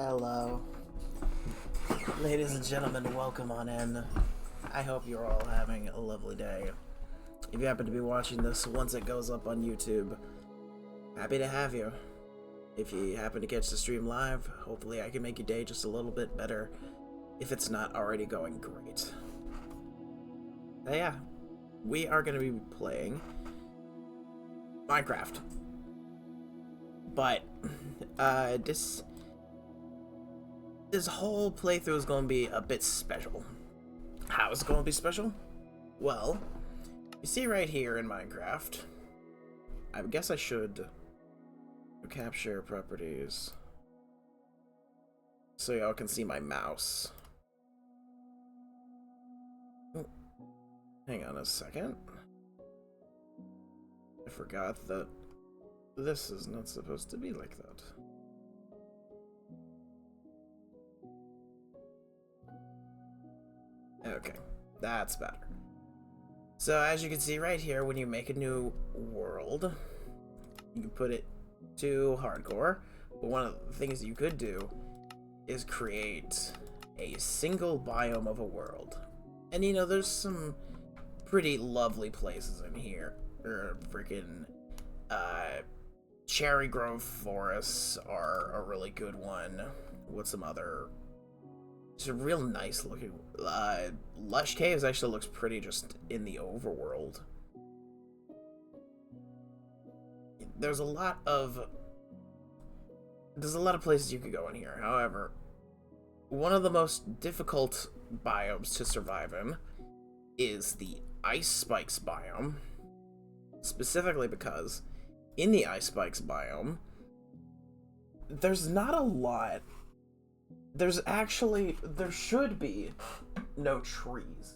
Hello. Ladies and gentlemen, welcome on in. I hope you're all having a lovely day. If you happen to be watching this once it goes up on YouTube, happy to have you. If you happen to catch the stream live, hopefully I can make your day just a little bit better if it's not already going great. But yeah, we are going to be playing Minecraft. But, this whole playthrough is going to be a bit special. How is it going to be special? Well, you see right here in Minecraft, I guess I should capture properties so y'all can see my mouse. Oh, hang on a second. I forgot that this is not supposed to be like that. Okay, that's better. So as you can see right here, when you make a new world, you can put it to hardcore. But one of the things you could do is create a single biome of a world. And you know, there's some pretty lovely places in here. Freaking Cherry Grove forests are a really good one. What's some other? It's a real nice looking. Lush Caves actually looks pretty just in the overworld. There's a lot of places you could go in here. However, one of the most difficult biomes to survive in is the Ice Spikes biome. Specifically because in the Ice Spikes biome, there's not a lot. There should be no trees.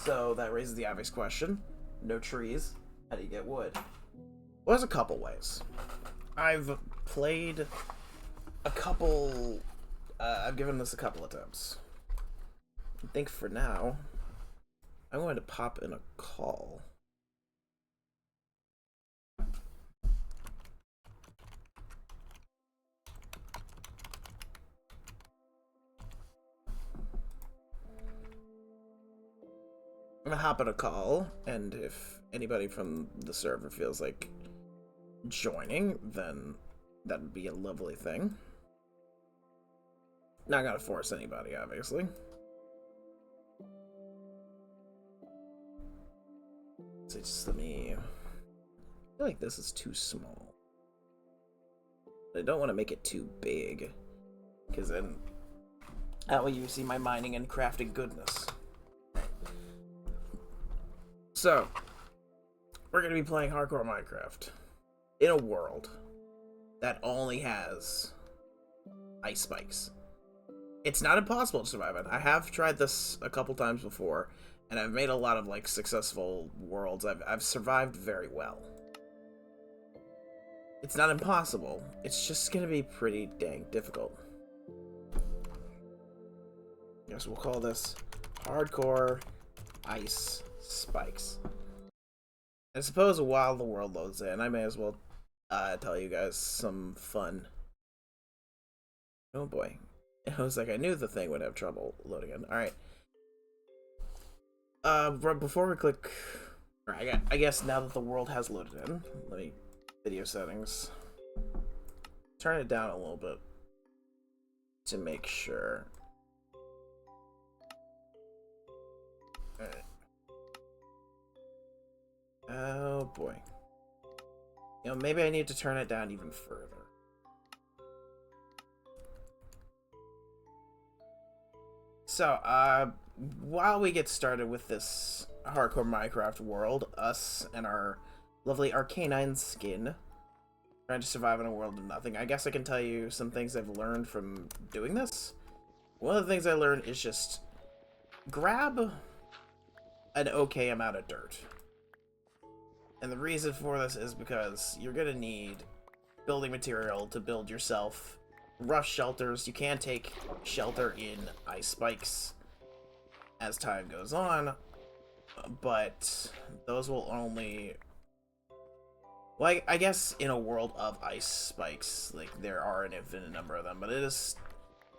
So that raises the obvious question. No trees. How do you get wood? Well, there's a couple ways. I've played a couple... I've given this a couple attempts. I think for now, I'm going to pop in a call. I'm gonna hop on a call, and if anybody from the server feels like joining, then that would be a lovely thing. Not gonna force anybody, obviously. So just let me... I feel like this is too small. I don't want to make it too big, because then that way you see my mining and crafting goodness. So, we're going to be playing hardcore Minecraft in a world that only has ice spikes. It's not impossible to survive in. I have tried this a couple times before, and I've made a lot of like successful worlds. I've survived very well. It's not impossible. It's just going to be pretty dang difficult. Guess we'll call this hardcore ice spikes. I suppose while the world loads in, I may as well tell you guys some fun. Oh boy. It was like I knew the thing would have trouble loading in. Alright. Before we click... I guess now that the world has loaded in, let me... Video settings. Turn it down a little bit to make sure. Alright. Oh boy. You know, maybe I need to turn it down even further. So, while we get started with this hardcore Minecraft world, us and our lovely Arcanine skin trying to survive in a world of nothing, I guess I can tell you some things I've learned from doing this. One of the things I learned is just grab an okay amount of dirt. And the reason for this is because you're gonna need building material to build yourself rough shelters. You can take shelter in ice spikes as time goes on, but those will only Well, I guess in a world of ice spikes, like, there are an infinite number of them, but it is,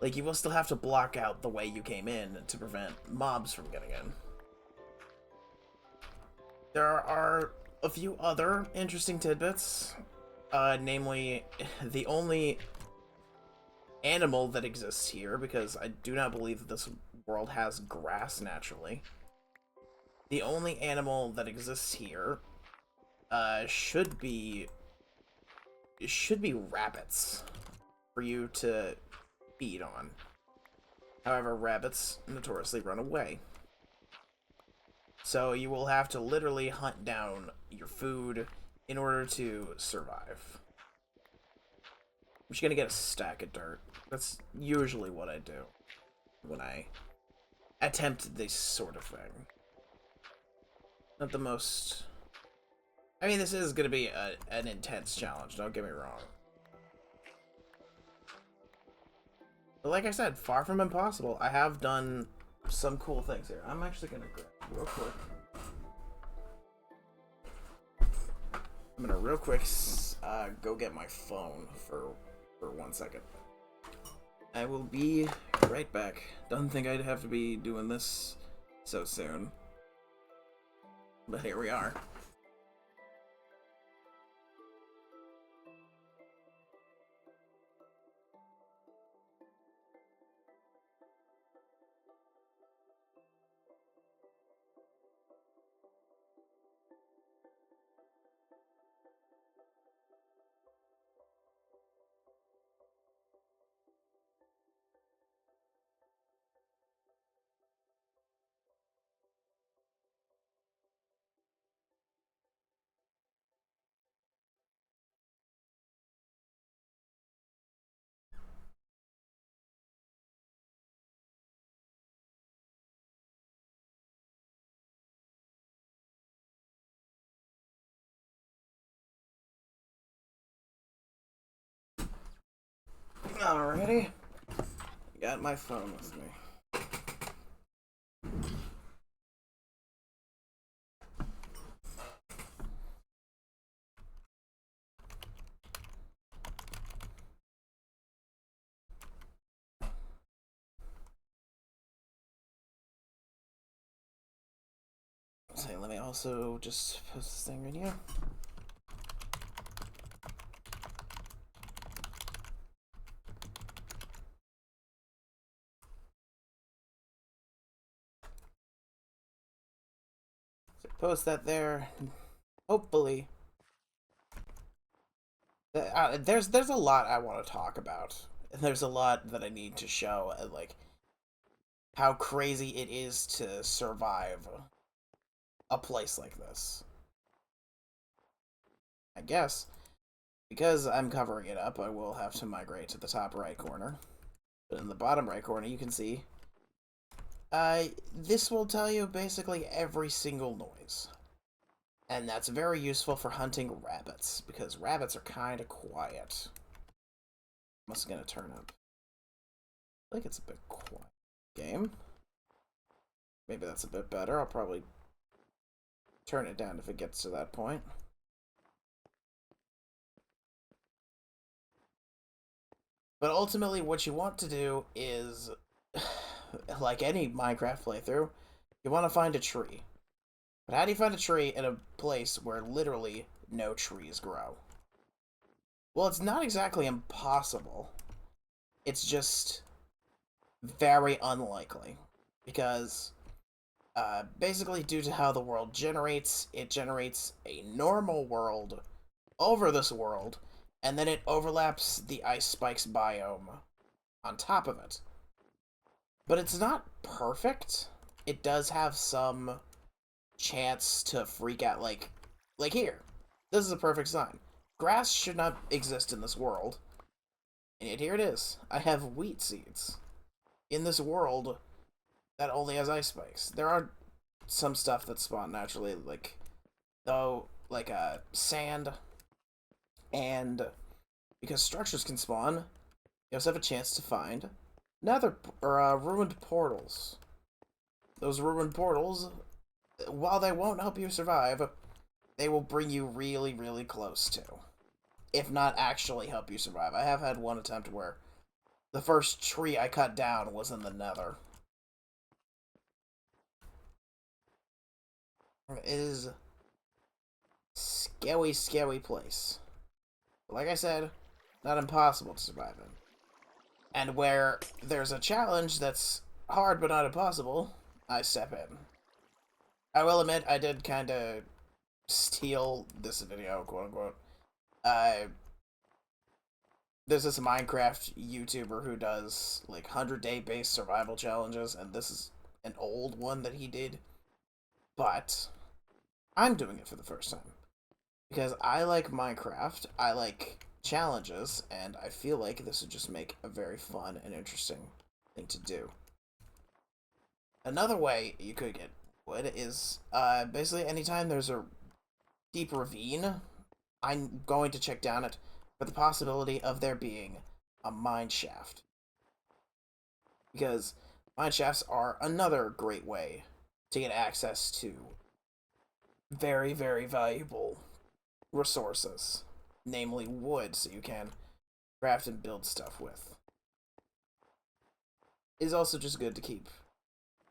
like, you will still have to block out the way you came in to prevent mobs from getting in. There are a few other interesting tidbits, namely, the only animal that exists here, because I do not believe that this world has grass naturally. The only animal that exists here should be rabbits for you to feed on. However, rabbits notoriously run away. So you will have to literally hunt down your food in order to survive. I'm just gonna get a stack of dirt. That's usually what I do when I attempt this sort of thing. Not the most... I mean, this is gonna be an intense challenge, don't get me wrong. But like I said, far from impossible. I have done some cool things here. I'm actually gonna grab real quick. I'm gonna real quick go get my phone for 1 second. I will be right back. Don't think I'd have to be doing this so soon. But here we are. Alrighty. Got my phone with me. So let me also just post this thing right here. So post that there. Hopefully, there's a lot I want to talk about. There's a lot that I need to show, like how crazy it is to survive a place like this. I guess because I'm covering it up, I will have to migrate to the top right corner. But in the bottom right corner, you can see this will tell you basically every single noise. And that's very useful for hunting rabbits, because rabbits are kind of quiet. Must gonna turn up. I think it's a bit quiet. Game. Maybe that's a bit better. I'll probably turn it down if it gets to that point. But ultimately, what you want to do is, like any Minecraft playthrough, you want to find a tree. But how do you find a tree in a place where literally no trees grow? Well, it's not exactly impossible. It's just very unlikely. Because, basically due to how the world generates, it generates a normal world over this world, and then it overlaps the ice spikes biome on top of it. But it's not perfect. It does have some chance to freak out, like here. This is a perfect sign. Grass should not exist in this world. And yet here it is. I have wheat seeds in this world that only has ice spikes. There are some stuff that spawn naturally, like sand, and because structures can spawn, you also have a chance to find ruined portals. Those ruined portals, while they won't help you survive, they will bring you really, really close to, if not actually help you survive. I have had one attempt where the first tree I cut down was in the nether. It is a scary, scary place. Like I said, not impossible to survive in. And where there's a challenge that's hard but not impossible, I step in. I will admit, I did kind of steal this video, quote unquote. There's this Minecraft YouTuber who does like 100-day based survival challenges, and this is an old one that he did. But I'm doing it for the first time because I like Minecraft, I like challenges, and I feel like this would just make a very fun and interesting thing to do. Another way you could get wood is basically anytime there's a deep ravine, I'm going to check down it for the possibility of there being a mine shaft. Because mine shafts are another great way to get access to very, very valuable resources, namely wood, so you can craft and build stuff with. It's also just good to keep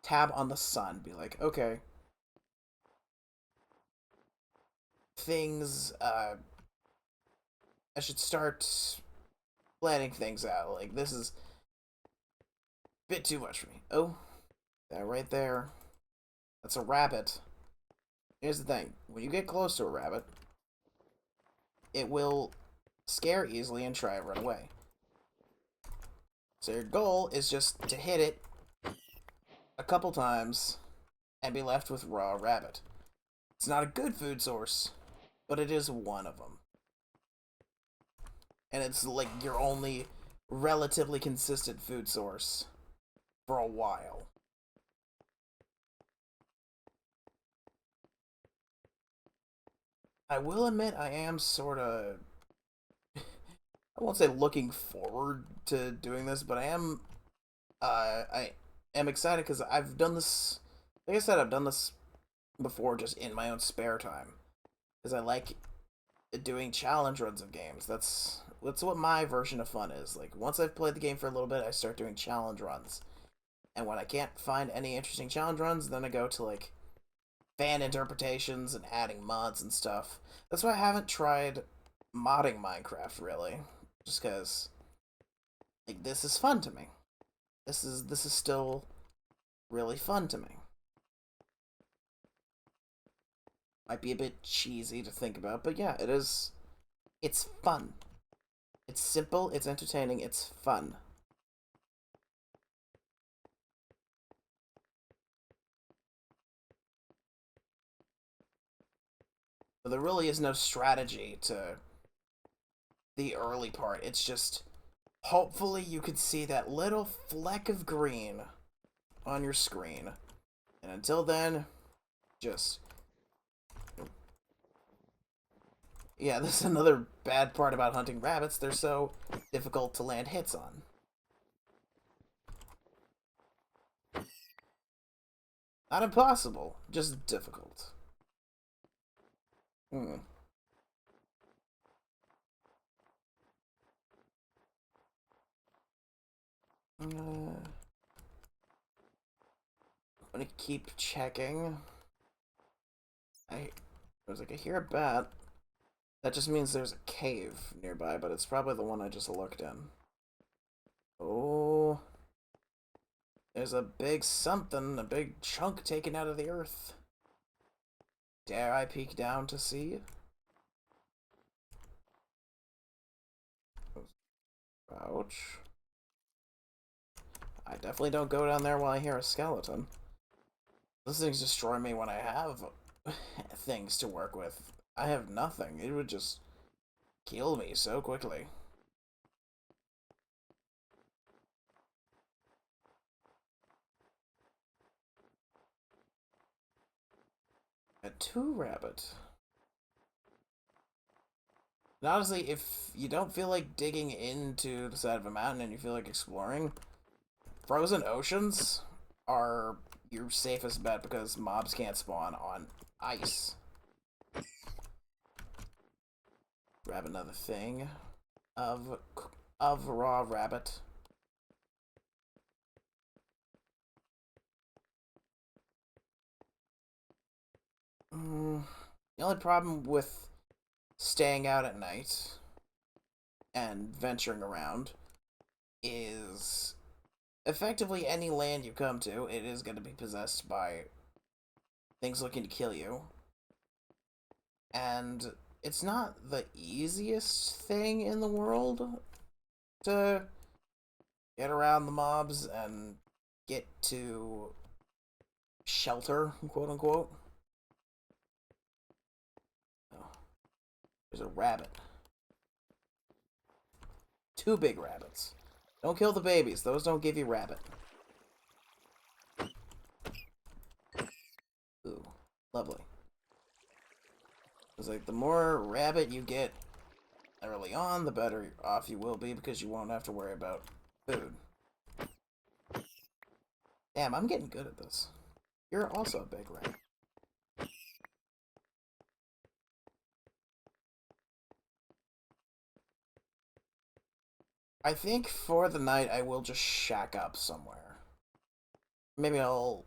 tab on the sun, be like, okay, things, I should start planning things out. Like, this is a bit too much for me. Oh, that right there, that's a rabbit. Here's the thing, when you get close to a rabbit, it will scare easily and try to run away. So your goal is just to hit it a couple times and be left with raw rabbit. It's not a good food source, but it is one of them. And it's like your only relatively consistent food source for a while. I will admit I am sort of, I won't say looking forward to doing this, but I am excited because I've done this, like I said, I've done this before just in my own spare time. Because I like doing challenge runs of games. That's what my version of fun is. Like, once I've played the game for a little bit, I start doing challenge runs. And when I can't find any interesting challenge runs, then I go to, like, fan interpretations and adding mods and stuff. That's why I haven't tried modding Minecraft, really. Just because, like, this is fun to me. This is still really fun to me. Might be a bit cheesy to think about, but yeah, it is. It's fun. It's simple, it's entertaining, it's fun. But there really is no strategy to the early part. It's just, hopefully you can see that little fleck of green on your screen. And until then, just... Yeah, this is another bad part about hunting rabbits. They're so difficult to land hits on. Not impossible, just difficult. Hmm. I'm gonna keep checking. I was like, I hear a bat. That just means there's a cave nearby, but it's probably the one I just looked in. Oh. There's a big something, a big chunk taken out of the earth. Dare I peek down to see? Ouch. I definitely don't go down there while I hear a skeleton. Those things destroy me when I have things to work with. I have nothing. It would just kill me so quickly. A 2-rabbit. And honestly, if you don't feel like digging into the side of a mountain and you feel like exploring, frozen oceans are your safest bet because mobs can't spawn on ice. grab another thing of raw rabbit. The only problem with staying out at night and venturing around is effectively any land you come to, it is going to be possessed by things looking to kill you. And it's not the easiest thing in the world to get around the mobs and get to shelter, quote unquote. Oh, there's a rabbit. 2 big rabbits. Don't kill the babies. Those don't give you rabbit. Ooh, lovely. It's like the more rabbit you get early on, the better off you will be because you won't have to worry about food. Damn, I'm getting good at this. You're also a big rabbit. I think for the night I will just shack up somewhere. Maybe I'll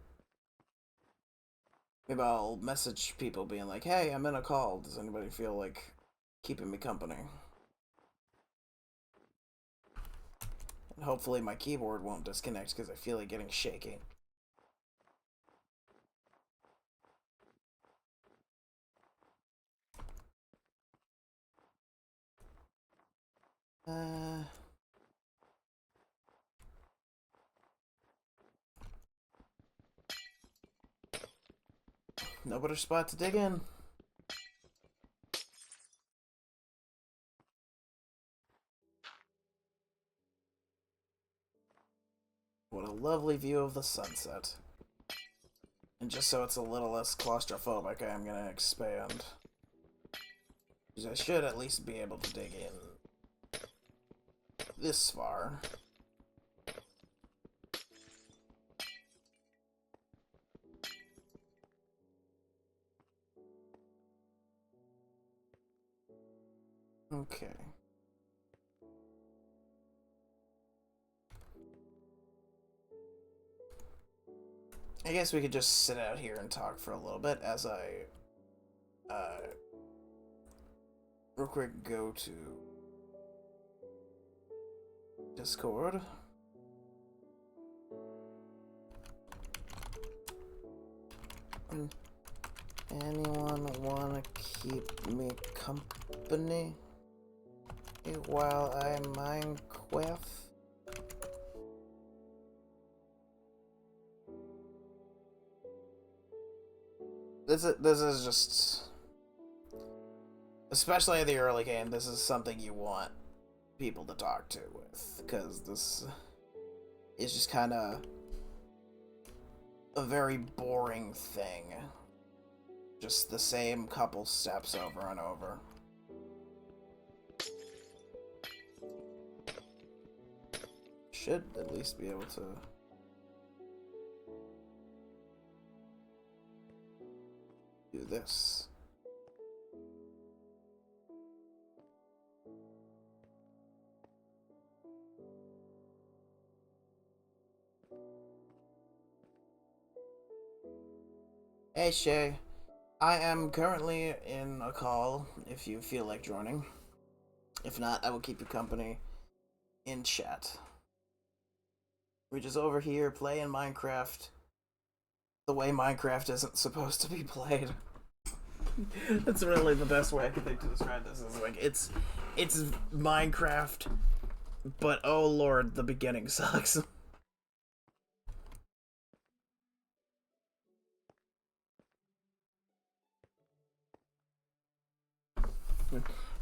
message people being like, hey, I'm in a call. Does anybody feel like keeping me company? And hopefully my keyboard won't disconnect because I feel like getting shaky. No better spot to dig in. What a lovely view of the sunset. And just so it's a little less claustrophobic, I am going to expand. Because I should at least be able to dig in this far. Okay. I guess we could just sit out here and talk for a little bit as I, real quick go to Discord. Anyone wanna keep me company while I Minecraft? This is just, especially in the early game, this is something you want people to talk to with, because this is just kind of a very boring thing. Just the same couple steps over and over. Should at least be able to do this. Hey Shay, I am currently in a call if you feel like joining. If not, I will keep you company in chat. We're just over here playing Minecraft the way Minecraft isn't supposed to be played. That's really the best way I can think to describe this. Is like it's Minecraft, but oh lord, the beginning sucks.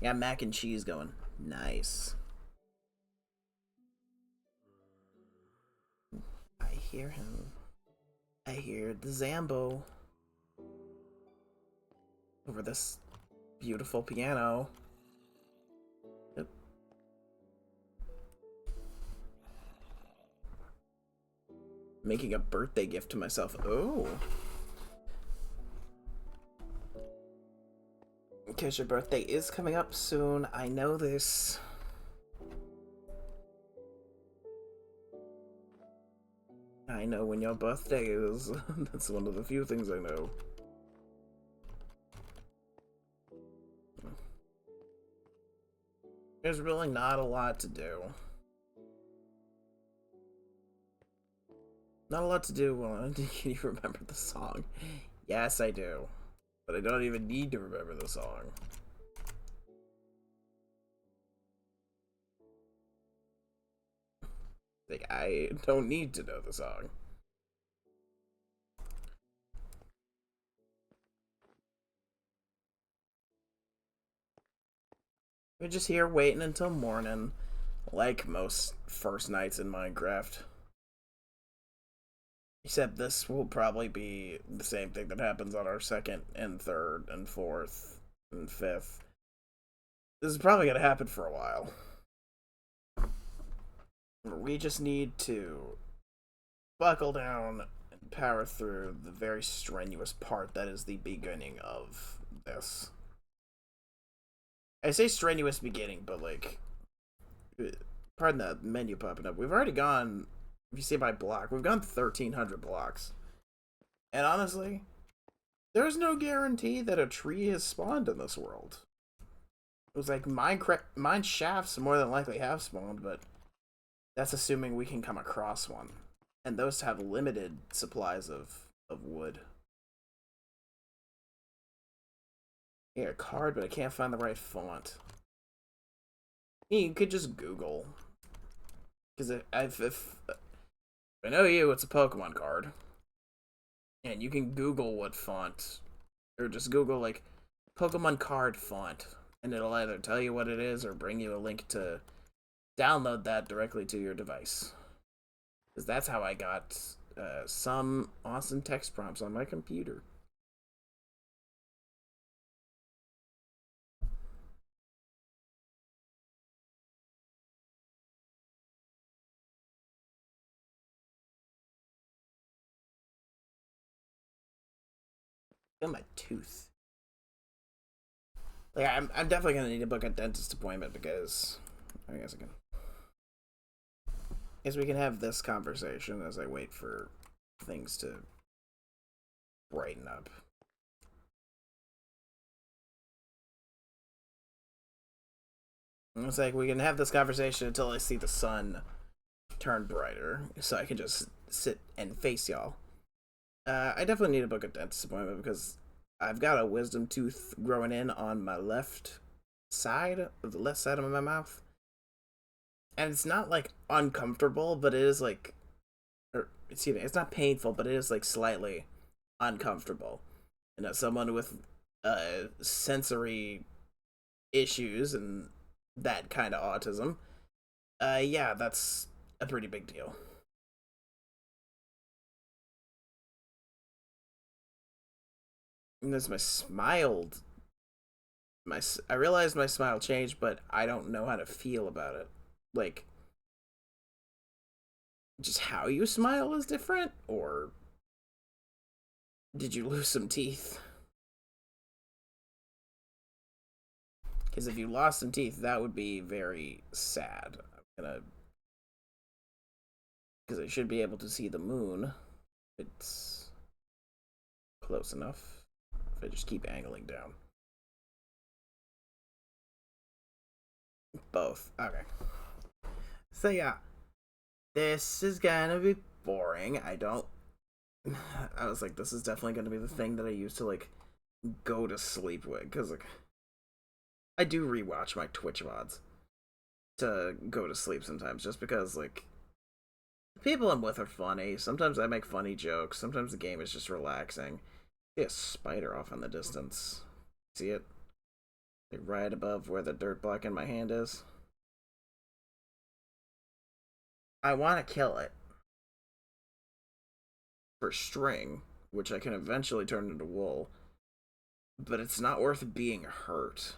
Got mac and cheese going. Nice. I hear him. I hear the Zambo over this beautiful piano. Yep. Making a birthday gift to myself. Oh. because your birthday is coming up soon. I know this. I know when your birthday is. That's one of the few things I know. There's really not a lot to do. Not a lot to do. Well, can you remember the song? Yes, I do. But I don't even need to remember the song. Like, I don't need to know the song. We're just here waiting until morning, like most first nights in Minecraft. Except this will probably be the same thing that happens on our second and third and fourth and fifth. This is probably going to happen for a while. We just need to buckle down and power through the very strenuous part that is the beginning of this. I say strenuous beginning, but like, pardon the menu popping up. We've already gone, if you see my block, we've gone 1,300 blocks. And honestly, there's no guarantee that a tree has spawned in this world. It was like mine shafts more than likely have spawned, but that's assuming we can come across one. And those have limited supplies of wood. Yeah, a card, but I can't find the right font. You could just Google. Because if I know you, it's a Pokemon card. And you can Google what font. Or just Google, like, Pokemon card font. And it'll either tell you what it is or bring you a link to download that directly to your device. Because that's how I got some awesome text prompts on my computer. Feel my tooth. Like, I'm definitely gonna need to book a dentist appointment because I guess we can have this conversation as I wait for things to brighten up. It's like we can have this conversation until I see the sun turn brighter, so I can just sit and face y'all. I definitely need to book a dentist appointment because I've got a wisdom tooth growing in on my left side of the left side of my mouth. And it's not like uncomfortable, but it is like, or excuse me, it's not painful, but it is like slightly uncomfortable. You know, someone with sensory issues and that kind of autism, yeah, that's a pretty big deal. And as my smiled, I realized my smile changed, but I don't know how to feel about it. Like, just how you smile is different, or did you lose some teeth? Because if you lost some teeth, that would be very sad. I'm gonna, because I should be able to see the moon. It's close enough. If I just keep angling down. Both. Okay. So yeah, this is gonna be boring. I was like, this is definitely gonna be the thing that I use to like go to sleep with, because like I do rewatch my Twitch VODs to go to sleep sometimes, just because like the people I'm with are funny. Sometimes I make funny jokes. Sometimes the game is just relaxing. See a spider off in the distance. See it? Like right above where the dirt block in my hand is. I want to kill it for string, which I can eventually turn into wool, but it's not worth being hurt.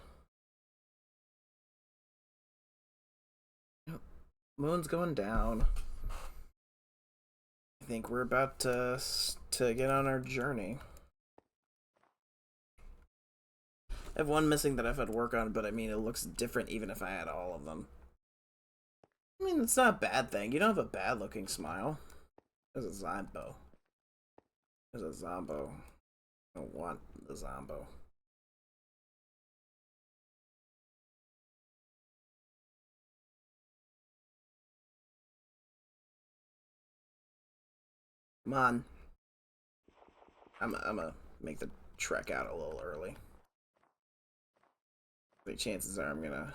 Moon's going down. I think we're about to get on our journey. I have one missing that I've had work on, but I mean, it looks different even if I had all of them. I mean, it's not a bad thing. You don't have a bad-looking smile. There's a Zombo. There's a Zombo. I don't want the Zombo. Come on. I'm gonna make the trek out a little early. The chances are I'm gonna...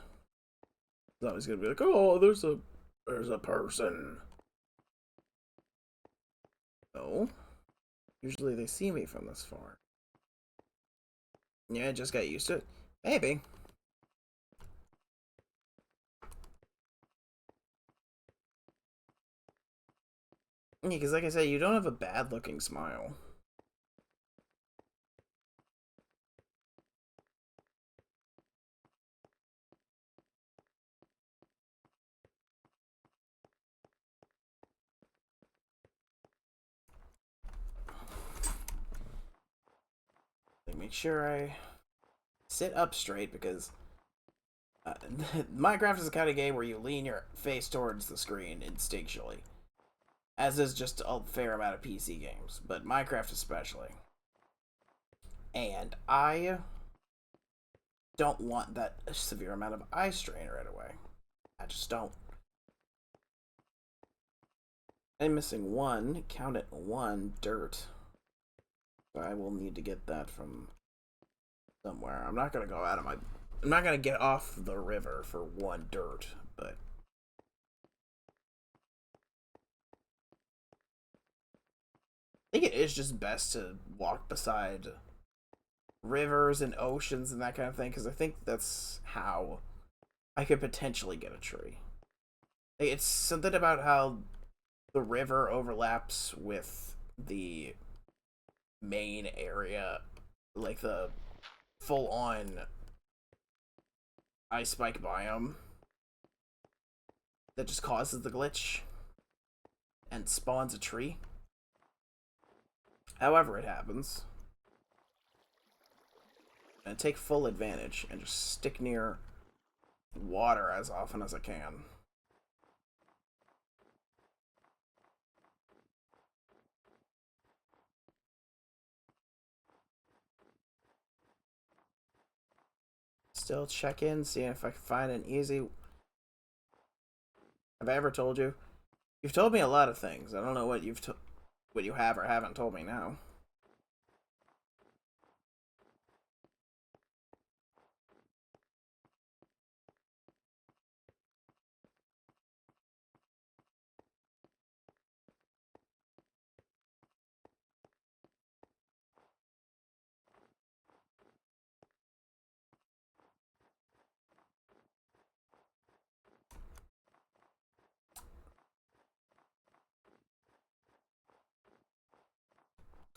Somebody's gonna be like, oh, there's a person. No. Usually they see me from this far. Yeah, I just got used to it. Maybe. Yeah, because like I said, you don't have a bad-looking smile. Make sure I sit up straight because Minecraft is the kind of game where you lean your face towards the screen instinctually, as is just a fair amount of PC games, but Minecraft especially. And I don't want that severe amount of eye strain right away. I just don't. I'm missing one, count it, one dirt. So I will need to get that from somewhere. I'm not gonna go out of my... I'm not gonna get off the river for one dirt, but... I think it is just best to walk beside rivers and oceans and that kind of thing, because I think that's how I could potentially get a tree. It's something about how the river overlaps with the main area, like the full-on ice spike biome that just causes the glitch and spawns a tree. However it happens. And take full advantage and just stick near water as often as I can. Still check in, seeing if I can find an easy... Have I ever told you? You've told me a lot of things. I don't know what what you have or haven't told me now.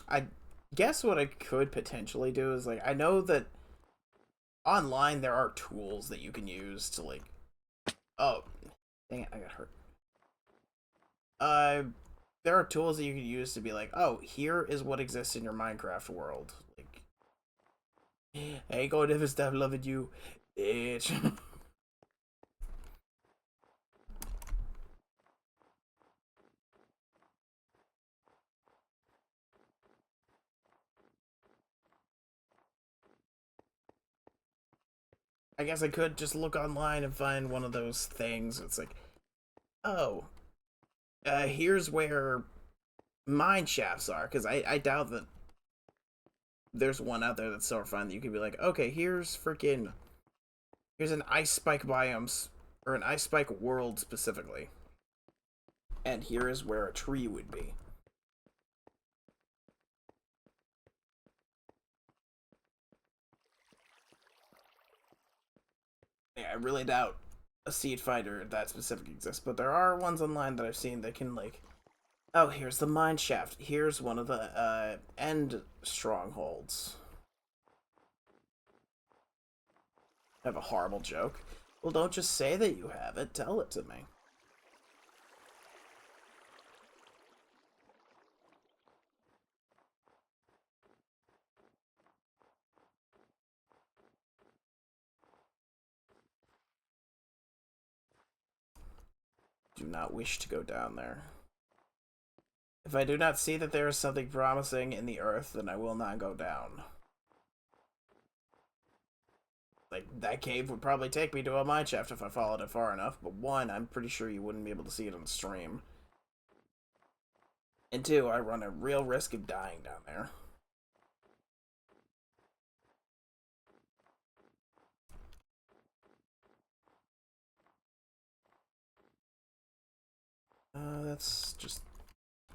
I guess what I could potentially do is, like, I know that online there are tools that you can use to, like... Oh, dang it, I got hurt. There are tools that you can use to be like, oh, here is what exists in your Minecraft world. Like, I ain't gonna never stop loving you, bitch. I guess I could just look online and find one of those things. It's like, oh, here's where mine shafts are, because I doubt that there's one out there that's so refined that you could be like, okay, here's an ice spike biomes, or an ice spike world specifically, and here is where a tree would be. Yeah, I really doubt a seed finder that specific exists, but there are ones online that I've seen that can, like, oh, here's the mine shaft. Here's one of the end strongholds. I have a horrible joke. Well, don't just say that you have it. Tell it to me. not wish to go down there. If I do not see that there is something promising in the earth, then I will not go down. Like, that cave would probably take me to a mine shaft if I followed it far enough, but one, I'm pretty sure you wouldn't be able to see it on the stream. And two, I run a real risk of dying down there.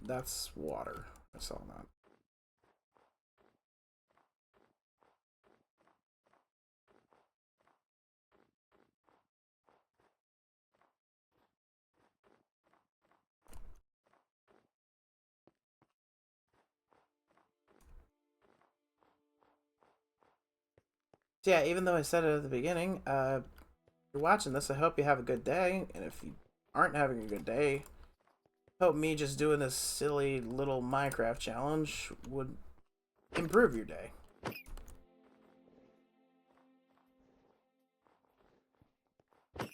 That's water. I saw that. So yeah, even though I said it at the beginning, if you're watching this, I hope you have a good day, and if you aren't having a good day, hope me just doing this silly little Minecraft challenge would improve your day. There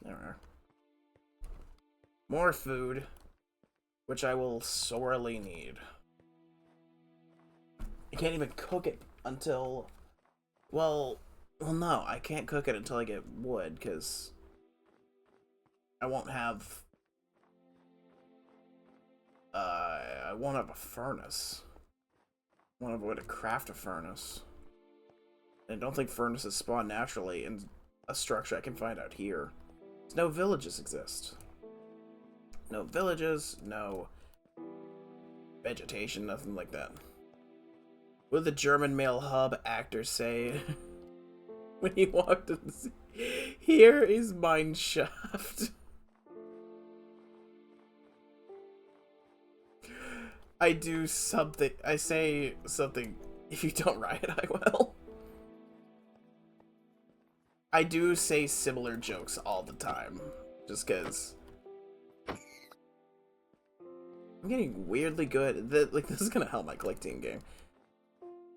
we are. More food, which I will sorely need. I can't even cook it until... Well, no, I can't cook it until I get wood, because I won't have... I won't have a furnace. I won't have a way to craft a furnace. I don't think furnaces spawn naturally in a structure I can find out here. No villages exist. No villages, no vegetation, nothing like that. What did the German male hub actor say when he walked in the sea? Here is mine shaft. I do something. I say something. If you don't riot, I will. I do say similar jokes all the time. Just because. I'm getting weirdly good. Like, this is gonna help my collecting game.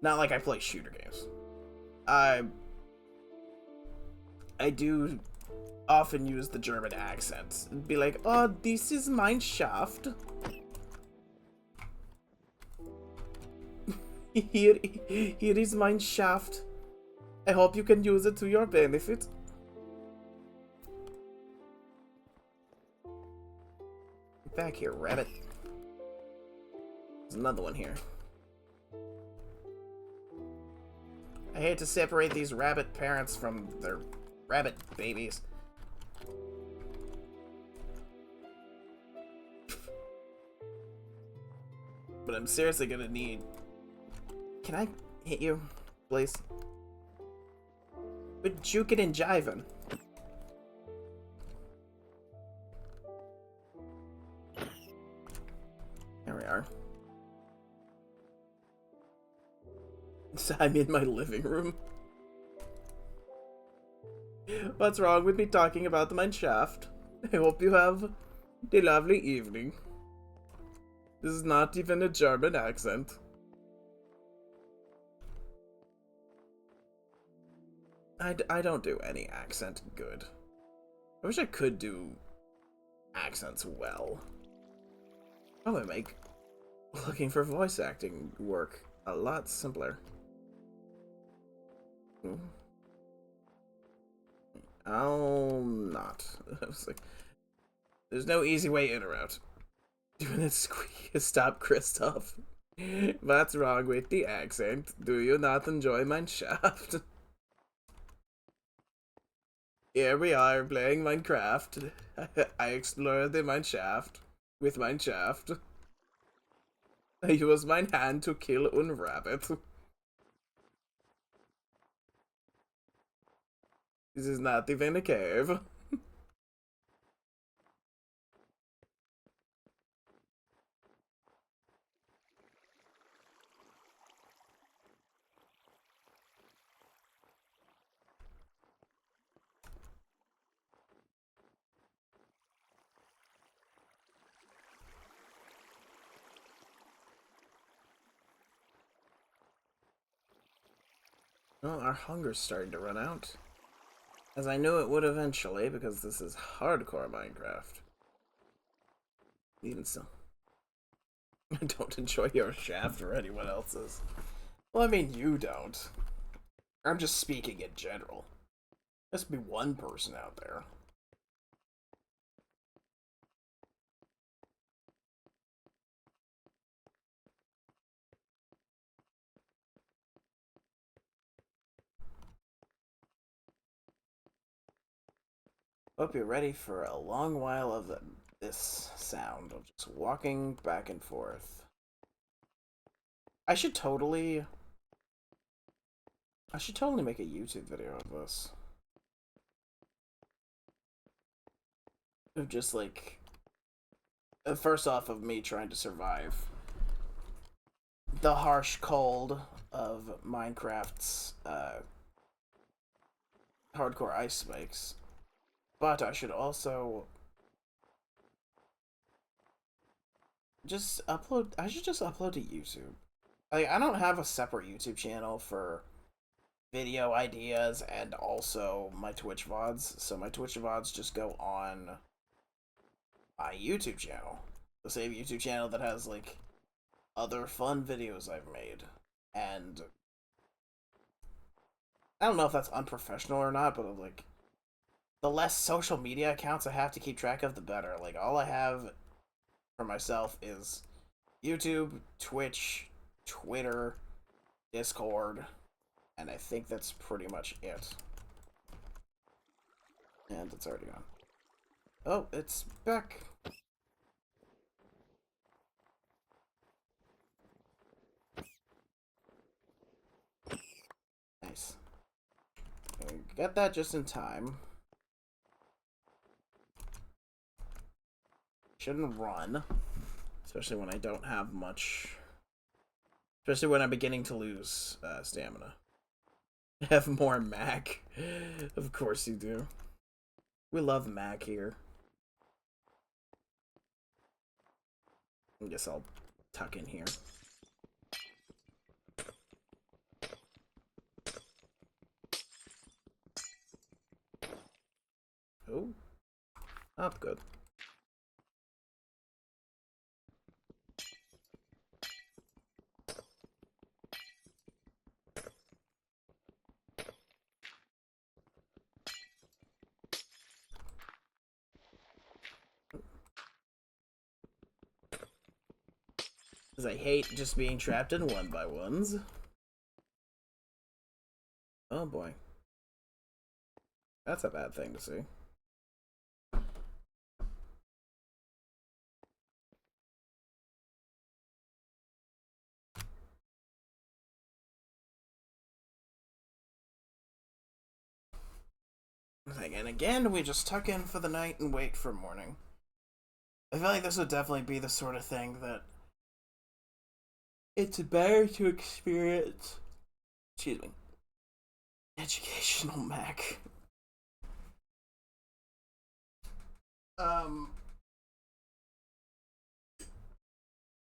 Not like I play shooter games. I do often use the German accent. And be like, oh, this is mine shaft. Here is mine shaft. I hope you can use it to your benefit. Get back here, rabbit. There's another one here. I hate to separate these rabbit parents from their rabbit babies. But I'm seriously gonna need... Can I hit you, please? But juking and jiving. There we are. So I'm in my living room. What's wrong with me talking about the mine shaft? I hope you have a lovely evening. This is not even a German accent. I don't do any accent good. I wish I could do accents well. Probably make looking for voice acting work a lot simpler. I'll not. I was like, there's no easy way in or out. Doing it squeak. Stop, Christoph. What's wrong with the accent? Do you not enjoy mine shaft? Here we are playing Minecraft. I explore the mine shaft with mine shaft. I use mine hand to kill un rabbit. This is not even a cave. Well, our hunger's starting to run out. As I knew it would eventually, because this is hardcore Minecraft. Even so, I don't enjoy your shaft or anyone else's. Well, I mean, you don't. I'm just speaking in general. There's be one person out there. Hope you're ready for a long while of this sound of just walking back and forth. I should totally... I should totally make a YouTube video of this. Of just, like... First off, of me trying to survive the harsh cold of Minecraft's, hardcore ice spikes. But I should also just upload. I should just upload to YouTube. Like, I don't have a separate YouTube channel for video ideas and also my Twitch VODs. So my Twitch VODs just go on my YouTube channel. The same YouTube channel that has, like, other fun videos I've made. And I don't know if that's unprofessional or not, but, like, the less social media accounts I have to keep track of, the better. Like, all I have for myself is YouTube, Twitch, Twitter, Discord, and I think that's pretty much it. And it's already gone. Oh, it's back. Nice. We got that just in time. Shouldn't run. Especially when I don't have much. Especially when I'm beginning to lose stamina. Have more Mac. Of course you do. We love Mac here. I guess I'll tuck in here. Oh. Up good. Because I hate just being trapped in 1x1s. Oh boy. That's a bad thing to see. And again, we just tuck in for the night and wait for morning. I feel like this would definitely be the sort of thing that it's better to experience. Excuse me. Educational Mac.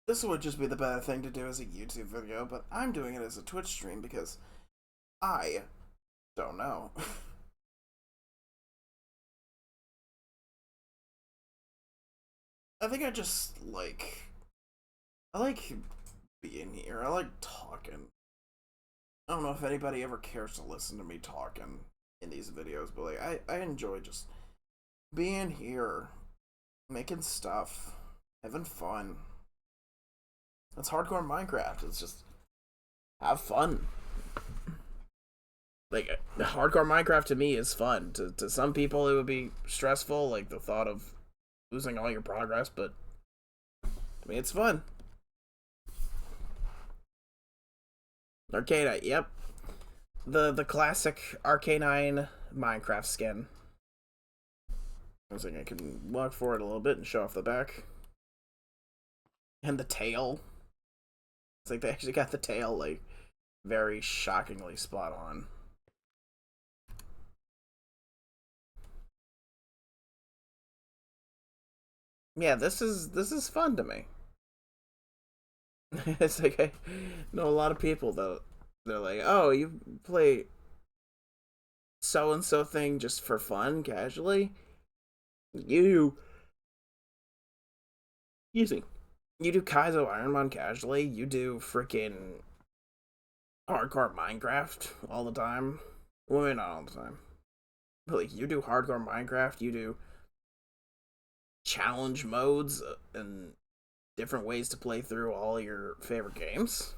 This would just be the better thing to do as a YouTube video, but I'm doing it as a Twitch stream because I don't know. I think I just I like being here. I like talking. I don't know if anybody ever cares to listen to me talking in these videos, but like I enjoy just being here, making stuff, having fun. That's hardcore Minecraft. It's just have fun. Like, hardcore Minecraft to me is fun. To some people it would be stressful, like the thought of losing all your progress, but to me it's fun. Arcade, yep. The classic Arcanine Minecraft skin. I was thinking I can walk forward a little bit and show off the back. And the tail. It's like they actually got the tail, like, very shockingly spot on. Yeah, this is fun to me. It's like I know a lot of people that they're like, oh, you play so and so thing just for fun, casually. You Easy. You do Kaizo Ironmon casually, you do freaking hardcore Minecraft all the time. Well, maybe not all the time. But like, you do hardcore Minecraft, you do challenge modes and different ways to play through all your favorite games.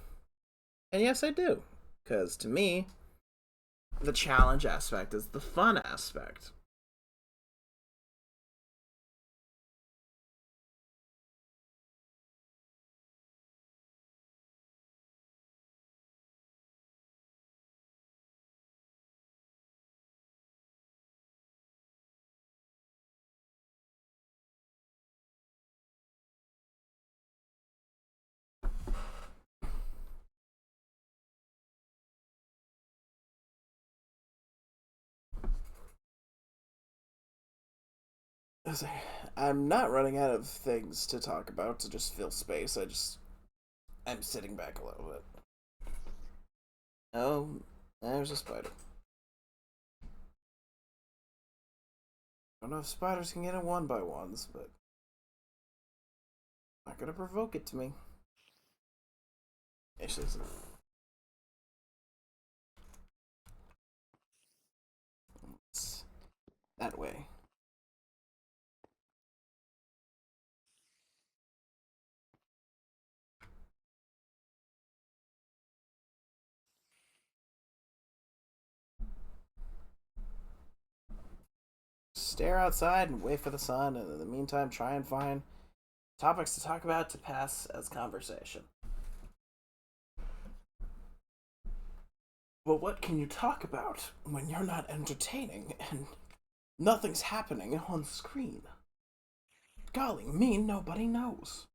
And yes, I do. Because to me, the challenge aspect is the fun aspect. I'm not running out of things to talk about to just fill space. I'm sitting back a little bit. Oh, there's a spider. I don't know if spiders can get in one by ones, but I'm not gonna provoke it to me. Actually, it's that way. Stare outside and wait for the sun, and in the meantime, try and find topics to talk about to pass as conversation. Well, what can you talk about when you're not entertaining and nothing's happening on screen? Golly, me, nobody knows.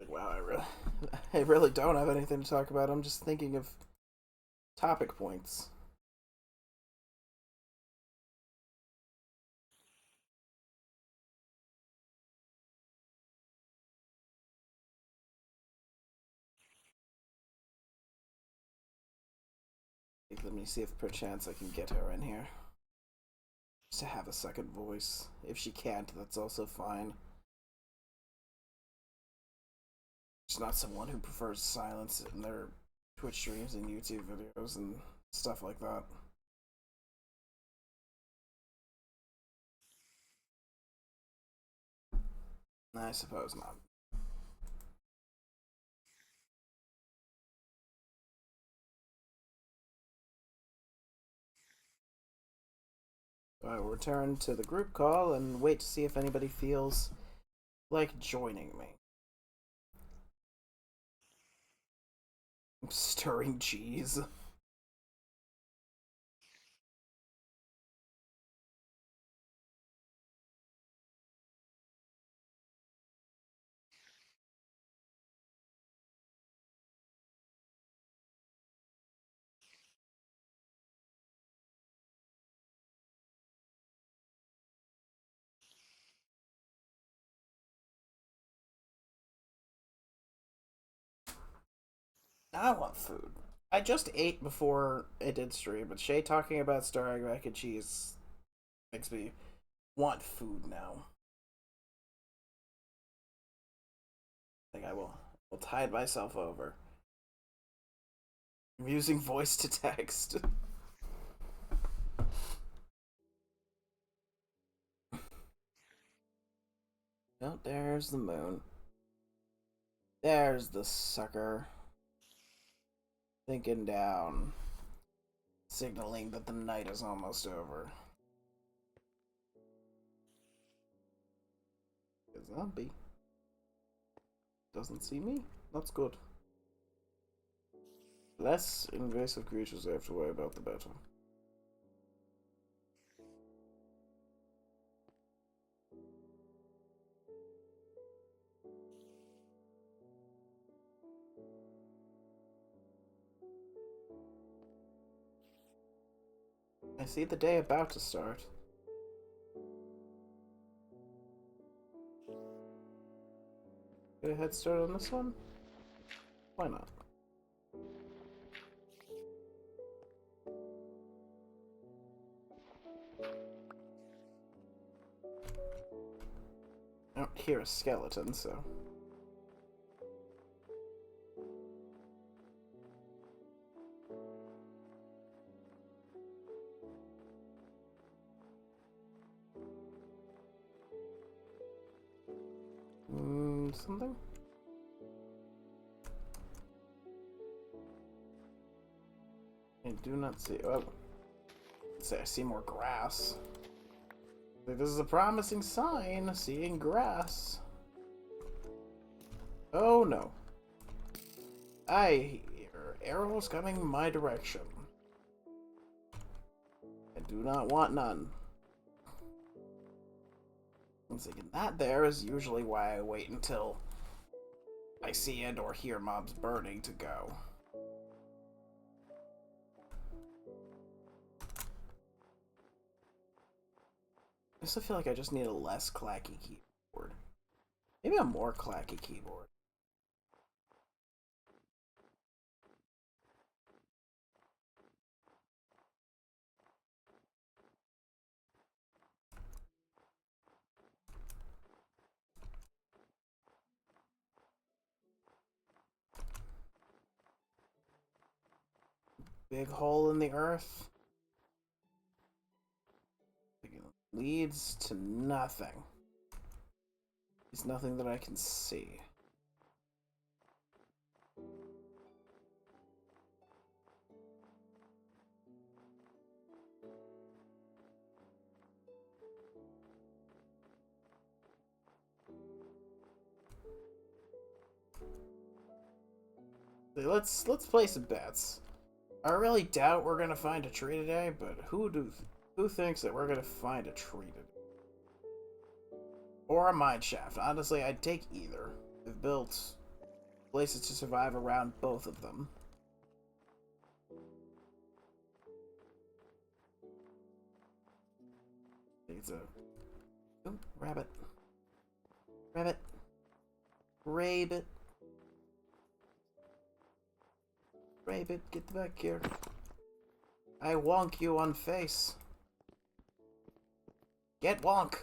Wow, I really don't have anything to talk about. I'm just thinking of topic points. Let me see if perchance I can get her in here. Just to have a second voice. If she can't, that's also fine. She's not someone who prefers silence in their Twitch streams and YouTube videos and stuff like that. I suppose not. So I will return to the group call and wait to see if anybody feels like joining me. Stirring cheese. I want food. I just ate before it did stream, but Shay talking about stirring mac and cheese makes me want food now. I think I will tide myself over. I'm using voice to text. Oh, there's the moon. There's the sucker. Thinking down. Signaling that the night is almost over. A zombie. Doesn't see me. That's good. Less invasive creatures I have to worry about, the better. I see the day about to start. Get a head start on this one? Why not? I don't hear a skeleton, so... something? I do not see... Oh. Let's say I see more grass. This is a promising sign, seeing grass. Oh no. I hear arrows coming my direction. I do not want none. I'm thinking that there is usually why I wait until I see and or hear mobs burning to go. I still feel like I just need a less clacky keyboard. Maybe a more clacky keyboard. Big hole in the earth. Leads to nothing. There's nothing that I can see. Let's play some bets. I really doubt we're gonna find a tree today, but who thinks that we're gonna find a tree today? Or a mine shaft? Honestly, I'd take either. We've built places to survive around both of them. It's a... Oh, rabbit. Rabbit. Rabbit. Rabbit, get back here. I wonk you on face. Get wonk.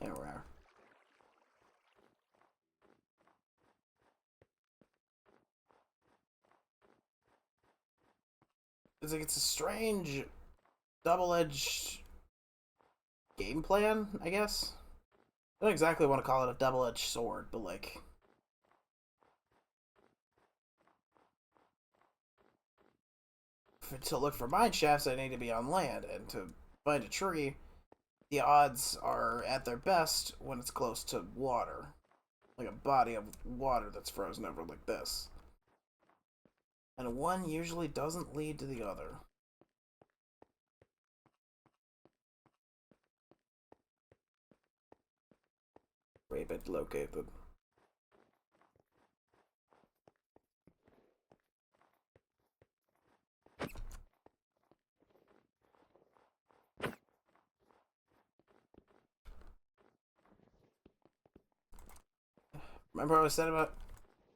There we are. It's like it's a strange double-edged game plan, I guess. I don't exactly want to call it a double-edged sword, but like... to look for mine shafts, I need to be on land, and to find a tree, the odds are at their best when it's close to water. Like a body of water that's frozen over like this. And one usually doesn't lead to the other. Rabbit located. Remember what I said about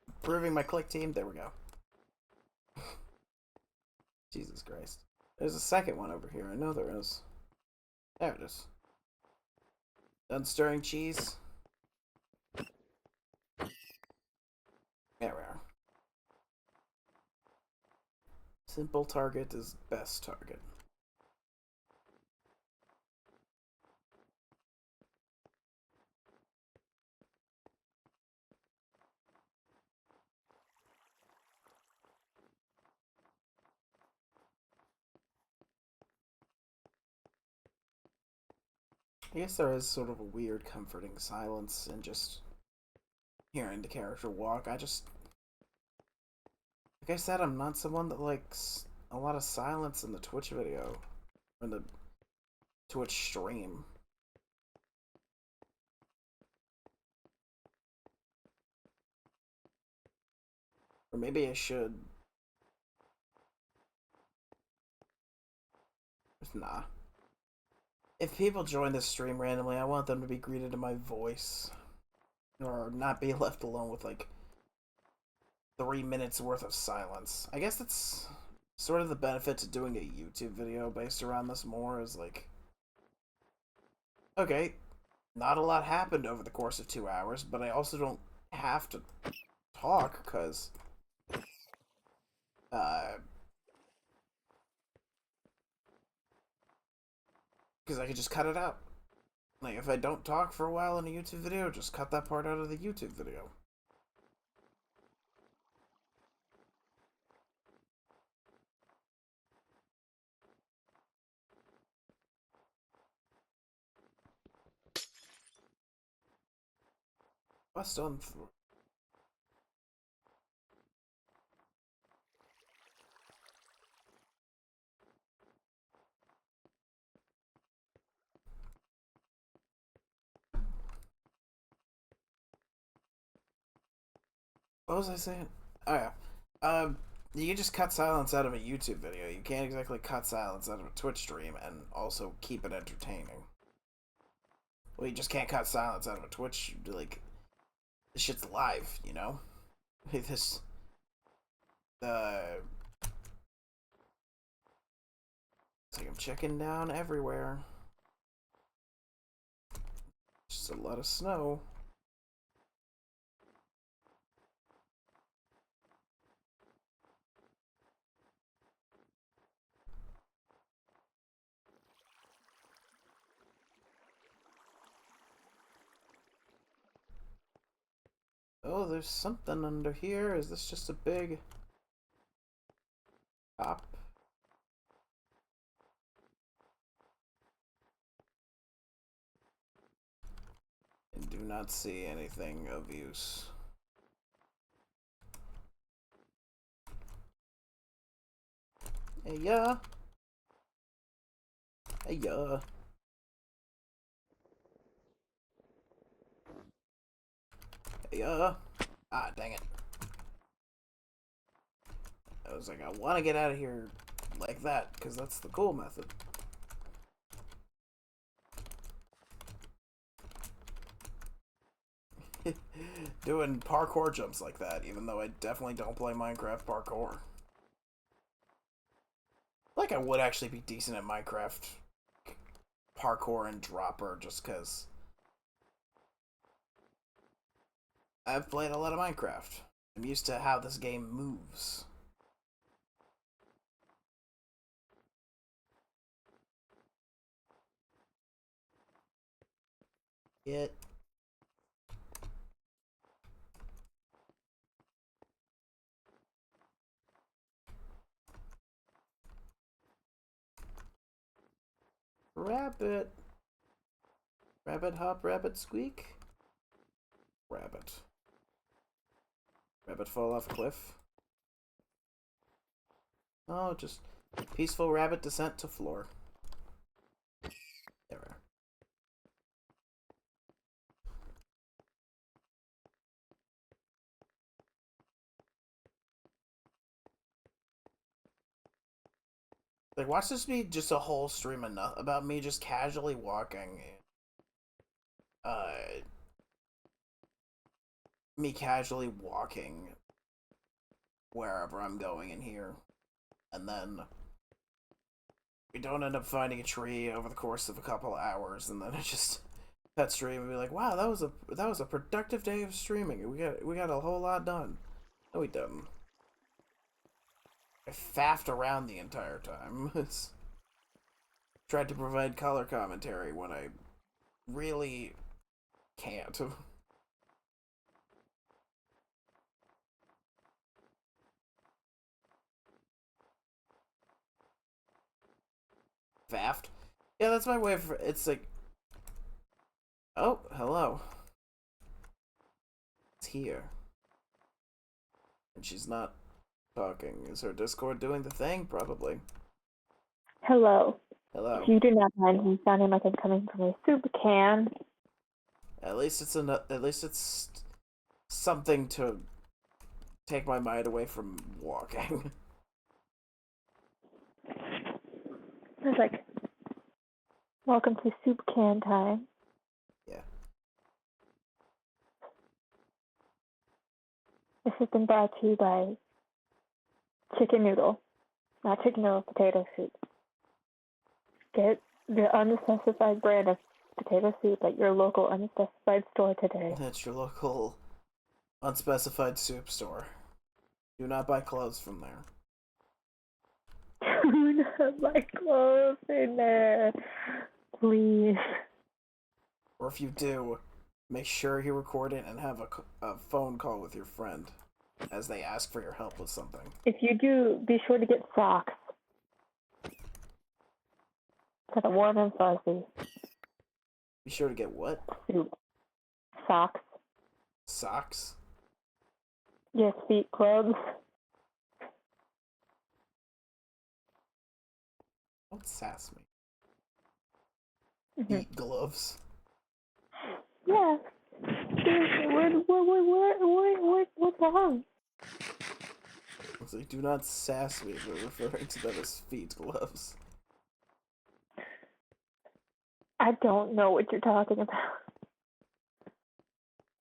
improving my click team? There we go. Jesus Christ. There's a second one over here. I know there is. There it is. Done stirring cheese. There we are. Simple target is best target. I guess there is sort of a weird comforting silence in just hearing the character walk. Like I said, I'm not someone that likes a lot of silence in the Twitch video. Or in the Twitch stream. Or maybe I should Nah. If people join this stream randomly, I want them to be greeted in my voice. Or not be left alone with, like, 3 minutes worth of silence. I guess that's sort of the benefit to doing a YouTube video based around this more, is like, okay, not a lot happened over the course of 2 hours, but I also don't have to talk, because, I could just cut it out. Like, if I don't talk for a while in a YouTube video, just cut that part out of the YouTube video. West on through. What was I saying? Oh yeah. You can just cut silence out of a YouTube video. You can't exactly cut silence out of a Twitch stream and also keep it entertaining. Well, you just can't cut silence out of a Twitch, like, this shit's live, you know? This, it's like I'm checking down everywhere. Just a lot of snow. Oh, there's something under here. Is this just a big top? I do not see anything of use. Hey, yeah. Hey, yeah. Hey, yeah. Ah, dang it. I was like, I want to get out of here like that, because that's the cool method. Doing parkour jumps like that, even though I definitely don't play Minecraft parkour. Like, I would actually be decent at Minecraft parkour and dropper, just because I've played a lot of Minecraft. I'm used to how this game moves. It. Rabbit. Rabbit hop, rabbit squeak. Rabbit. Rabbit fall off cliff. Oh, just peaceful rabbit descent to floor. There we are. Like, watch this be just a whole stream enough about me just casually walking. Me casually walking wherever I'm going in here, and then we don't end up finding a tree over the course of a couple hours, and then it just that stream and be like, wow, that was a productive day of streaming. We got a whole lot done. No, we didn't. I faffed around the entire time. Tried to provide color commentary when I really can't. Faffed? Yeah, that's my way of. It's like. Oh, hello. It's here. And she's not talking. Is her Discord doing the thing? Probably. Hello. Hello. If you do not mind me sounding like I'm coming from a soup can. At least it's something to take my mind away from walking. There's like Welcome to soup can time. Yeah. This has been brought to you by chicken noodle. Not chicken noodle, potato soup. Get the unspecified brand of potato soup at your local unspecified store today. That's your local unspecified soup store. Do not buy clothes from there. Do not buy clothes in there, please. Or if you do, make sure you record it and have a phone call with your friend as they ask for your help with something. If you do, be sure to get socks. Kind of warm and fuzzy. Be sure to get what? Soup. Socks. Socks? Yes, feet gloves. Don't sass me. Mm-hmm. Eat gloves. Yeah. What's wrong? It's like, do not sass me for referring to them as feet gloves. I don't know what you're talking about.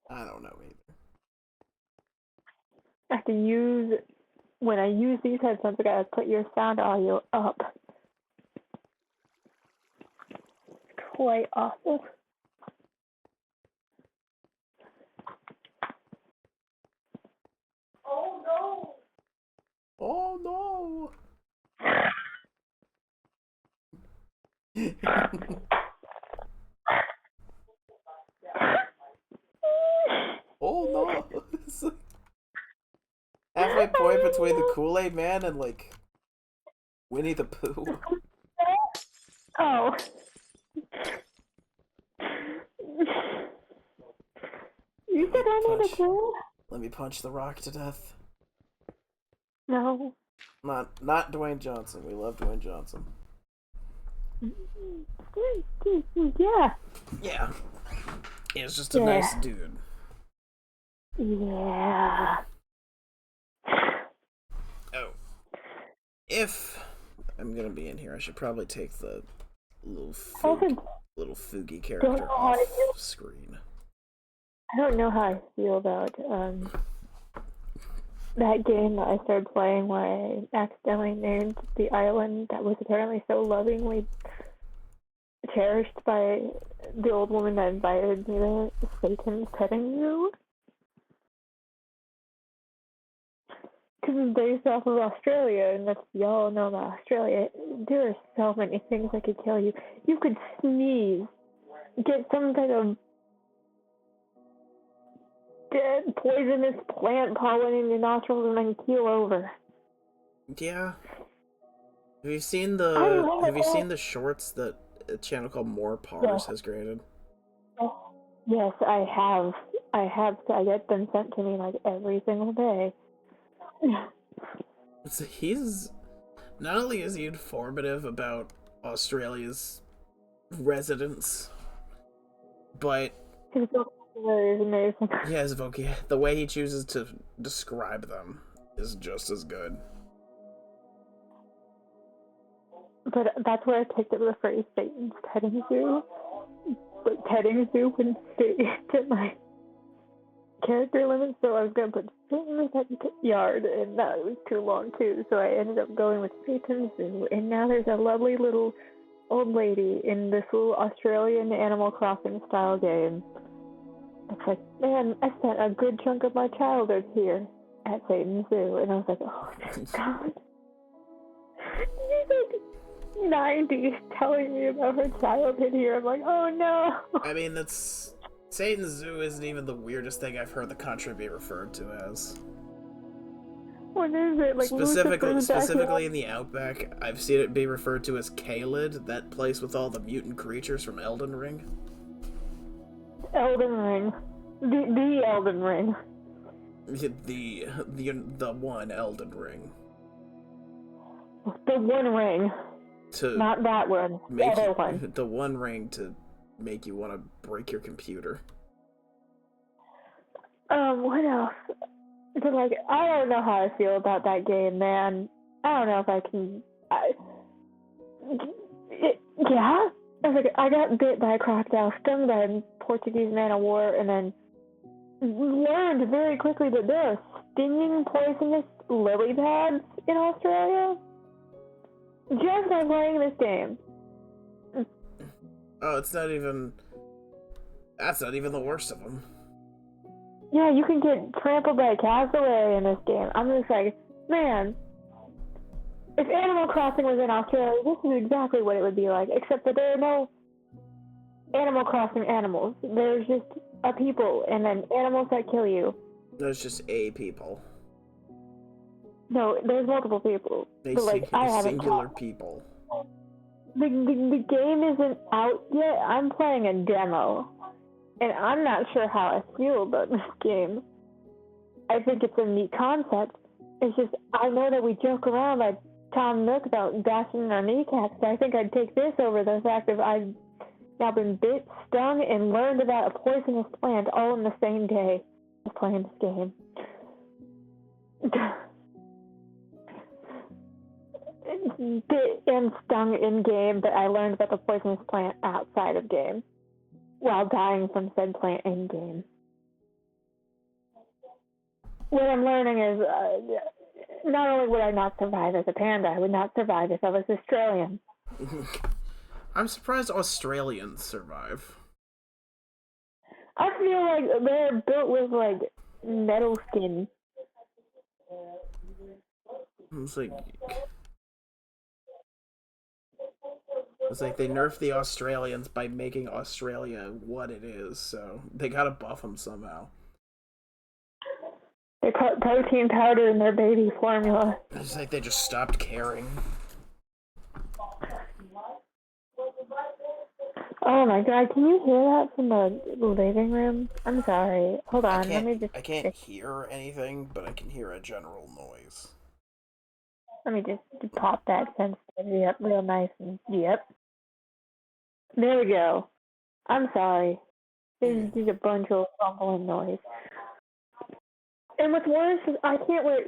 I don't know either. I have to use, when I use these headphones, I gotta put your sound audio up. Quite awful. Oh no! Oh no! Oh no! It's like halfway point between the Kool-Aid Man and like Winnie the Pooh. Oh. You said I need a clue? Let me punch the Rock to death. No. Not Dwayne Johnson. We love Dwayne Johnson. Yeah. Yeah. He's just a nice dude. Yeah. Oh. If I'm gonna be in here, I should probably take the little Foogie character off screen. I don't know how I feel about that game that I started playing where I accidentally named the island that was apparently so lovingly cherished by the old woman that invited me to Satan's petting zoo. Because it's based off of Australia, and that's, y'all know about Australia. There are so many things that could kill you. You could sneeze, get some kind of dead poisonous plant pollen in your nostrils, and then keel over. Yeah. Have you seen the shorts that a channel called More Pars has created? Yes, I have. I get them sent to me like every single day. So he's not only is he informative about Australia's residents, but His vocabulary is amazing. yeah, the way he chooses to describe them is just as good. But that's where I picked up the phrase Satan's petting zoo. But petting zoo wouldn't fit into my character limit, so I was going to put Satan's yard, and that was too long too, so I ended up going with Satan's zoo, and now there's a lovely little old lady in this little Australian Animal Crossing style game. It's like, man, I spent a good chunk of my childhood here at Satan's zoo, and I was like, oh God. She's like 90 telling me about her childhood here. I'm like, oh no. I mean, Satan's Zoo isn't even the weirdest thing I've heard the country be referred to as. What is it? Like specifically in the Outback, I've seen it be referred to as Caelid, that place with all the mutant creatures from Elden Ring. Elden Ring. The Elden Ring. The one Elden Ring. The one ring. Not that one. The other one. The one ring to make you want to break your computer. What else? But like, I don't know how I feel about that game, man. I don't know if I can. Yeah. I was like, I got bit by a crocodile, stung by a Portuguese man of war, and then learned very quickly that there are stinging poisonous lily pads in Australia just by playing this game. Oh, it's not even. That's not even the worst of them. Yeah, you can get trampled by a cassowary in this game. I'm just like, man, if Animal Crossing was in Australia, this is exactly what it would be like, except that there are no Animal Crossing animals. There's just a people and then animals that kill you. There's just a people. No, there's multiple people. But like, I haven't singular people. The game isn't out yet. I'm playing a demo, and I'm not sure how I feel about this game. I think it's a neat concept. It's just, I know that we joke around like Tom Nook about bashing our kneecaps, but I think I'd take this over the fact that I've now been bit, stung, and learned about a poisonous plant all in the same day of playing this game. Bit and stung in game, but I learned about the poisonous plant outside of game while dying from said plant in game. What I'm learning is not only would I not survive as a panda, I would not survive if I was Australian. I'm surprised Australians survive. I feel like they're built with like metal skin. It's like they nerfed the Australians by making Australia what it is, so they gotta buff them somehow. They put protein powder in their baby formula. It's like they just stopped caring. Oh my god, can you hear that from the living room? I'm sorry. Hold on, I can't hear anything, but I can hear a general noise. Let me just pop that sensitivity up real nice and yep. There we go. I'm sorry. There's just a bunch of rumbling noise. And what's worse is I can't wear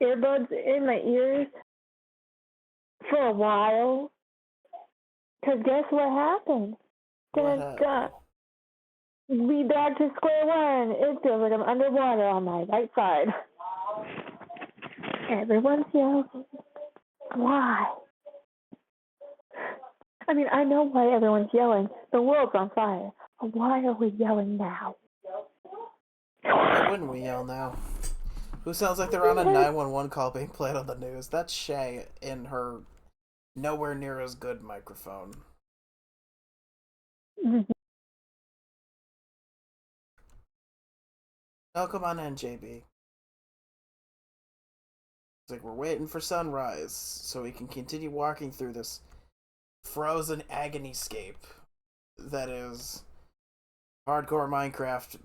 earbuds in my ears for a while. Cause guess what happened? We back to square one. It feels like I'm underwater on my right side. Everyone's yelling. Why? I mean, I know why everyone's yelling. The world's on fire. But why are we yelling now? Why wouldn't we yell now? Who sounds like they're on a 911 call being played on the news? That's Shay in her nowhere near as good microphone. Oh, come on in, JB. It's like we're waiting for sunrise so we can continue walking through this frozen agony scape that is hardcore Minecraft,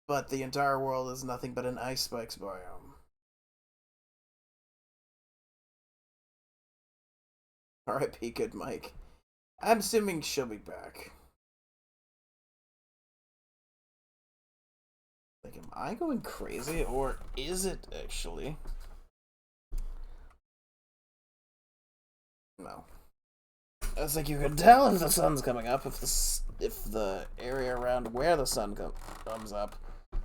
but the entire world is nothing but an ice spikes biome. R.I.P. Good Mike. I'm assuming she'll be back. Like, am I going crazy, or is it actually? No. It's like you can tell if the sun's coming up if the area around where the sun comes up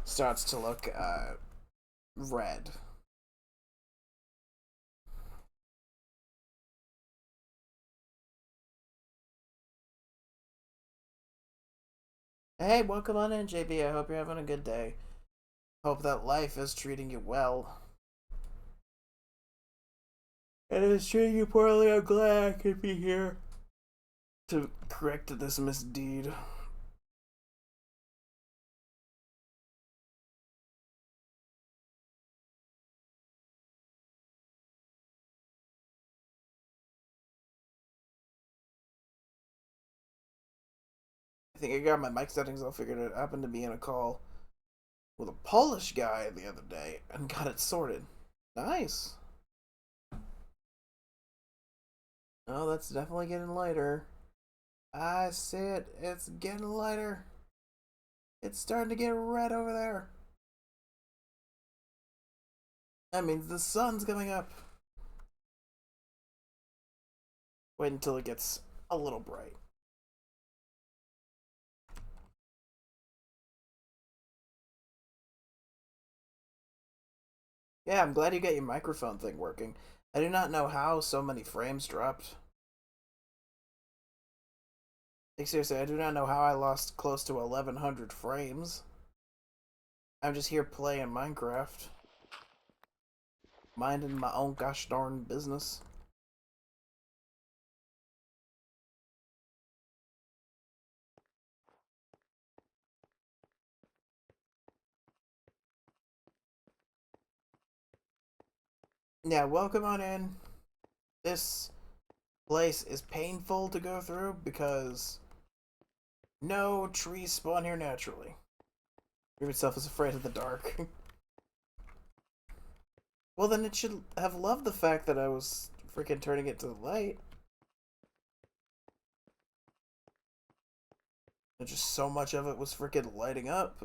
starts to look red. Hey, welcome on in, JB. I hope you're having a good day. Hope that life is treating you well. And if it's treating you poorly, I'm glad I could be here to correct this misdeed. I think I got my mic settings all figured out. I happened to be in a call with a Polish guy the other day and got it sorted. Nice. Oh, that's definitely getting lighter. I see it. It's getting lighter. It's starting to get red over there. That means the sun's coming up. Wait until it gets a little bright. Yeah, I'm glad you got your microphone thing working. I do not know how so many frames dropped. Like, seriously, I do not know how I lost close to 1100 frames. I'm just here playing Minecraft. Minding my own gosh darn business. Yeah, welcome on in. This place is painful to go through because no trees spawn here naturally. Dream itself is afraid of the dark. Well, then it should have loved the fact that I was freaking turning it to the light. And just so much of it was freaking lighting up.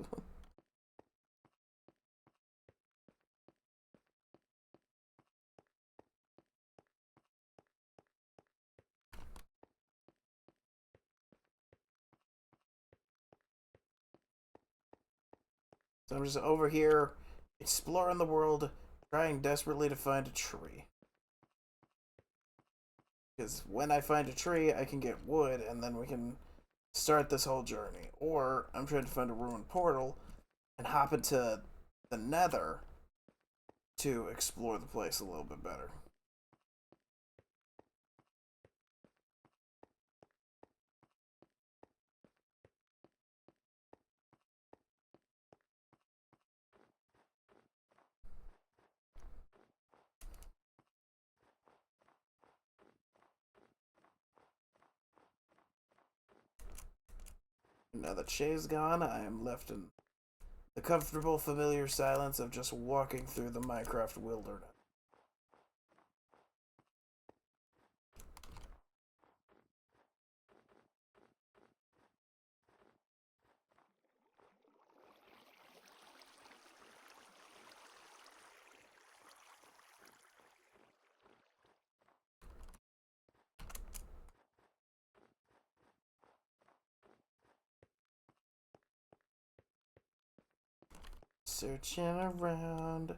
So I'm just over here exploring the world, trying desperately to find a tree. Because when I find a tree, I can get wood, and then we can start this whole journey. Or I'm trying to find a ruined portal and hop into the nether to explore the place a little bit better. Now that Shay's gone, I am left in the comfortable, familiar silence of just walking through the Minecraft wilderness. Searching around,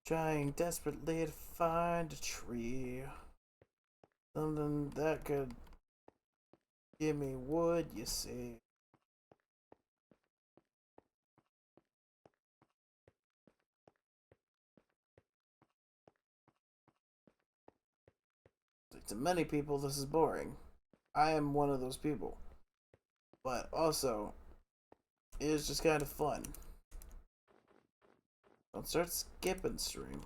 trying desperately to find a tree. Something that could give me wood, you see. To many people, this is boring. I am one of those people. But also, it is just kind of fun. Don't start skipping stream.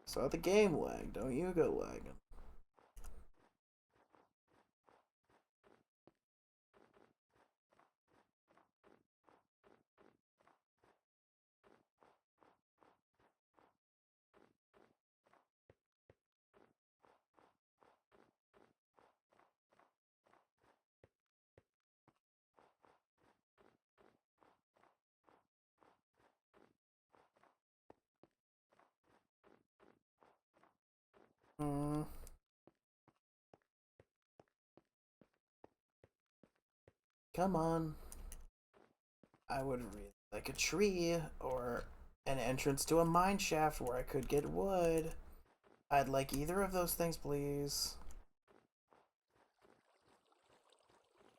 Saw the game lag, don't you go lagging. Hmm. Come on. I would really like a tree or an entrance to a mine shaft where I could get wood. I'd like either of those things, please.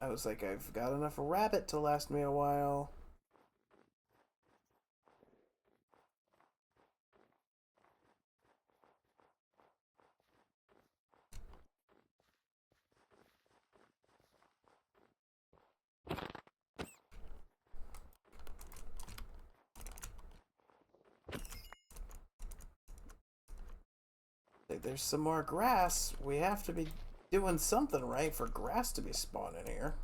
I was like, I've got enough rabbit to last me a while. Like, there's some more grass. We have to be doing something right for grass to be spawning here.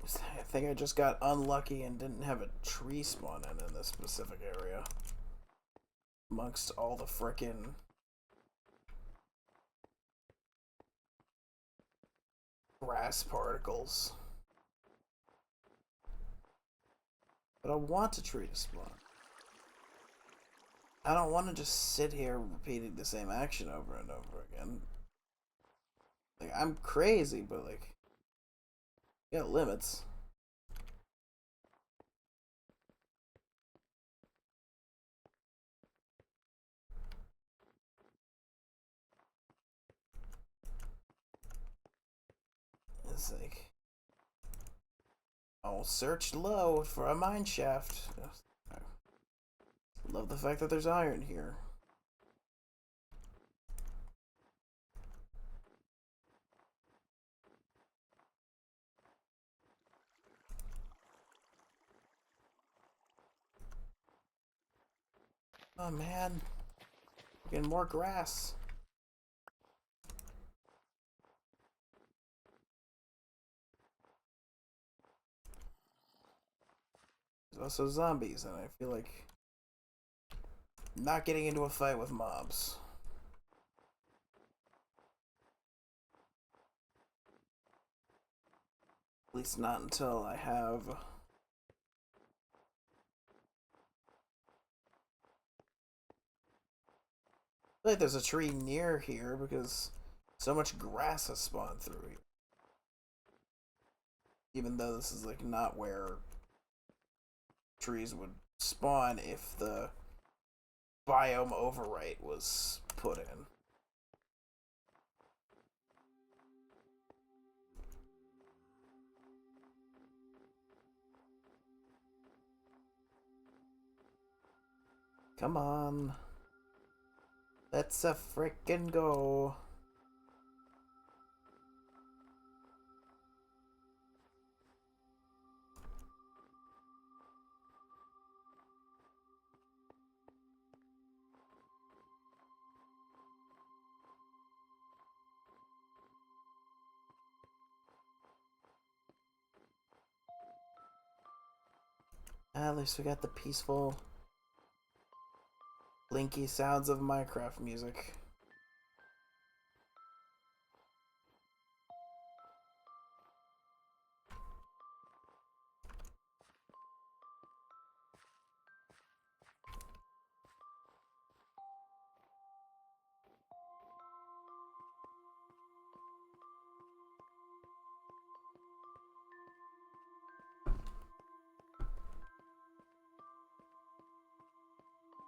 I think I just got unlucky and didn't have a tree spawning in this specific area. Amongst all the frickin' grass particles. But I want a tree to spawn. I don't want to just sit here repeating the same action over and over again. Like, I'm crazy, but like, you got limits. It's like, I'll search low for a mine shaft. I love the fact that there's iron here. Oh man, getting more grass. There's also zombies, and I feel like not getting into a fight with mobs. At least not until I have... I feel like there's a tree near here because so much grass has spawned through here. Even though this is like not where trees would spawn if the biome overwrite was put in. Come on. Let's a frickin' go. At least we got the peaceful, blinky sounds of Minecraft music.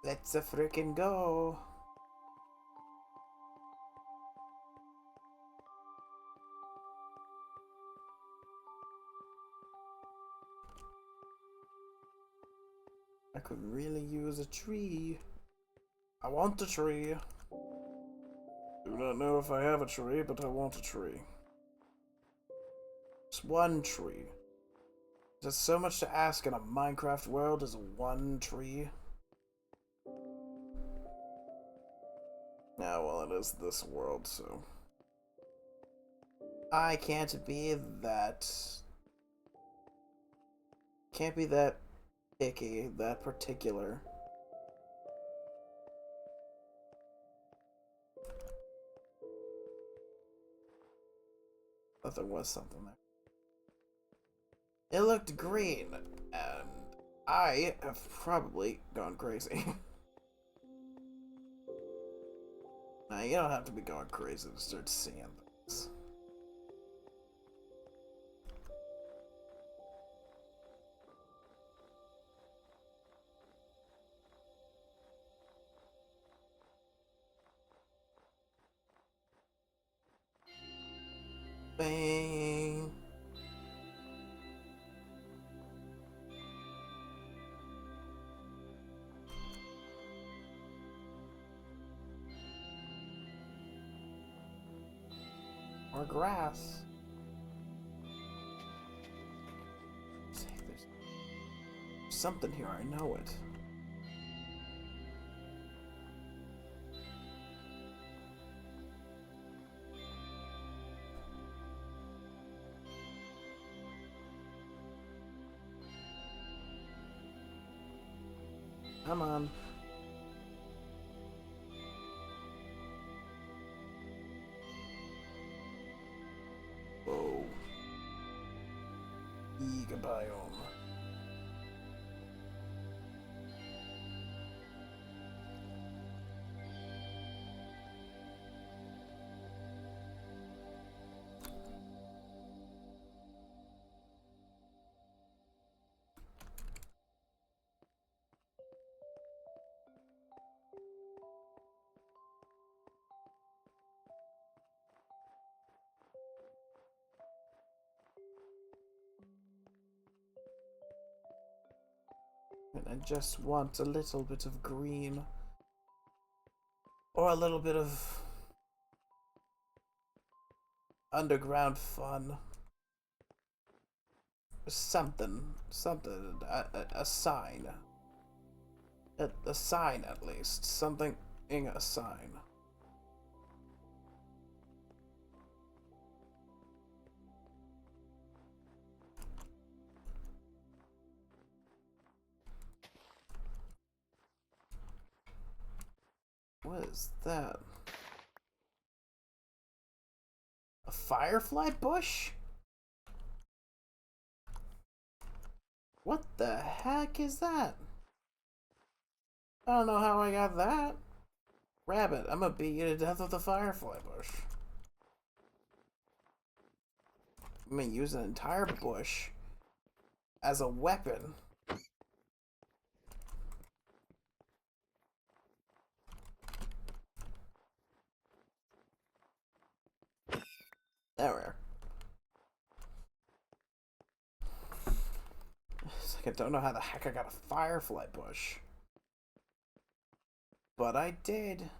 Let's a frickin' go. I could really use a tree. I want a tree. Do not know if I have a tree, but I want a tree. Just one tree. Is that so much to ask in a Minecraft world? Is one tree? Yeah, well, it is this world, so... I can't be that... Can't be that picky, that particular. Thought there was something there. It looked green, and I have probably gone crazy. Now, you don't have to be going crazy to start seeing things. Bang! More grass. There's something here, I know it. Come on. Whoa. Eager biome. I just want a little bit of green. Or a little bit of underground fun. Something. Something. A sign. A sign, at least. Something in a sign. What is that? A firefly bush? What the heck is that? I don't know how I got that. Rabbit, I'm gonna beat you to death with a firefly bush. I'm gonna use an entire bush as a weapon. There we are. It's like I don't know how the heck I got a firefly bush. But I did.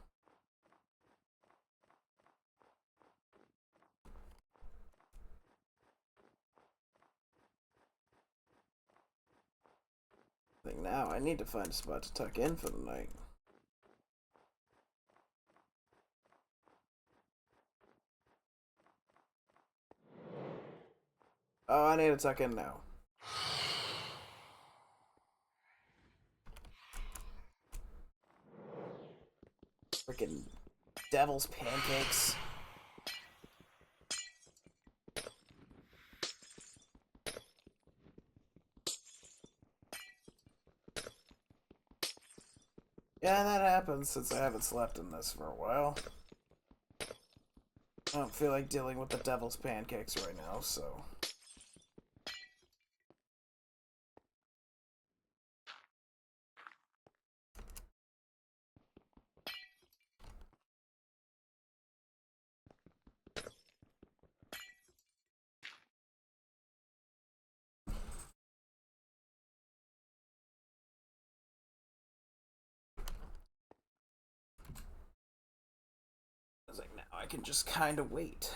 I think now I need to find a spot to tuck in for the night. Oh, I need to tuck in now. Freaking devil's pancakes. Yeah, that happens since I haven't slept in this for a while. I don't feel like dealing with the devil's pancakes right now, so... I was like, now I can just kind of wait.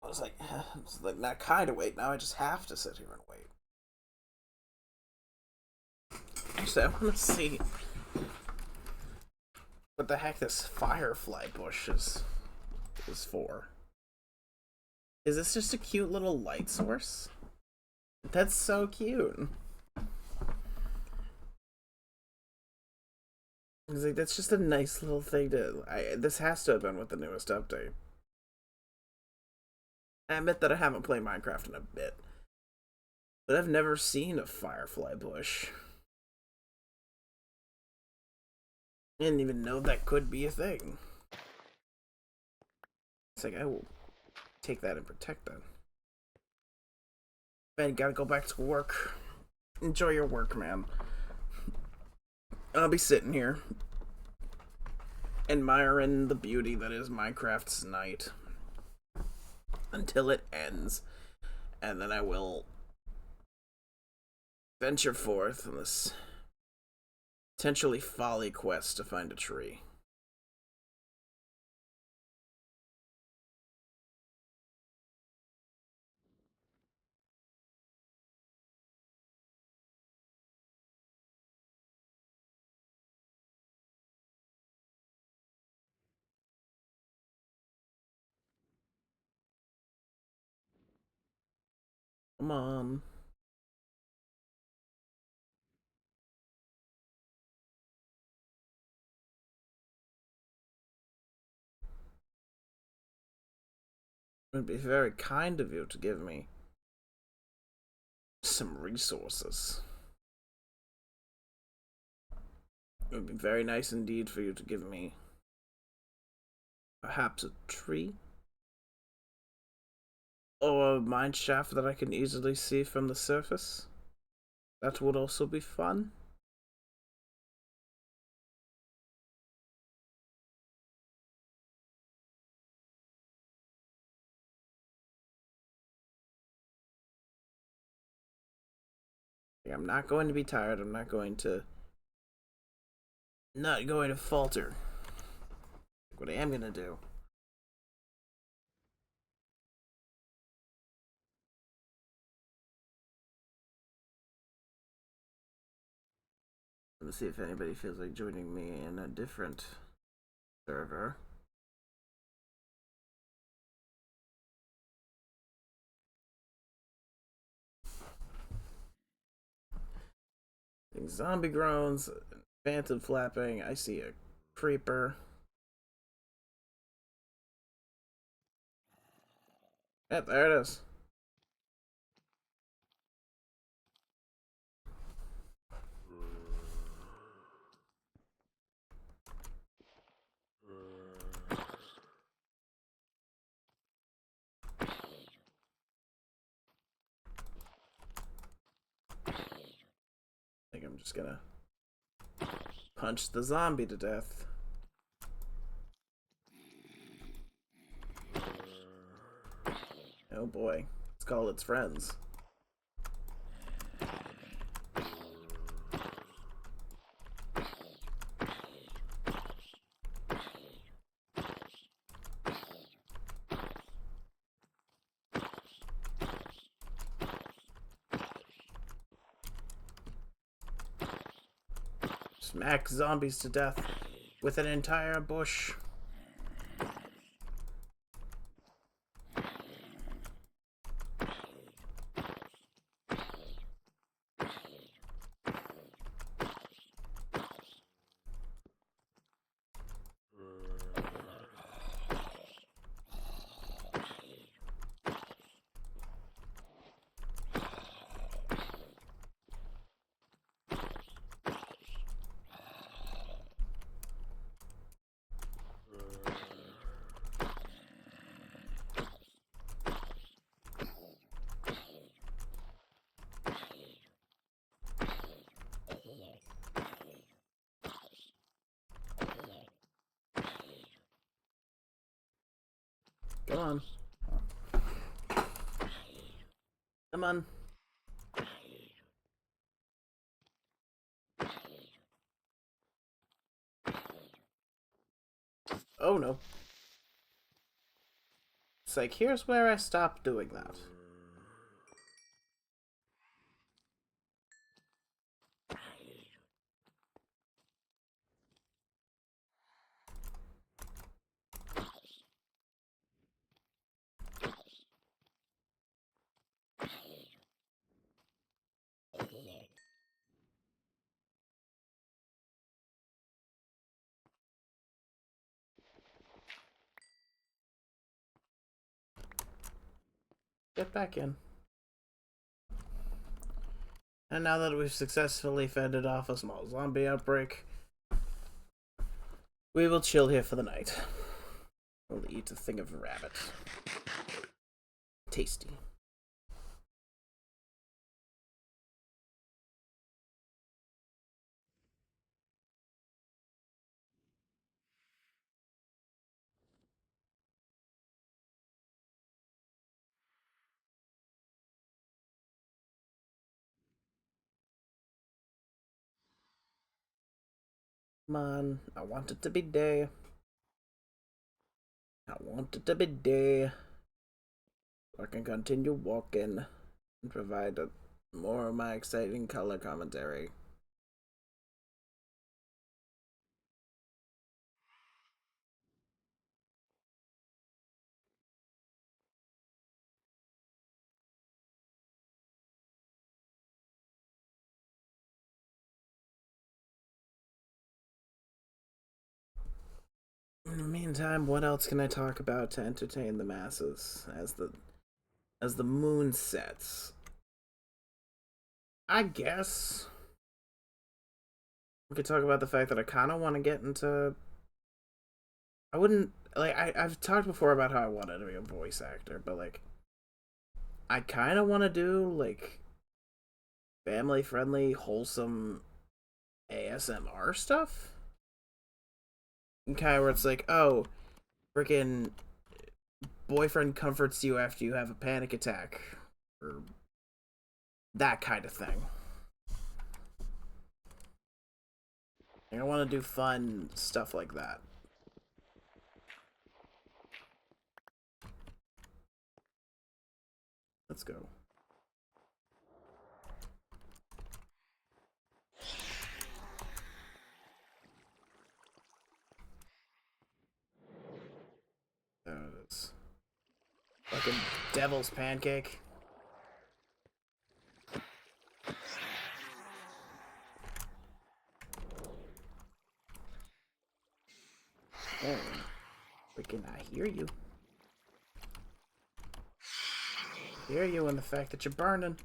I was like, not kind of wait, now I just have to sit here and wait. Actually, I want to see what the heck this firefly bush is for. Is this just a cute little light source? That's so cute. It's like, that's just a nice little thing to... this has to have been with the newest update. I admit that I haven't played Minecraft in a bit. But I've never seen a firefly bush. I didn't even know that could be a thing. It's like, I will take that and protect that. Man, gotta go back to work. Enjoy your work, man. I'll be sitting here, admiring the beauty that is Minecraft's night. Until it ends. And then I will venture forth on this potentially folly quest to find a tree. Come on. It would be very kind of you to give me some resources. It would be very nice indeed for you to give me perhaps a tree or a mine shaft that I can easily see from the surface. That would also be fun. Like, I'm not going to be tired. I'm not going to falter. What I am gonna do. Let's see if anybody feels like joining me in a different server. Zombie groans, phantom flapping. I see a creeper. Yep, there it is. I think I'm just gonna punch the zombie to death. Oh boy, let's call its friends. Smack zombies to death with an entire bush. Come on. Come on. Oh no. It's like, here's where I stopped doing that. Get back in. And now that we've successfully fended off a small zombie outbreak, we will chill here for the night. We'll eat a thing of rabbit. Tasty. Come on, I want it to be day. I want it to be day. So I can continue walking and provide more of my exciting color commentary. In the meantime, what else can I talk about to entertain the masses as the moon sets? I guess we could talk about the fact that I kind of want to get into. I wouldn't like. I've talked before about how I wanted to be a voice actor, but like, I kind of want to do like family friendly, wholesome ASMR stuff. And kind of where it's like, oh, freaking boyfriend comforts you after you have a panic attack, or that kind of thing. I want to do fun stuff like that. Let's go. There it is. Fucking devil's pancake. Oh, freaking I hear you. I hear you in the fact that you're burning.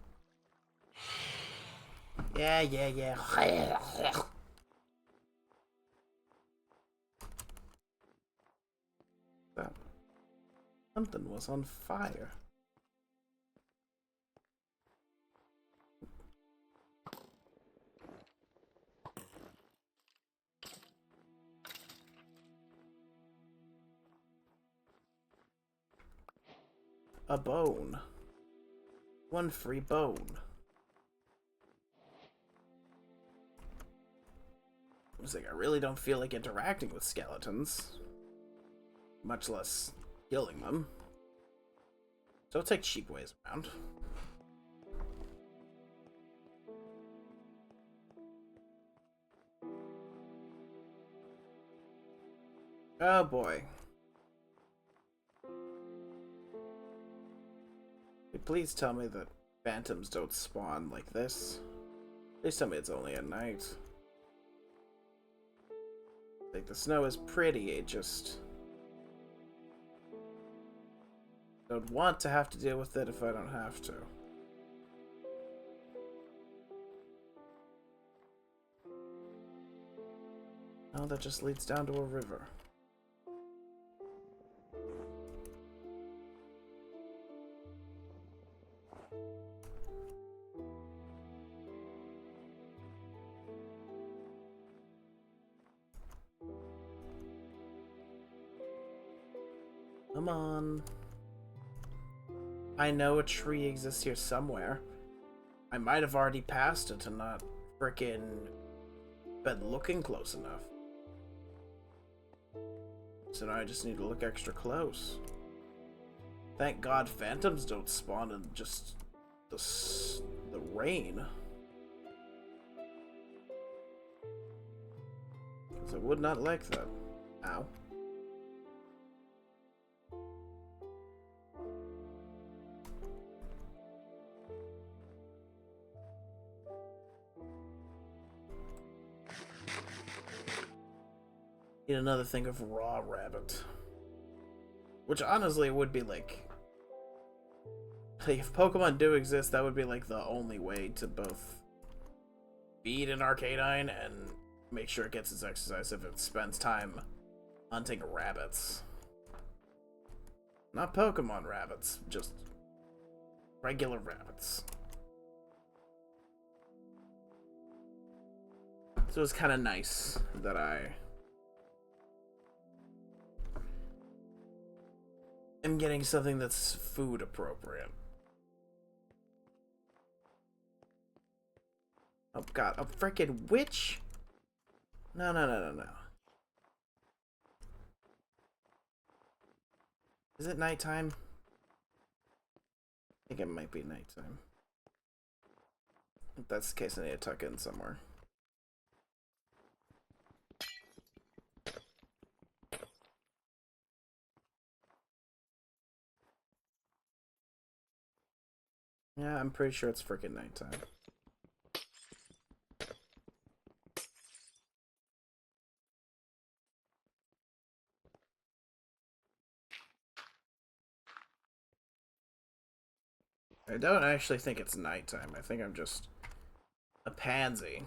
Yeah. That something was on fire. A bone. One free bone. I was like, I really don't feel like interacting with skeletons. Much less killing them. So I'll take cheap ways around. Oh boy. Please tell me that phantoms don't spawn like this. Please tell me it's only at night. Like, the snow is pretty, it just... don't want to have to deal with it if I don't have to. Oh, that just leads down to a river. Come on. I know a tree exists here somewhere. I might have already passed it and not frickin' been looking close enough. So now I just need to look extra close. Thank God phantoms don't spawn in just the rain. Because I would not like that. Ow. Need another thing of raw rabbit. Which honestly would be like if Pokemon do exist, that would be like the only way to both feed an Arcanine and make sure it gets its exercise if it spends time hunting rabbits. Not Pokemon rabbits, just regular rabbits. So it's kind of nice that I am getting something that's food appropriate. Oh god, a freaking witch? No. Is it nighttime? I think it might be nighttime. If that's the case, I need to tuck in somewhere. Yeah, I'm pretty sure it's freaking nighttime. I don't actually think it's nighttime. I think I'm just a pansy.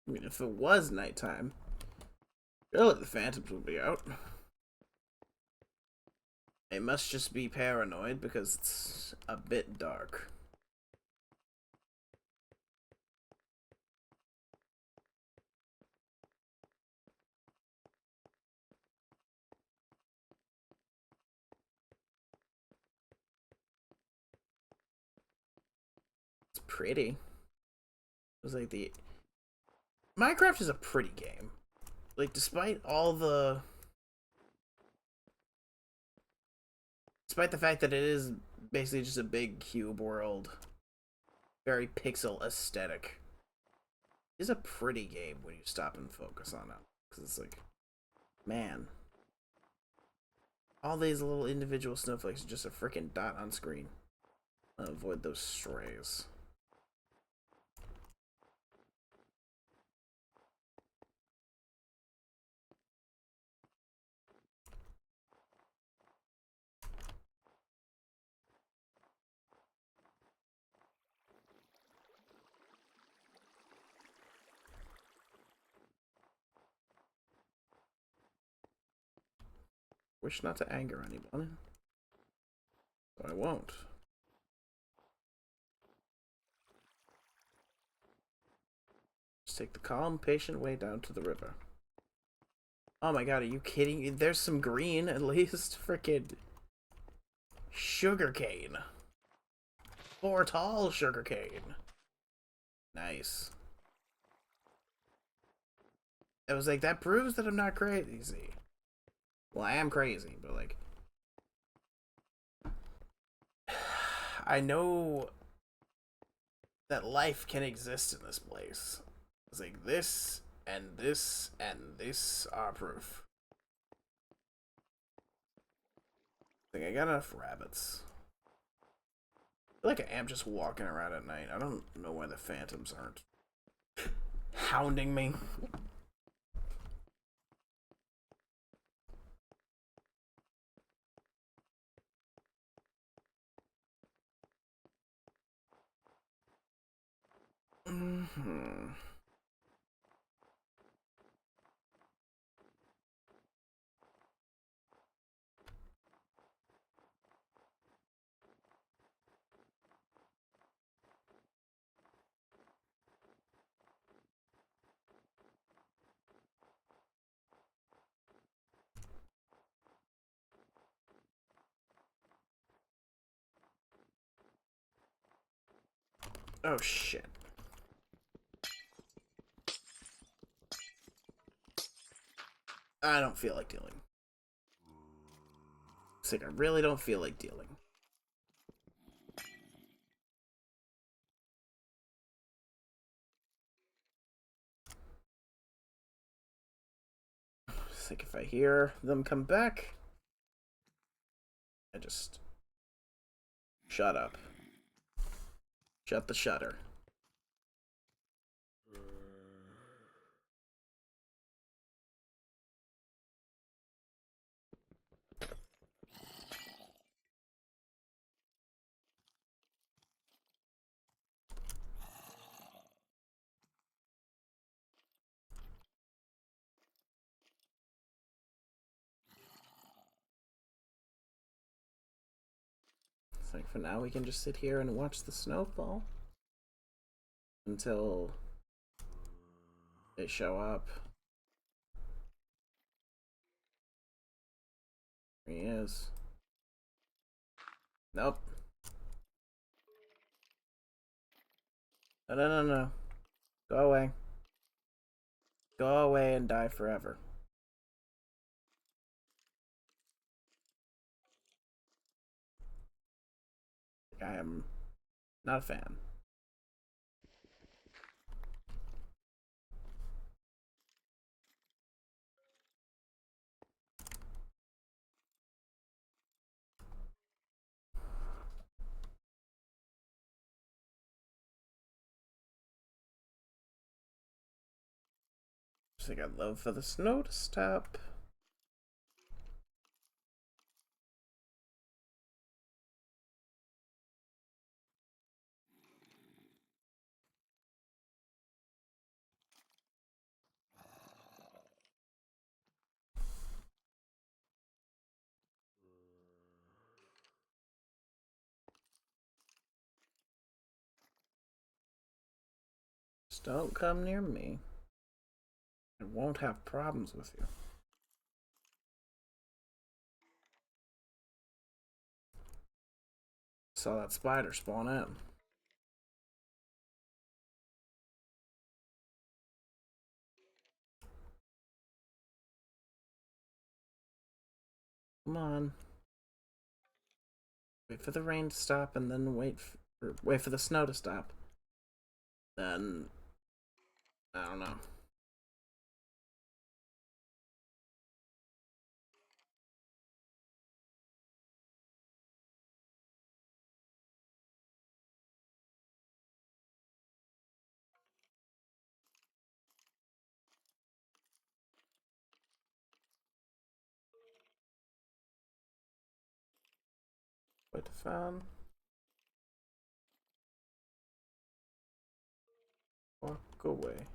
I mean, if it was nighttime, surely the phantoms would be out. They must just be paranoid because it's a bit dark. pretty. It was like the Minecraft is a pretty game. Like despite the fact that it is basically just a big cube world, very pixel aesthetic, it's a pretty game when you stop and focus on it. Because it's like, man, all these little individual snowflakes are just a freaking dot on screen. Avoid those strays. Wish not to anger anyone, so I won't. Just take the calm, patient way down to the river. Oh my god, are you kidding? There's some green, at least. Frickin' sugarcane. 4 tall sugarcane. Nice. I was like, that proves that I'm not crazy. Well, I am crazy, but like, I know that life can exist in this place. It's like this and this and this are proof. I think I got enough rabbits. I feel like I am just walking around at night. I don't know why the phantoms aren't hounding me. Mm-hmm. Oh shit. I don't feel like dealing. It's like I really don't feel like dealing. It's like if I hear them come back, I just shut up. Shut the shutter. It's like for now we can just sit here and watch the snowfall until they show up. Here he is. Nope. No, no, no, no. Go away. Go away and die forever. I am not a fan. Just like I'd love for the snow to stop. Just don't come near me. I won't have problems with you. Saw that spider spawn in. Come on. Wait for the rain to stop and then wait for the snow to stop. Then I don't know. Wait to fan. Walk away.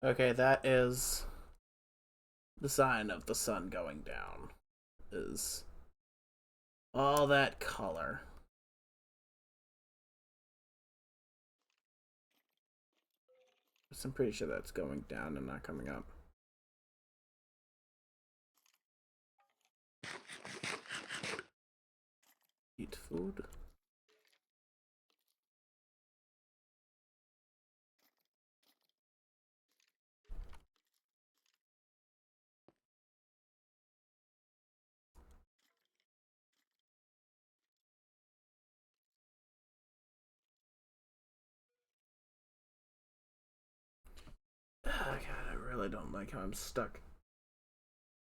Okay, that is the sign of the sun going down. Is all that color. I'm pretty sure that's going down and not coming up. Eat food. Oh god, I really don't like how I'm stuck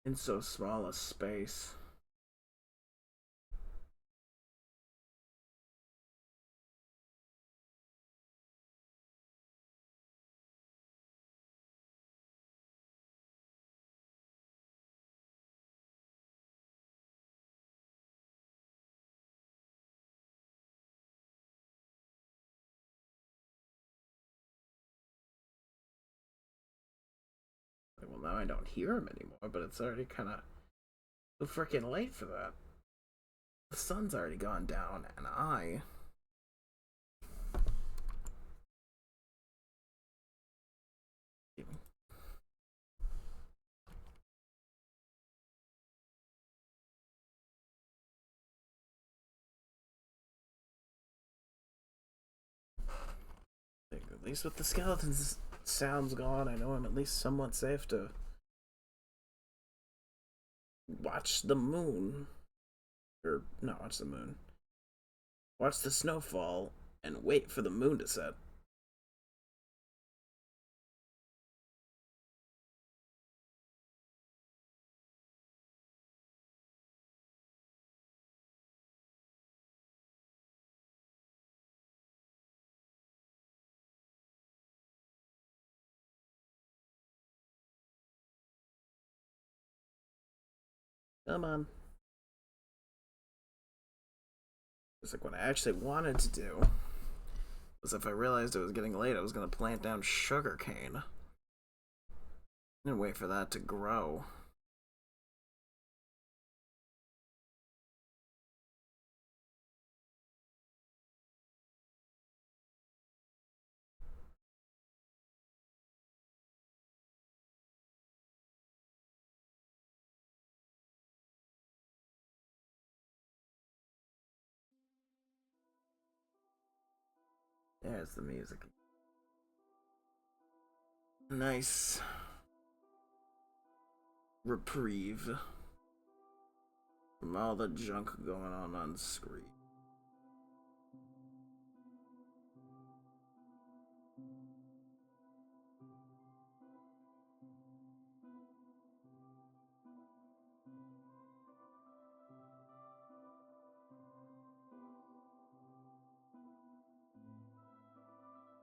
in so small a space. Well, now I don't hear him anymore, but it's already kind of too freaking late for that. The sun's already gone down, and I. At least with the skeletons sounds gone, I know I'm at least somewhat safe to watch the moon. Or, not watch the moon. Watch the snowfall and wait for the moon to set. Come on. It's like what I actually wanted to do was if I realized it was getting late, I was going to plant down sugar cane and wait for that to grow. There's the music. Nice reprieve from all the junk going on screen.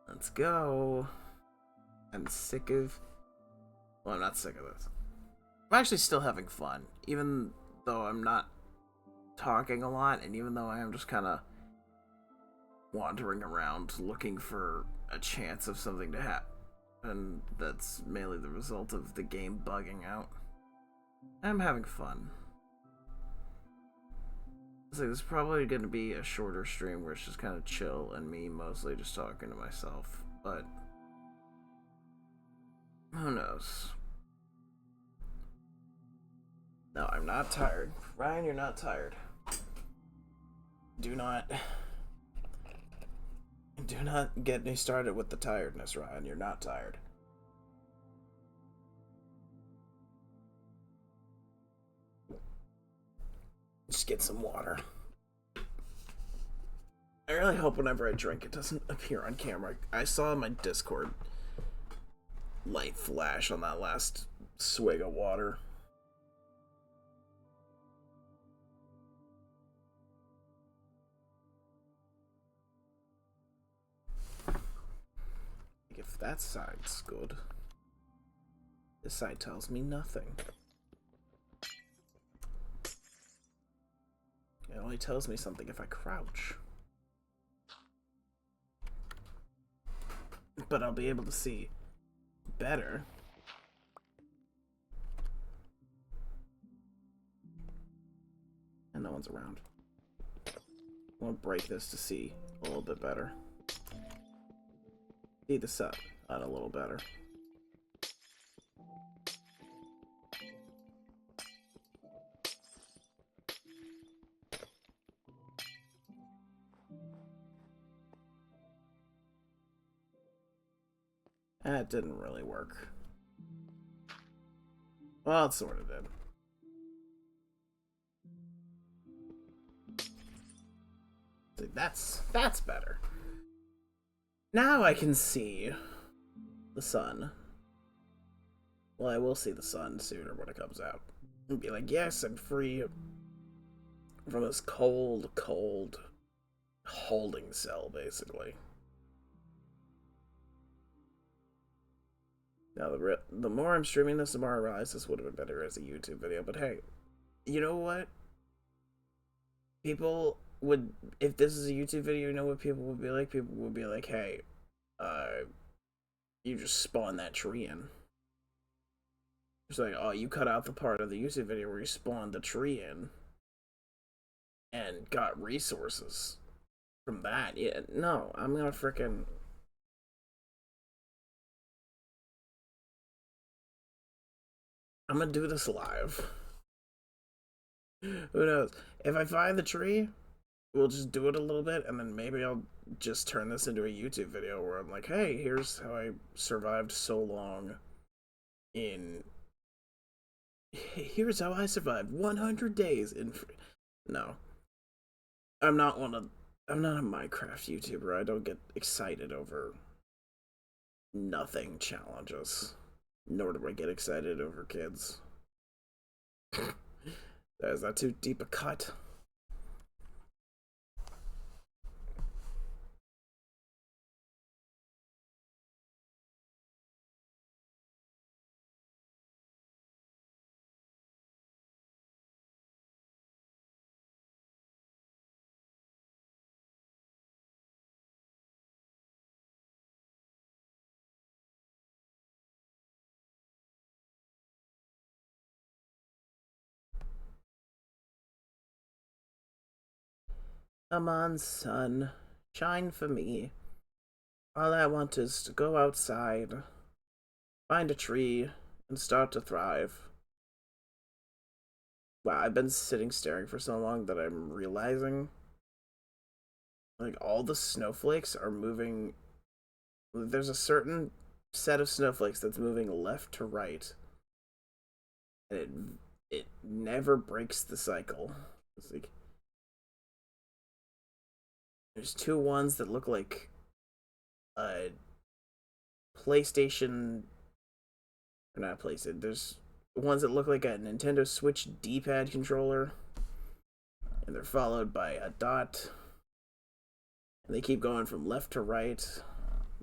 Let's go. I'm sick of. Well, I'm not sick of this. I'm actually still having fun, even though I'm not talking a lot, and even though I am just kind of wandering around looking for a chance of something to happen. And that's mainly the result of the game bugging out. I'm having fun. So this is probably going to be a shorter stream where it's just kind of chill and me mostly just talking to myself, but who knows? No, I'm not tired. Ryan, you're not tired. Do not get me started with the tiredness, Ryan. You're not tired. get some water. I really hope whenever I drink it doesn't appear on camera. I saw my Discord light flash on that last swig of water. If that side's good, this side tells me nothing. It only tells me something if I crouch. But I'll be able to see better. And no one's around. I want to break this to see a little bit better. See the sun out a little better. That didn't really work. Well, it sort of did. See, that's better. Now I can see the sun. Well, I will see the sun sooner when it comes out. And be like, yes, I'm free from this cold, cold holding cell, basically. Now, the more I'm streaming this, the more I realize this would have been better as a YouTube video. But hey, you know what? People would, if this is a YouTube video, you know what people would be like? People would be like, hey, you just spawned that tree in. It's like, oh, you cut out the part of the YouTube video where you spawned the tree in and got resources from that. Yeah, no, I'm gonna frickin'... I'm gonna do this live. Who knows? If I find the tree, we'll just do it a little bit, and then maybe I'll just turn this into a YouTube video where I'm like, hey, here's how I survived so long in... Here's how I survived 100 days in... No. I'm not a Minecraft YouTuber. I don't get excited over nothing challenges. Nor do I get excited over kids. Is that too deep a cut? Come on, sun. Shine for me. All I want is to go outside, find a tree, and start to thrive. Wow, I've been sitting staring for so long that I'm realizing, like, all the snowflakes are moving. There's a certain set of snowflakes that's moving left to right, and it never breaks the cycle. It's like, there's two ones that look like a PlayStation, or not PlayStation. There's ones that look like a Nintendo Switch D-pad controller, and they're followed by a dot, and they keep going from left to right.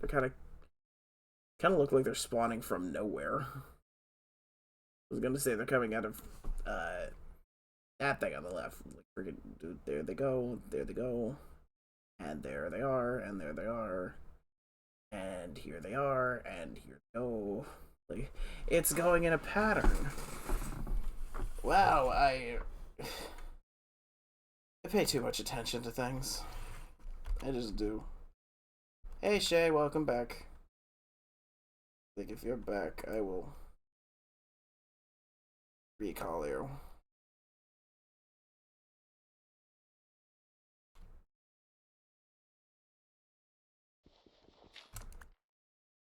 They're kind of look like they're spawning from nowhere. I was gonna say they're coming out of that thing on the left. Like, freaking, dude, there they go, and there they are, and there they are, and here they are, and here they go. Like, it's going in a pattern. Wow, I pay too much attention to things. I just do. Hey Shay, welcome back. I think if you're back, I will recall you.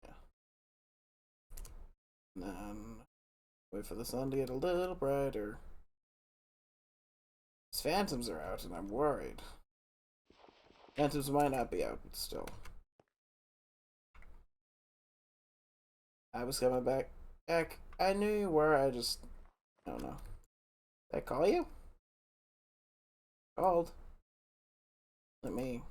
Yeah. And then wait for the sun to get a little brighter. Phantoms are out, and I'm worried. Phantoms might not be out, but still. I was coming back. Heck, I knew you were, I don't know. Did I call you? Called. Let me.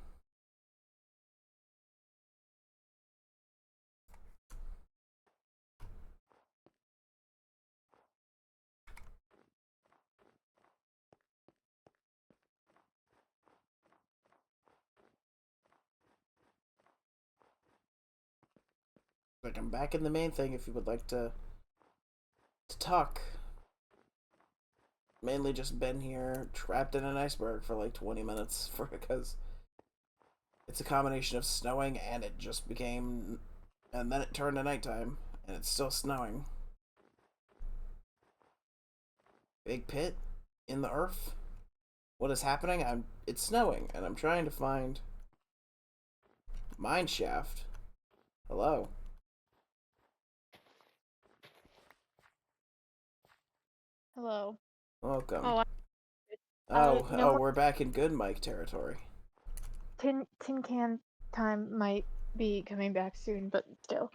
Like, I'm back in the main thing if you would like to talk. Mainly just been here, trapped in an iceberg for like 20 minutes because it's a combination of snowing and it just became, and then it turned to nighttime and it's still snowing. Big pit in the earth. What is happening? It's snowing and I'm trying to find mine shaft. Hello. Hello. Welcome. Oh, Oh, no, we're back in good Mike territory. tin can time might be coming back soon, but still.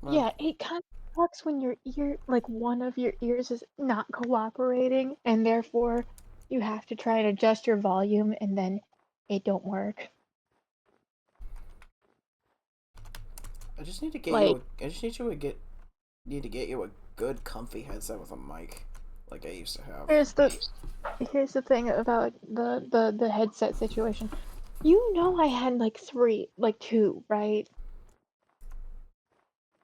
Well, Yeah, it kind of sucks when your ear, like one of your ears is not cooperating, and therefore you have to try and adjust your volume, and then it don't work. I just need to get Like, you. I just need to get you a good, comfy headset with a mic, like I used to have. here's the thing about the headset situation. You know, I had like two, right?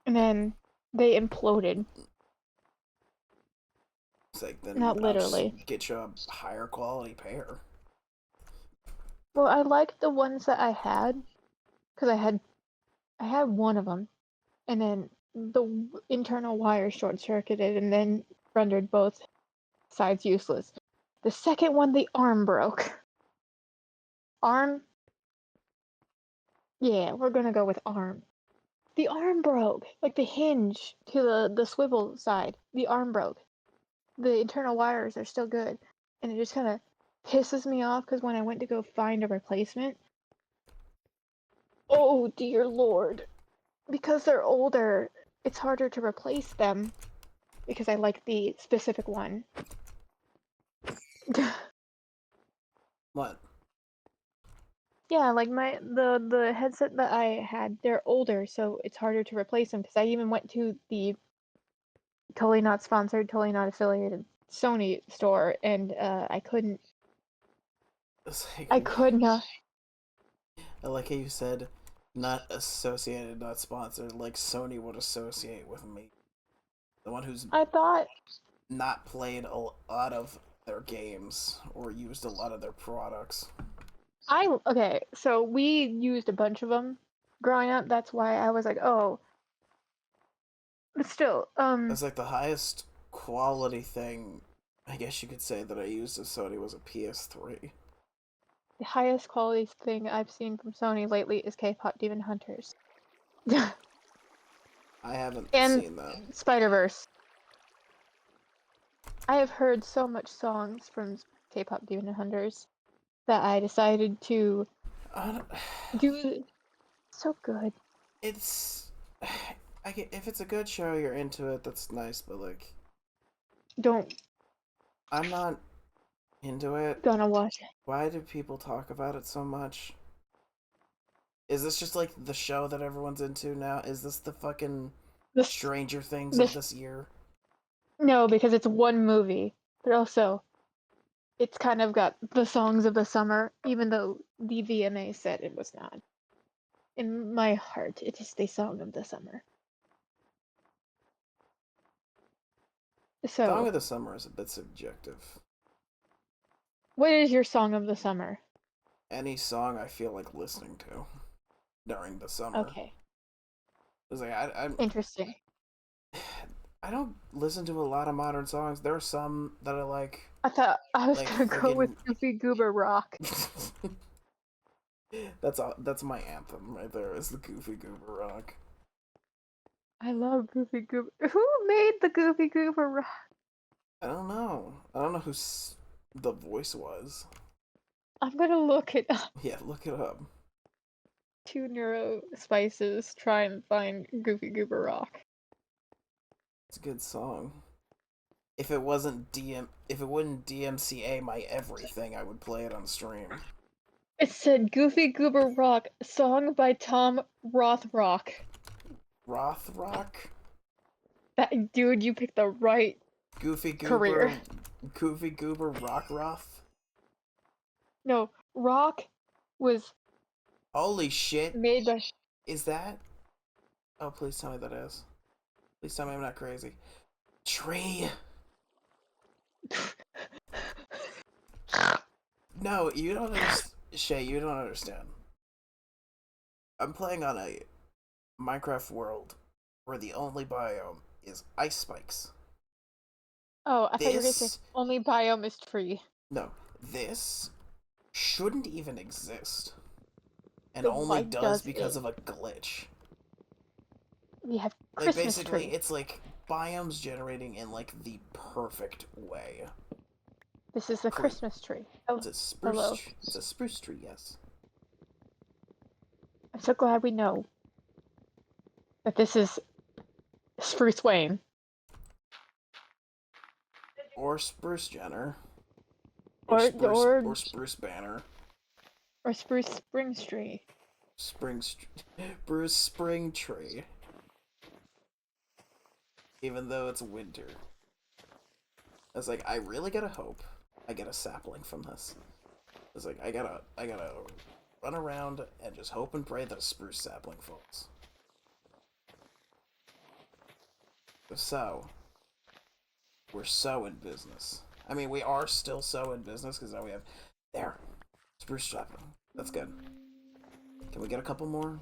And then they imploded. It's like then Not I'll just literally. get you a higher quality pair. Well, I liked the ones that I had because I had one of them, and then the internal wire short circuited and then rendered both sides useless. The second one, the arm broke. Arm? Yeah, we're gonna go with arm. The arm broke, like the hinge to the swivel side. The arm broke. The internal wires are still good, and it just kind of pisses me off because when I went to go find a replacement, oh dear lord, because they're older, it's harder to replace them because I like the specific one. What? Yeah, like the headset that I had, they're older, so it's harder to replace them because I even went to the totally not sponsored, totally not affiliated Sony store, and It's like, I could not. I like how you said, not associated, not sponsored. Like Sony would associate with me, the one who's I thought not played a lot of their games or used a lot of their products. okay, so we used a bunch of them growing up. That's why I was like, oh, but still, It's like the highest quality thing, I guess you could say, that I used as Sony was a PS3. the highest quality thing I've seen from Sony lately is K-pop Demon Hunters. I haven't And seen that. Spider-Verse. I have heard so much songs from K-pop Demon Hunters that I decided to do so good. It's if it's a good show, you're into it. That's nice, but like, Don't I'm not into it. gonna watch it. Why do people talk about it so much? Is this just like the show that everyone's into now? Is this the fucking This Stranger Things of this this year? no, because it's one movie, but also it's kind of got the songs of the summer, even though the VMA said it was not. In my heart, it is the song of the summer. Song So, of the Summer is a bit subjective. what is your song of the summer? Any song I feel like listening to during the summer. Okay, It's like interesting. I don't listen to a lot of modern songs. There are some that I I thought I was like gonna go with friggin' Goofy Goober Rock. That's my anthem right there. Is the Goofy Goober Rock. I love Goofy Goober. Who made the Goofy Goober Rock? I don't know. I don't know who's the voice was. I'm gonna look it up. Yeah, look it up. 2 neuro spices. Try and find Goofy Goober Rock. It's a good song. If it wouldn't DMCA my everything, I would play it on stream. It said Goofy Goober Rock, song by Tom Rothrock. Rothrock? That dude, you picked the right Goofy Goober. career. Goofy Goober Roth? No, Rock was Holy shit. made by. Is that? Oh, please tell me that is. Please tell me I'm not crazy. Tree. No, you don't understand. Shay, you don't understand. I'm playing on a Minecraft world where the only biome is ice spikes. Oh, I thought you were gonna say only biome is tree. No, this shouldn't even exist. And So only why does does because it? of a glitch. We have Like, Christmas basically, tree. it's like biomes generating in, like, the perfect way. This is a Christmas tree. Oh, It's a spruce hello. It's a spruce tree, yes. I'm so glad we know that this is Spruce Wayne. Or Spruce Jenner. Or Spruce Banner. Or Spruce Springs tree. Bruce Spring Tree. Even though it's winter. I was like, I really gotta hope I get a sapling from this. It's like, I gotta run around and just hope and pray that a spruce sapling falls. If so, we're so in business. I mean, we are still so in business because now we have spruce sapling. That's good. Can we get a couple more?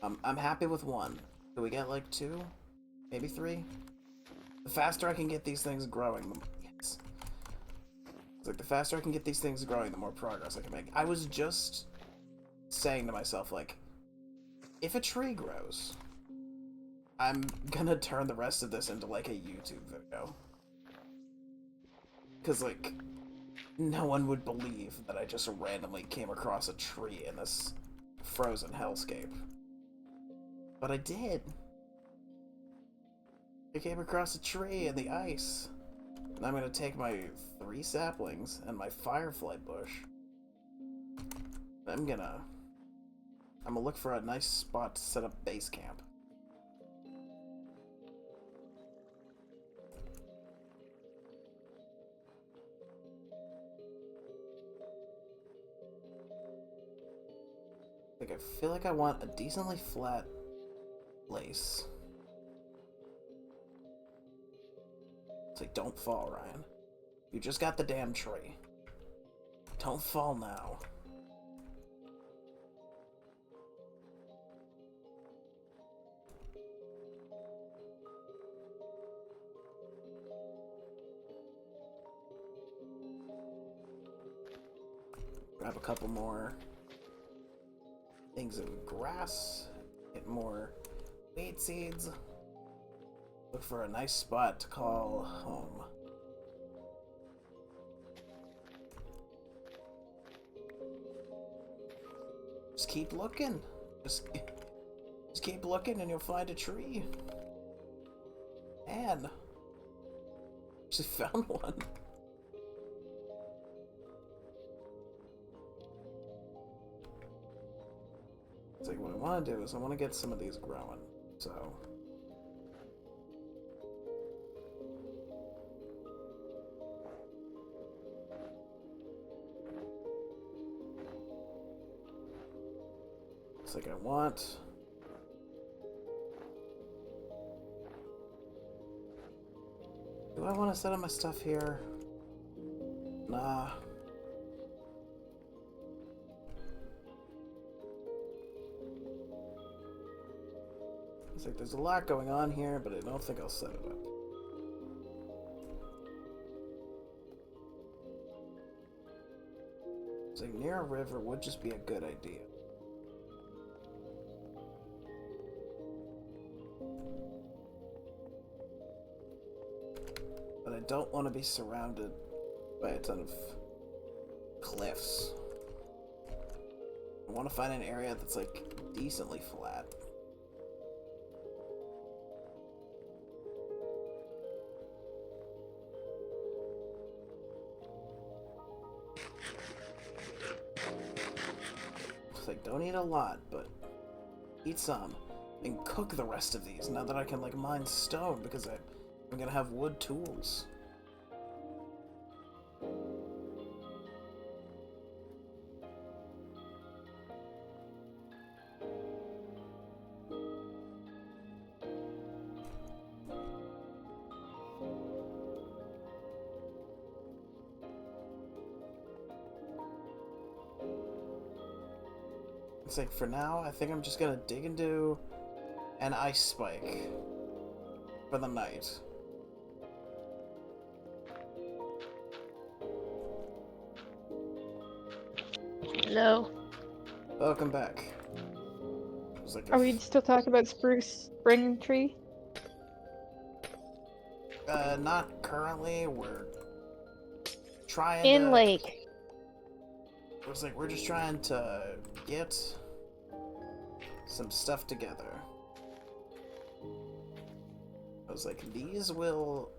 I'm happy with one. Can we get like 2? Maybe 3? The faster I can get these things growing, yes. It's like the faster I can get these things growing, the more progress I can make. I was just saying to myself, like, if a tree grows, I'm gonna turn the rest of this into like a YouTube video. Because, like, no one would believe that I just randomly came across a tree in this frozen hellscape. But I did. I came across a tree in the ice. And I'm gonna take my 3 saplings and my firefly bush. I'm gonna look for a nice spot to set up base camp. Like, I feel like I want a decently flat place. It's like, don't fall, Ryan. You just got the damn tree. Don't fall now. Grab a couple more things in grass. Get more weed seeds. Look for a nice spot to call home. Just keep looking. Just keep looking and you'll find a tree. Man. Just found one. It's like, what I want to do is I want to get some of these growing. So... it's like I want... do I want to set up my stuff here? Nah. It's like there's a lot going on here, but I don't think I'll set it up. It's like near a river would just be a good idea. But I don't want to be surrounded by a ton of cliffs. I want to find an area that's like decently flat. It's like, don't eat a lot, but eat some. And cook the rest of these now that I can like mine stone because I'm gonna have wood tools. It's like, for now, I think I'm just gonna dig into an ice spike for the night. Hello. Welcome back. It was like Are we still talking about spruce spring tree? not currently. We're trying In to... lake. It was like, we're just trying to get some stuff together. I was like, these will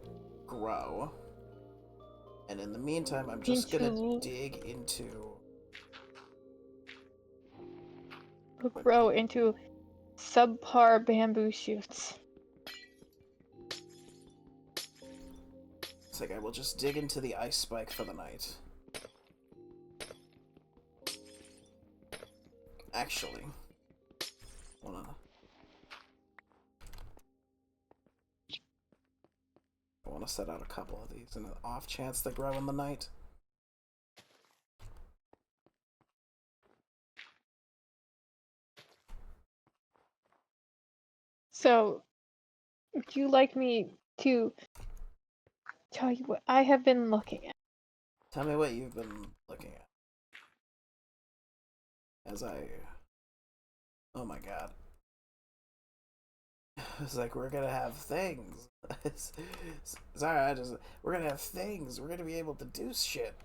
grow. And in the meantime, I'm just gonna dig into... Grow into subpar bamboo shoots. It's like, I will just dig into the ice spike for the night. Actually, I wanna set out a couple of these in an off chance they grow in the night. So, would you like me to tell you what I have been looking at? Tell me what you've been looking at. As I... Oh my god. It's like, we're gonna have things. Sorry, we're gonna have things. We're gonna be able to do shit.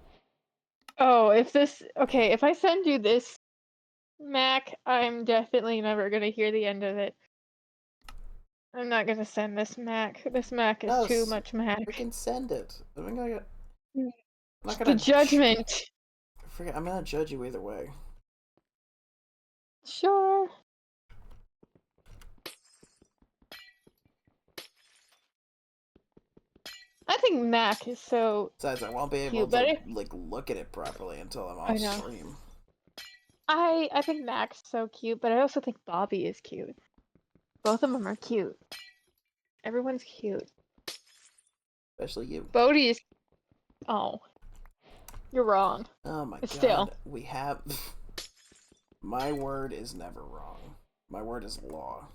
Oh, if I send you this, Mac, I'm definitely never gonna hear the end of it. I'm not gonna send this Mac. This Mac is too much Mac. We can send it. I'm not The gonna judgment. I'm gonna judge you either way. Sure. I think Mac is so Besides, I won't be able cute, to like look at it properly until I'm I off know. stream. I think Mac's so cute, but I also think Bobby is cute. Both of them are cute. Everyone's cute. Especially you. Bodhi is... Oh. You're wrong. Oh my god. Still. We have... My word is never wrong. My word is law.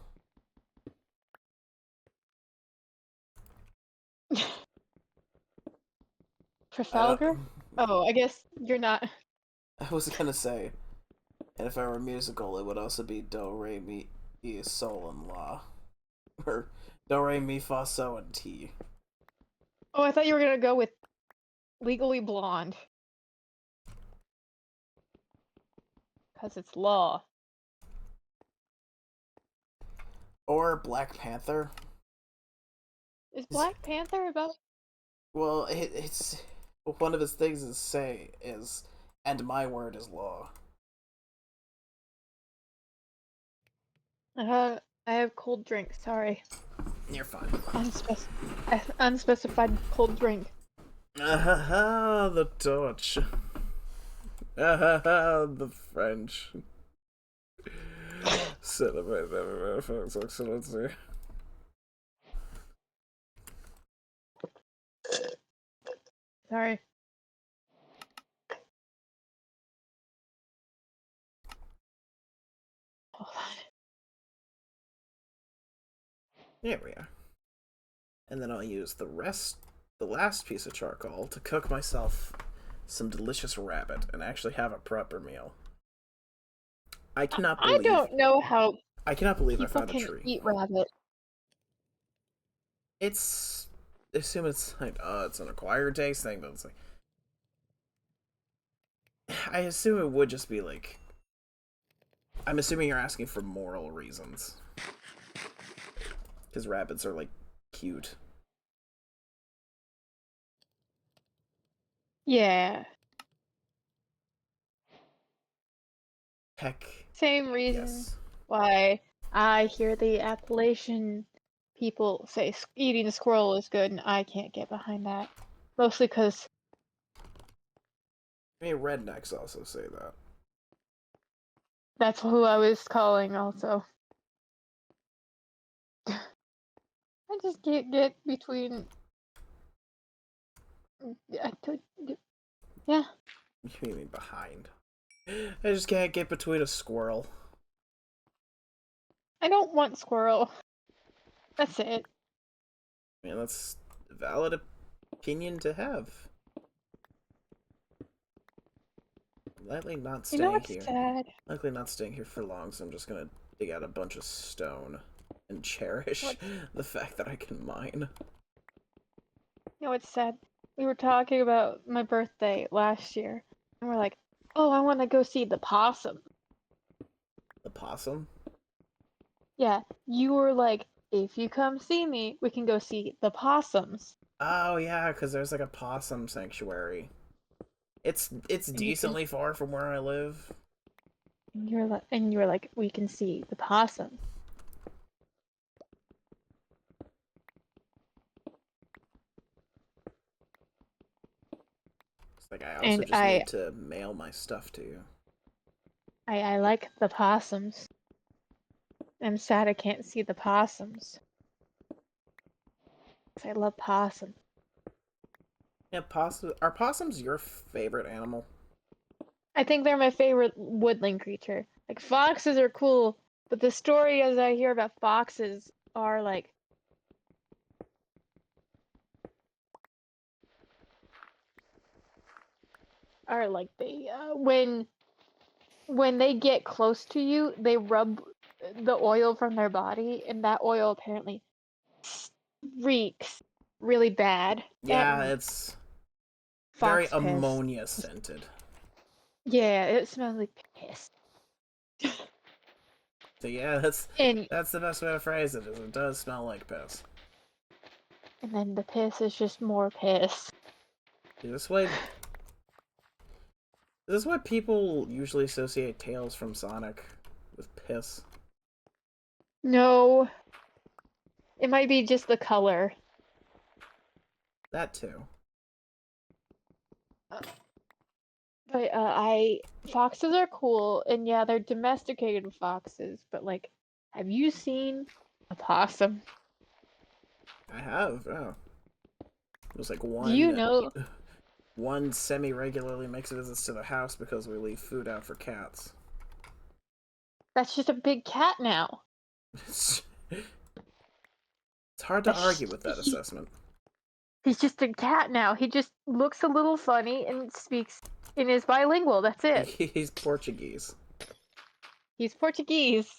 Trafalgar? Oh, I guess you're not... I was gonna say, and if I were musical, it would also be Do, Re, Mi, Sol, and La. Or Do, Re, Mi, Fa, So, and Ti. Oh, I thought you were gonna go with Legally Blonde. Because it's law. Or Black Panther. Is Black Panther about... Well, it's... One of his things is, and my word is law. I have cold drink, sorry. You're fine. Unspecified cold drink. Ah, the Dutch. Ah, the French. Celebrate everyone's excellency. Sorry. Hold on. There we are. And then I'll use the last piece of charcoal to cook myself some delicious rabbit and actually have a proper meal. I cannot believe... I don't know how I cannot believe I people found a can tree. eat rabbit. It's... I assume it's like, oh, it's an acquired taste thing, but it's like... I assume it would just be like... I'm assuming you're asking for moral reasons. Because rabbits are, like, cute. Yeah. Heck, Same reason yes. why I hear the Appalachian people say eating a squirrel is good, and I can't get behind that. Mostly because I mean, rednecks also say that. that's who I was calling also. I just can't get between. I could, yeah. You mean behind? I just can't get between a squirrel. I don't want squirrel. That's it. I mean, that's a valid opinion to have. Likely not You know staying what's here. sad? Likely not staying here for long, so I'm just gonna dig out a bunch of stone and cherish What? the fact that I can mine. You know what's sad? We were talking about my birthday last year, and we're like, "Oh, I want to go see the possum." The possum? Yeah, you were like, "If you come see me, we can go see the possums." Oh yeah, because there's like a possum sanctuary. It's And you can, decently far from where I live. and you were like, "We can see the possum." It's like I also And just need to mail my stuff to you. I like the possums. I'm sad I can't see the possums. 'Cause I love possum. Yeah, are possums your favorite animal? I think they're my favorite woodland creature. Like foxes are cool, but the stories I hear about foxes are like they when they get close to you, they rub the oil from their body, and that oil apparently reeks really bad. That Yeah, it's very fox piss. ammonia scented. Yeah, it smells like piss. So yeah, And that's the best way to phrase it. Is it does smell like piss. then the piss is just more piss. Is this why? Is this why people usually associate Tails from Sonic with piss? No, it might be just the color. That too. But I foxes are cool, and yeah, they're domesticated foxes. But like, have you seen a possum? I have. Oh, it was like Do you know one semi-regularly makes visits to the house because we leave food out for cats. that's just a big cat now? It's hard to That's argue with that he, assessment. he's just a cat now. He just looks a little funny and speaks and is bilingual. That's it. He's Portuguese. He's Portuguese,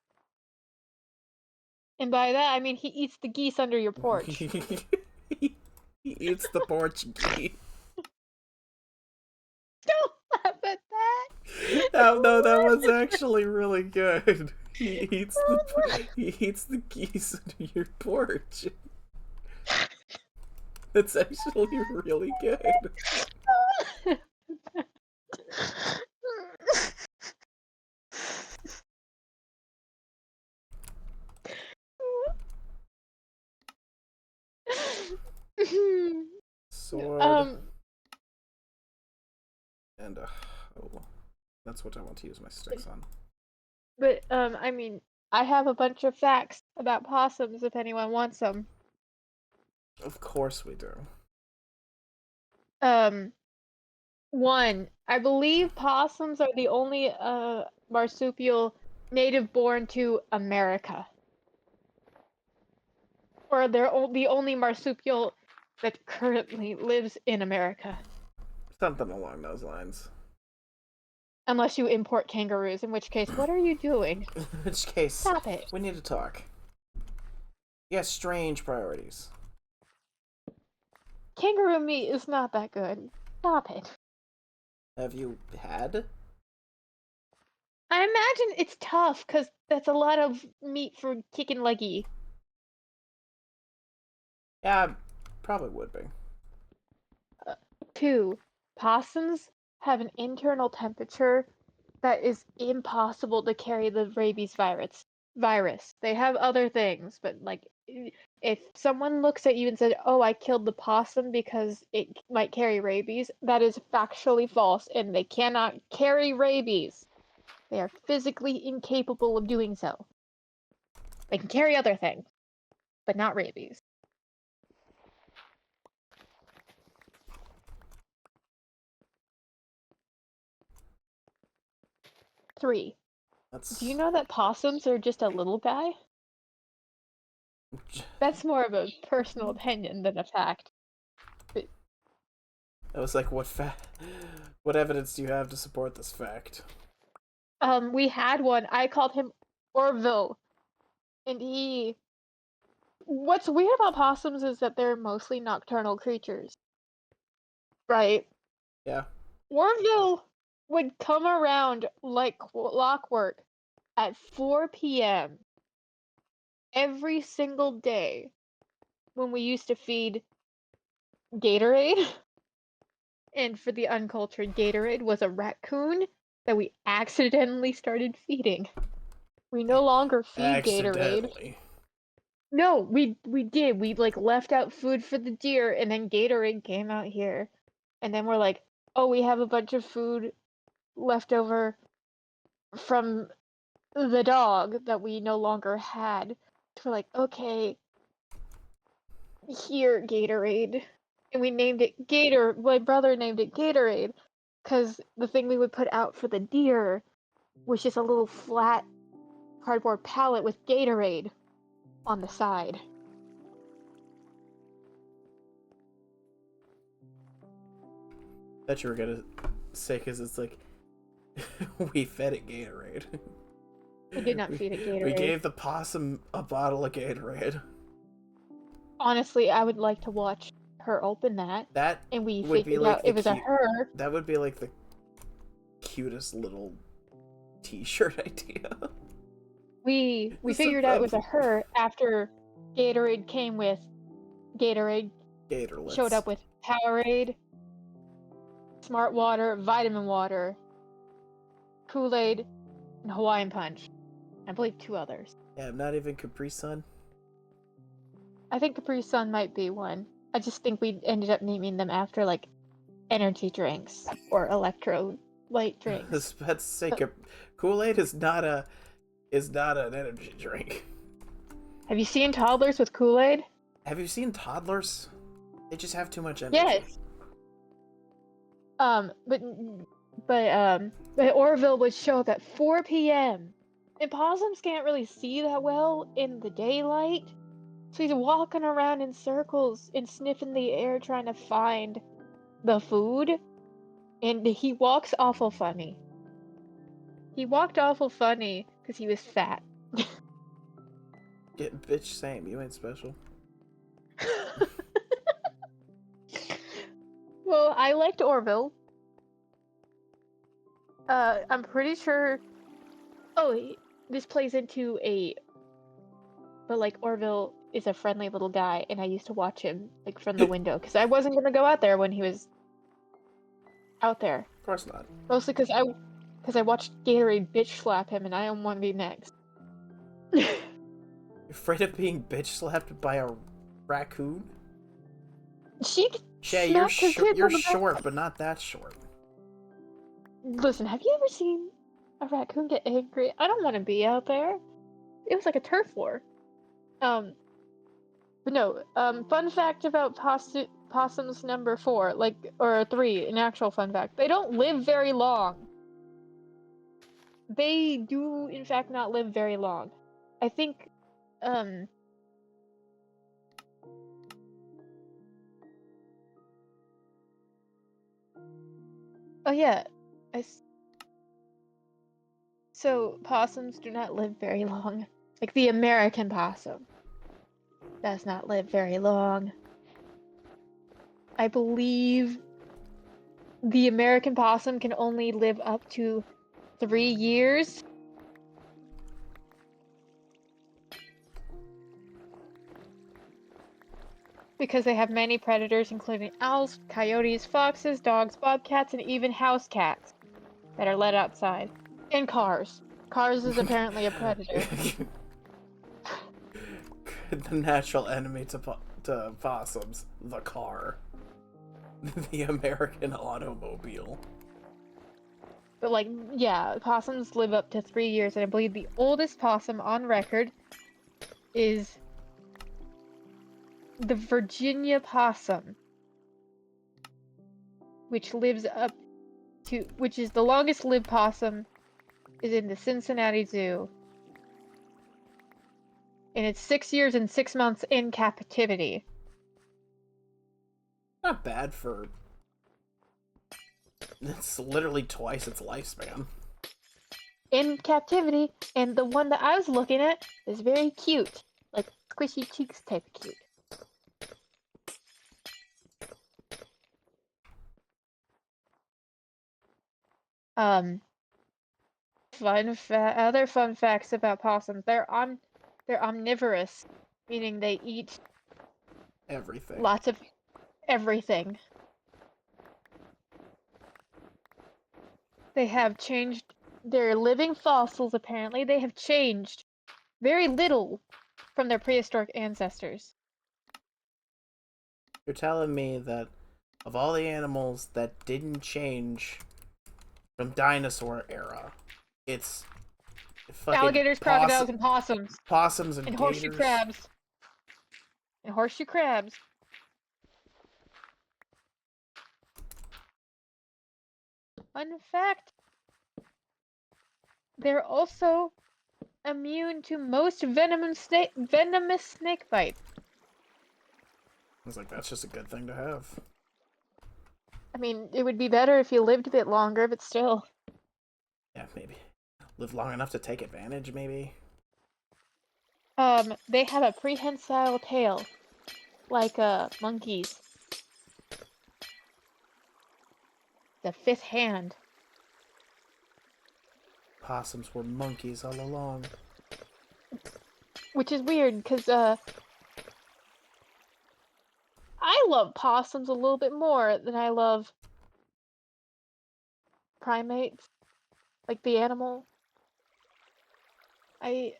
and by that I mean he eats the geese under your porch. He eats the Portuguese. Don't laugh at that. Oh no, that was actually really good. He eats the geese under your porch. That's actually really good. Sword um, and a hoe. That's what I want to use my sticks on. but I mean, I have a bunch of facts about possums if anyone wants them. Of course we do. Um, one, I believe possums are the only marsupial native born to America, or they're the only marsupial that currently lives in America. Something along those lines. Unless you import kangaroos, in which case, what are you doing? In which case, Stop it. we need to talk. You have strange priorities. Kangaroo meat is not that good. Stop it. Have you had? I imagine it's tough because that's a lot of meat for chicken leggy. Yeah, probably would be. 2. Possums have an internal temperature that is impossible to carry the rabies virus. They have other things, but like if someone looks at you and said, "Oh, I killed the possum because it might carry rabies," that is factually false, and they cannot carry rabies. They are physically incapable of doing so. They can carry other things, but not rabies. Three. That's. Do you know that possums are just a little guy? That's more of a personal opinion than a fact. But, I was like, what evidence do you have to support this fact? we had one. I called him Orville, and he. What's weird about possums is that they're mostly nocturnal creatures, right? Yeah. Orville would come around like clockwork at 4 p.m. every single day when we used to feed Gatorade. And for the uncultured, Gatorade was a raccoon that we accidentally started feeding. We no longer feed Gatorade. Accidentally. No, we did. We like left out food for the deer, and then Gatorade came out here, and then we're like, oh, we have a bunch of food left over from the dog that we no longer had. So we're like, okay, here, Gatorade. And we named it my brother named it Gatorade, because the thing we would put out for the deer was just a little flat cardboard pallet with Gatorade on the side. That you were gonna say, because it's like, we fed it Gatorade. We did not feed it Gatorade. We gave the possum a bottle of Gatorade. Honestly, I would like to watch her open that. That and we would be figured like out it was a her. That would be like the cutest little t-shirt idea. We figured out it was a her after Gatorade came with Gatorade. Gatorless. Showed up with Powerade, Smart Water, Vitamin Water, Kool-Aid, and Hawaiian Punch. I believe 2 others. Yeah, not even Capri Sun. I think Capri Sun might be one. I just think we ended up naming them after like energy drinks or electrolyte drinks. I was about to say, Kool-Aid is not an energy drink. Have you seen toddlers with Kool-Aid? Have you seen toddlers? They just have too much energy. Yes. But Orville would show up at 4 p.m. And possums can't really see that well in the daylight. So he's walking around in circles and sniffing the air trying to find the food. And he walks awful funny. He walked awful funny because he was fat. Get bitch, same. You ain't special. Well, I liked Orville. I'm pretty sure. Oh, this plays into but like Orville is a friendly little guy, and I used to watch him like from the window because I wasn't gonna go out there when he was out there. Of course not. Mostly because I watched Gatorade bitch slap him, and I don't want to be next. You're afraid of being bitch slapped by a raccoon? She Shay, you're short, but not that short. Listen, have you ever seen a raccoon get angry? I don't want to be out there. It was like a turf war. But no. Fun fact about possums number 4, or 3. An actual fun fact: they don't live very long. They do, in fact, not live very long. I think, Oh yeah, so possums do not live very long. Like the American possum does not live very long. I believe the American possum can only live up to 3 years. Because they have many predators, including owls, coyotes, foxes, dogs, bobcats, and even house cats that are let outside. And cars. Cars is apparently a predator. The natural enemy to possums, the car. The American automobile. But, like, yeah, possums live up to 3 years, and I believe the oldest possum on record is the Virginia possum, which is the longest lived possum, is in the Cincinnati Zoo. And it's 6 years and 6 months in captivity. Not bad for... It's literally twice its lifespan. In captivity, and the one that I was looking at is very cute. Like, squishy cheeks type cute. Other fun facts about possums. They're omnivorous, meaning they eat Everything. lots of everything. They have changed their living fossils, apparently. They have changed very little from their prehistoric ancestors. You're telling me that of all the animals that didn't change from dinosaur era, it's fucking Alligators, crocodiles, and possums. possums and And gators. horseshoe crabs. And horseshoe crabs. Fun fact. They're also immune to most venomous snake bites. I was like, that's just a good thing to have. I mean, it would be better if you lived a bit longer, but still. Yeah, maybe. Live long enough to take advantage, maybe? They have a prehensile tail. Like, monkeys. The fifth hand. Possums were monkeys all along. Which is weird, because, I love possums a little bit more than I love primates. Like, the animal. They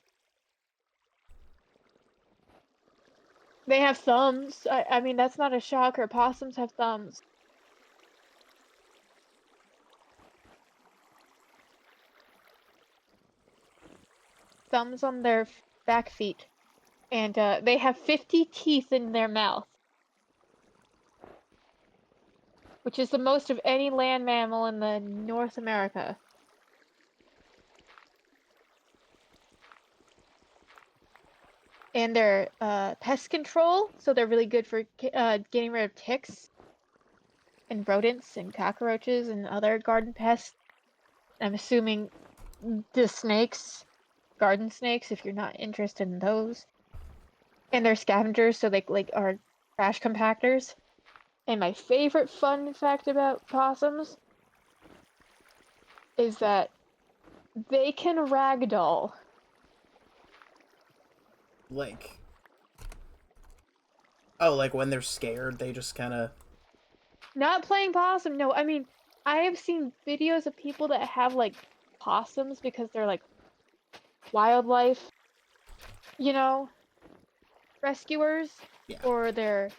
have thumbs. I mean, that's not a shocker. Possums have thumbs. Thumbs on their back feet. And, they have 50 teeth in their mouth. Which is the most of any land mammal in the North America. And they're pest control, so they're really good for getting rid of ticks and rodents and cockroaches and other garden pests. I'm assuming the snakes, garden snakes, if you're not interested in those. And they're scavengers, so they are trash compactors. And my favorite fun fact about possums is that they can ragdoll. Like... Oh, like when they're scared, they just kind of... Not playing possum, no. I mean, I have seen videos of people that have, like, possums because they're, like, wildlife, you know, rescuers. Yeah. Or they're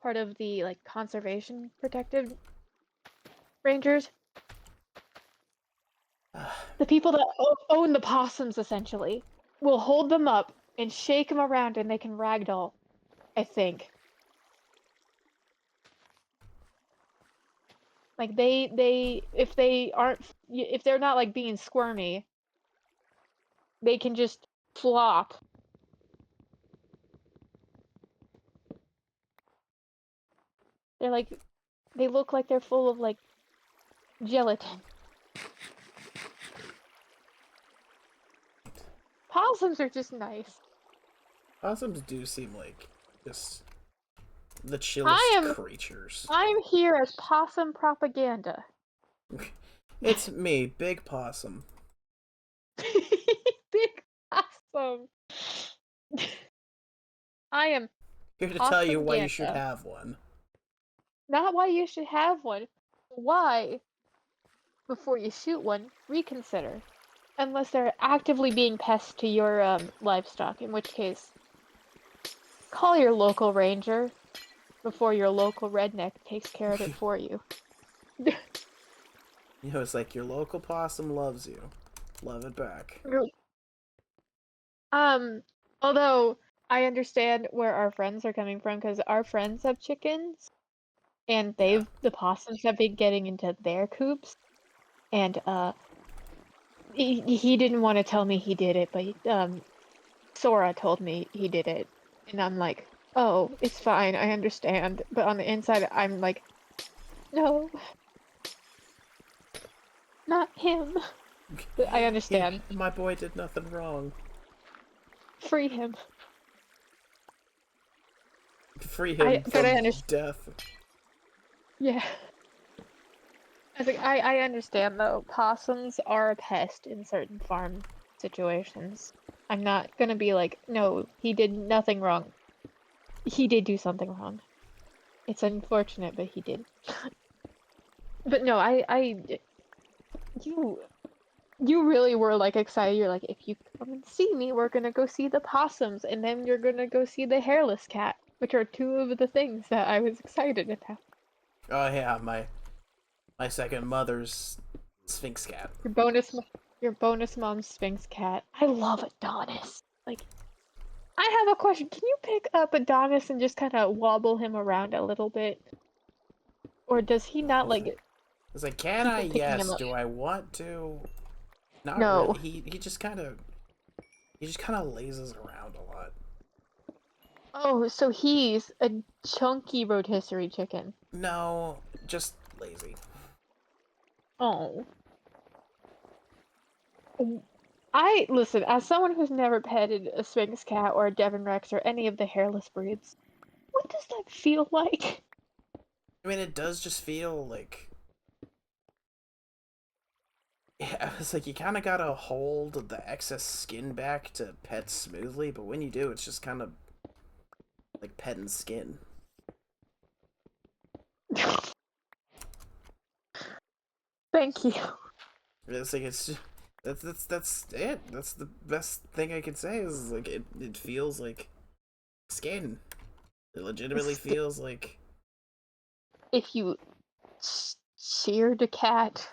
part of the, like, conservation protective rangers. The people that own the possums, essentially, will hold them up and shake them around and they can ragdoll, I think. Like, if they're not, like, being squirmy, they can just flop. They look like they're full of, like, gelatin. Possums are just nice. Possums do seem like just the chillest am creatures. I'm here as possum propaganda. It's me, Big Possum. Big possum. I am Here to tell you why you possum-ganda. should have one. Not why you should have one. Why, before you shoot one, reconsider. Unless they're actively being pests to your livestock, in which case, call your local ranger before your local redneck takes care of it for you. You know, it's like your local possum loves you. Love it back. Although I understand where our friends are coming from, because our friends have chickens, and Yeah. the possums have been getting into their coops, and he didn't want to tell me he did it, but Sora told me he did it, and I'm like, oh, it's fine, I understand, but on the inside, I'm like, no, not him. But I understand. Yeah, my boy did nothing wrong. Free him. Free him But I from understand. death. Yeah. I think I understand though. Possums are a pest in certain farm situations. I'm not gonna be like, no, he did nothing wrong. He did do something wrong. It's unfortunate, but he did. But no, you, you really were like excited. You're like, if you come and see me, we're gonna go see the possums, and then you're gonna go see the hairless cat, which are two of the things that I was excited about. Oh yeah, my second mother's Sphinx cat. Your bonus mom's Sphinx cat. I love Adonis. Like, I have a question. Can you pick up Adonis and just kind of wobble him around a little bit? Or does he not like It's like, can I? people picking him Yes. up? Do I want to? Not No. really. He just kind of lazes around a lot. Oh, so he's a chunky rotisserie chicken. No, just lazy. Oh. Listen, as someone who's never petted a Sphinx cat or a Devon Rex or any of the hairless breeds, what does that feel like? I mean, it does just feel like. Yeah, it's like you kind of gotta hold the excess skin back to pet smoothly, but when you do, it's just kind of like petting skin. Thank you. It's like that's it. That's the best thing I can say is like it feels like skin. It legitimately feels like. If you sheared a cat,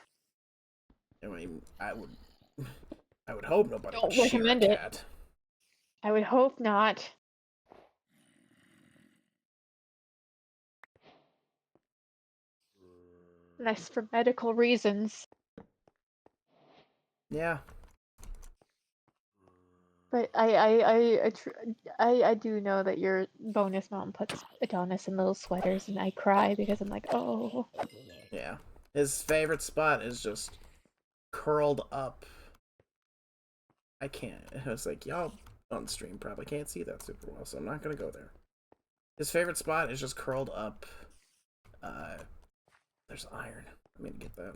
I mean, I would hope nobody would don't shear a recommend it. cat. I would hope not. Unless for medical reasons. Yeah. But I do know that your bonus mom puts Adonis in little sweaters, and I cry because I'm like, oh. Yeah. His favorite spot is just curled up. I can't. It was like, y'all on stream probably can't see that super well, so I'm not gonna go there. His favorite spot is just curled up. There's iron. I'm gonna get that.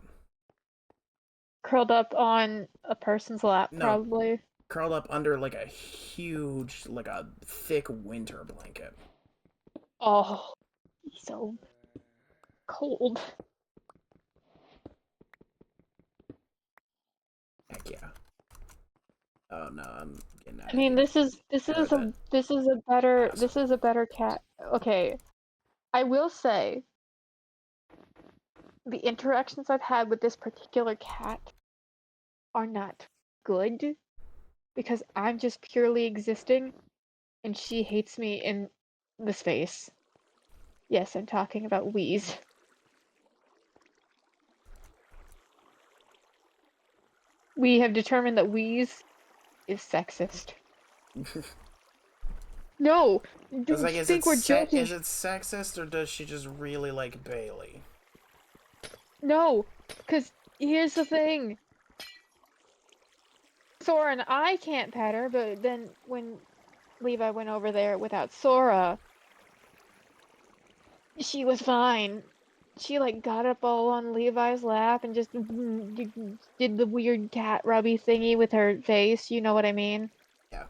Curled up on a person's lap, No, probably. curled up under like a huge, like a thick winter blanket. Oh, he's so cold. Heck yeah. Oh no, I'm getting out I of mean, here. this is That a better cat. Okay, I will say the interactions I've had with this particular cat are not good because I'm just purely existing and she hates me in the space. Yes, I'm talking about Wheeze. We have determined that Wheeze is sexist. No! I was Don't like, you think we're joking? is it sexist or does she just really like Bailey? No! Because here's the thing. Sora and I can't pet her, but then when Levi went over there without Sora, She was fine. She like got up all on Levi's lap and just did the weird cat rubby thingy with her face. You know what I mean? Yeah.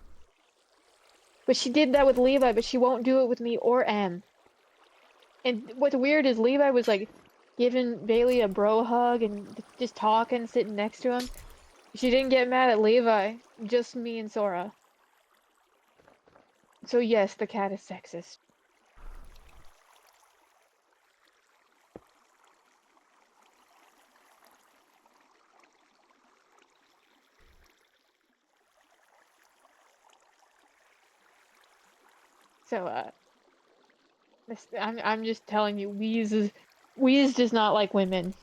But she did that with Levi, but she won't do it with me or Em. And what's weird is Levi was like giving Bailey a bro hug and just talking, sitting next to him. She didn't get mad at Levi, just me and Sora. So yes, the cat is sexist. So I'm just telling you, Wheeze does not like women.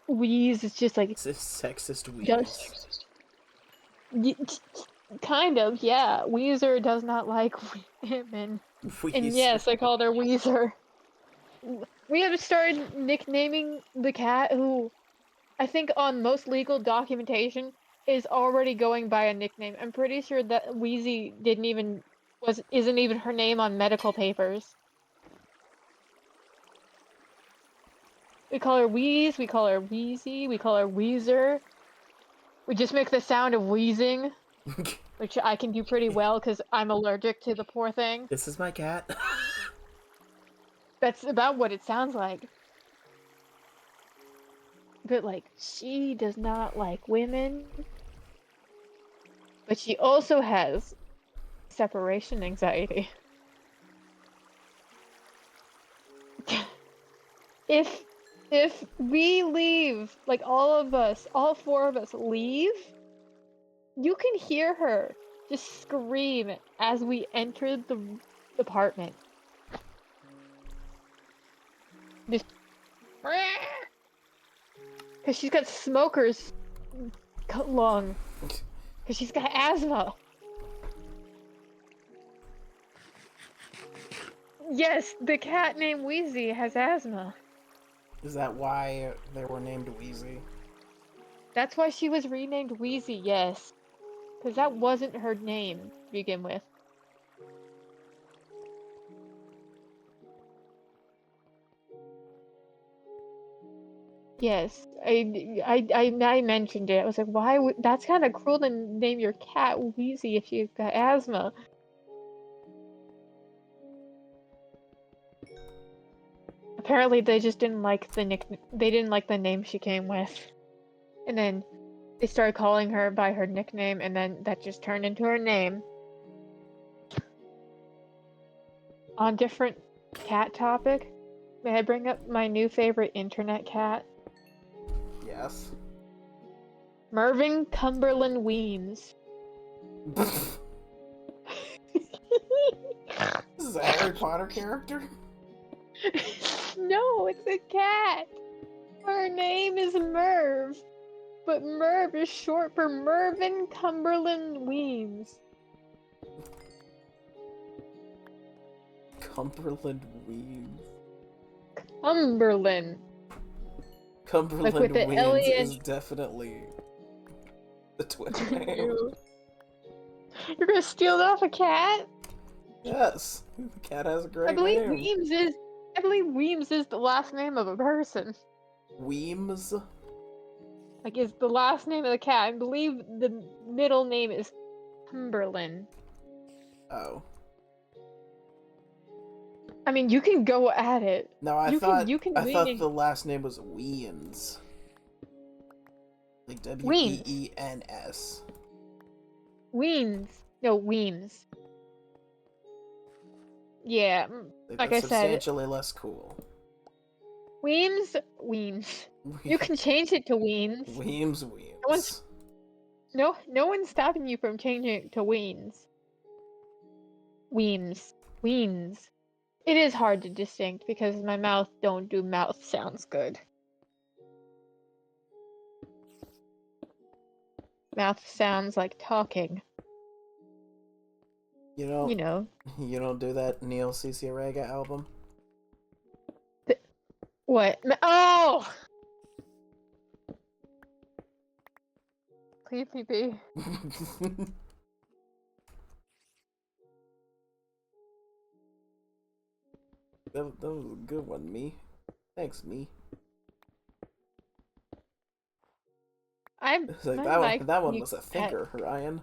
Wheeze is just like Sexist wheeze. just kind of, yeah. Weezer does not like women. And Wheeze. yes, I called her Weezer. We have started nicknaming the cat who I think on most legal documentation is already going by a nickname. I'm pretty sure that Wheezy isn't even her name on medical papers. We call her Wheeze, we call her Wheezy, we call her Weezer. We just make the sound of wheezing, which I can do pretty well because I'm allergic to the poor thing. This is my cat. That's about what it sounds like. But like, she does not like women. But she also has separation anxiety. if if we leave, like all of us, all four of us leave, you can hear her just scream as we enter the apartment. Just because she's got smoker's lung. Because she's got asthma. Yes, the cat named Wheezy has asthma. Is that why they were named Wheezy? That's why she was renamed Wheezy, yes. Because that wasn't her name to begin with. Yes, I mentioned it. I was like, why would that's kind of cruel to name your cat Wheezy if you've got asthma. Apparently, they just didn't like they didn't like the name she came with, and then they started calling her by her nickname, and then that just turned into her name. On different cat topic, may I bring up my new favorite internet cat? Yes. Mervyn Cumberland Weems. This is a Harry Potter character? No, it's a cat. Her name is Merv, but Merv is short for Mervyn Cumberland Weems. Cumberland Weems. Cumberland. Cumberland Like with the Weems alien. is definitely the Twitter name. You're gonna steal it off a cat? Yes. The cat has a I great believe name. Weems is the last name of a person. Weems? Like, is the last name of the cat. I believe the middle name is Cumberland. Oh. I mean, you can go at it. No, I You thought rename the last name was Weens. Like Weems. Weens. Weens. No, Weems. Yeah, like I That's said, substantially less cool. Weems. You can change it to Weens. Weems. No one's stopping you from changing it to Weens. Weems. It is hard to distinct because my mouth don't do mouth sounds good. Mouth sounds like talking. You know. You know. You don't do that Neil Cicerega album? What? Oh! Leave me be. That was a good one, me. Thanks, me. It's like that one was a thinker, Ryan.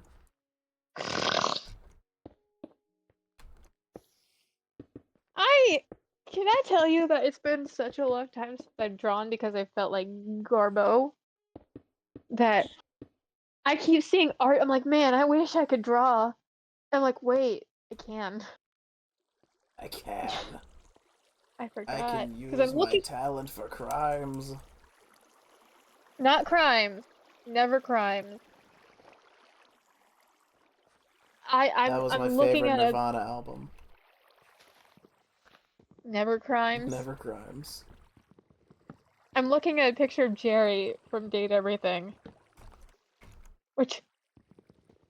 Can I tell you that it's been such a long time since I've drawn because I felt like Garbo that I keep seeing art. I'm like, man, I wish I could draw. I'm like, wait, I can. I can. I forgot. I can Because use I'm my looking. talent for crimes. Not crimes. Never crimes. That was my I'm looking favorite at a Nirvana album. never crimes. Never crimes. I'm looking at a picture of Jerry from Date Everything, which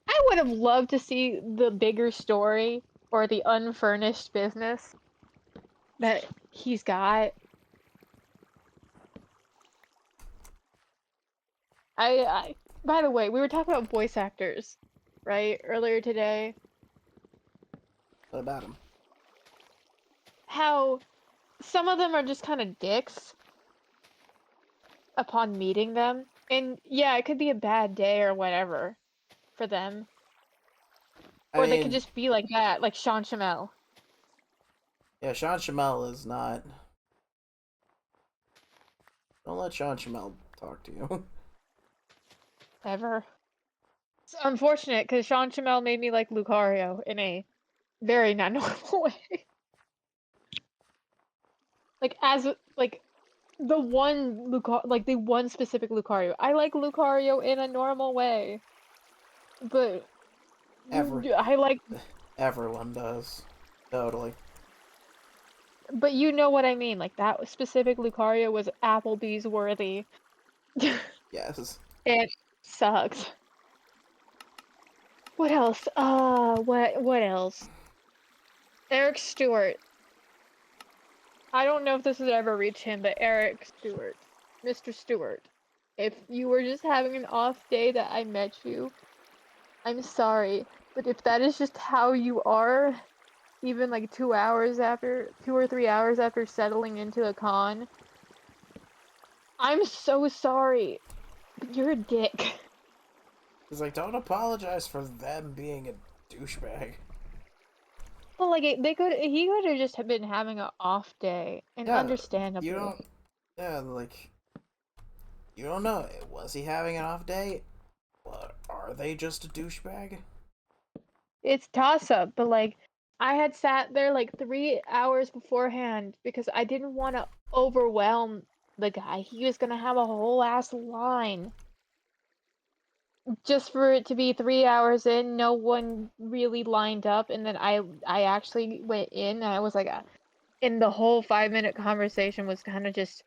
I would have loved to see the bigger story or the unfurnished business that he's got. By the way, we were talking about voice actors, right, earlier today. What about him? How some of them are just kind of dicks upon meeting them. And yeah, it could be a bad day or whatever for them. I Or they could mean, just be like that, like Sean Chamel. yeah, Sean Chamel is not. Don't let Sean Chamel talk to you. Ever. It's unfortunate because Sean Chamel made me like Lucario in a very not normal way. Like as like the one specific Lucario. I like Lucario in a normal way. But Ever, I like everyone does. Totally. but you know what I mean. Like that specific Lucario was Applebee's worthy. Yes. It sucks. What else? What else? Eric Stewart. I don't know if this has ever reached him, but Eric Stewart. Mr. Stewart. If you were just having an off day that I met you, I'm sorry. But if that is just how you are, even like 2 or 3 hours after settling into a con, I'm so sorry. But you're a dick. He's like, don't apologize for them being a douchebag. Well, like he could have just been having an off day, and Yeah, understandable. you don't. Yeah, like, you don't know. Was he having an off day? What, are they just a douchebag? It's toss up, but like I had sat there like 3 hours beforehand because I didn't want to overwhelm the guy. He was gonna have a whole ass line. Just for it to be 3 hours in, no one really lined up, and then I actually went in and I was like, and the whole 5 minute conversation was kind of just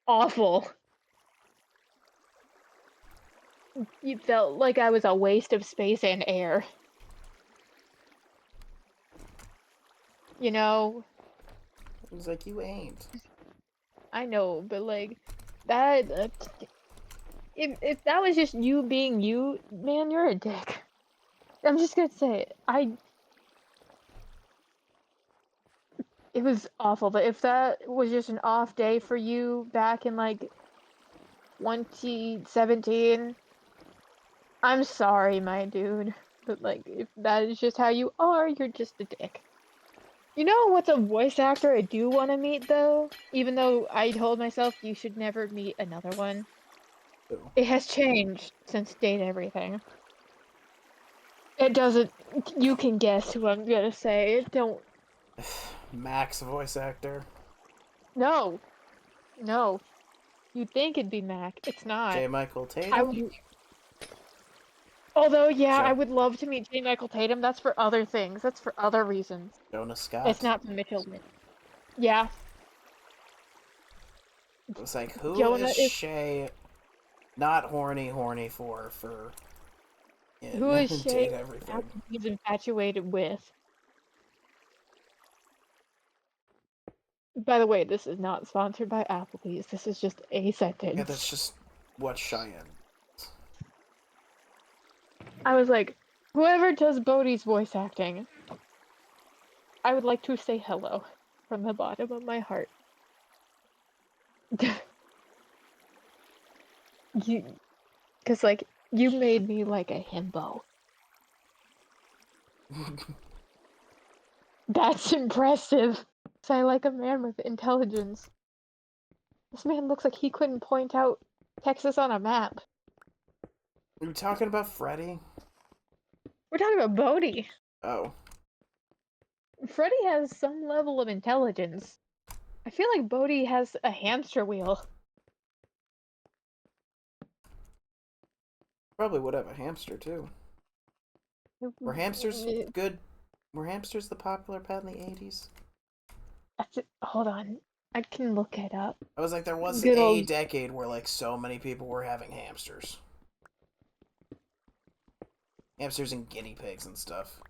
awful. You felt like I was a waste of space and air. You know, He's like, you ain't. I know, but like that. If that was just you being you, man, you're a dick. I'm just gonna say it. It was awful, but if that was just an off day for you back in like 2017, I'm sorry, my dude. But like, if that is just how you are, you're just a dick. You know what's a voice actor I do want to meet though? Even though I told myself you should never meet another one. Who? It has changed since Date Everything. It doesn't. You can guess who I'm gonna say. Don't. Max voice actor. No. No. You'd think it'd be Mac. It's not. J. Michael I Tatum. would. Although, yeah, I Jo- would love to meet J. Michael Tatum. That's for other things. That's for other reasons. Jonas It's Scott. not for Mitchell. Yeah. It was like, who is Jonah is. Shay not horny for Who in is Shay Date Everything? He's infatuated with? By the way, this is not sponsored by Applebee's. This is just a Yeah, sentence. that's just what Cheyenne. I was like, whoever does Bodhi's voice acting, I would like to say hello from the bottom of my heart. Because, like, you made me like a himbo. That's impressive. So I like a man with intelligence. This man looks like he couldn't point out Texas on a map. Are you talking about Freddy? We're talking about Bodhi. Oh. Freddy has some level of intelligence. I feel like Bodhi has a hamster wheel. Probably would have a hamster, too. Were hamsters good? Were hamsters the popular pet in the 80s? Hold on. I can look it up. I was like, there was Good a old... decade where, like, so many people were having hamsters. Hamsters and guinea pigs and stuff.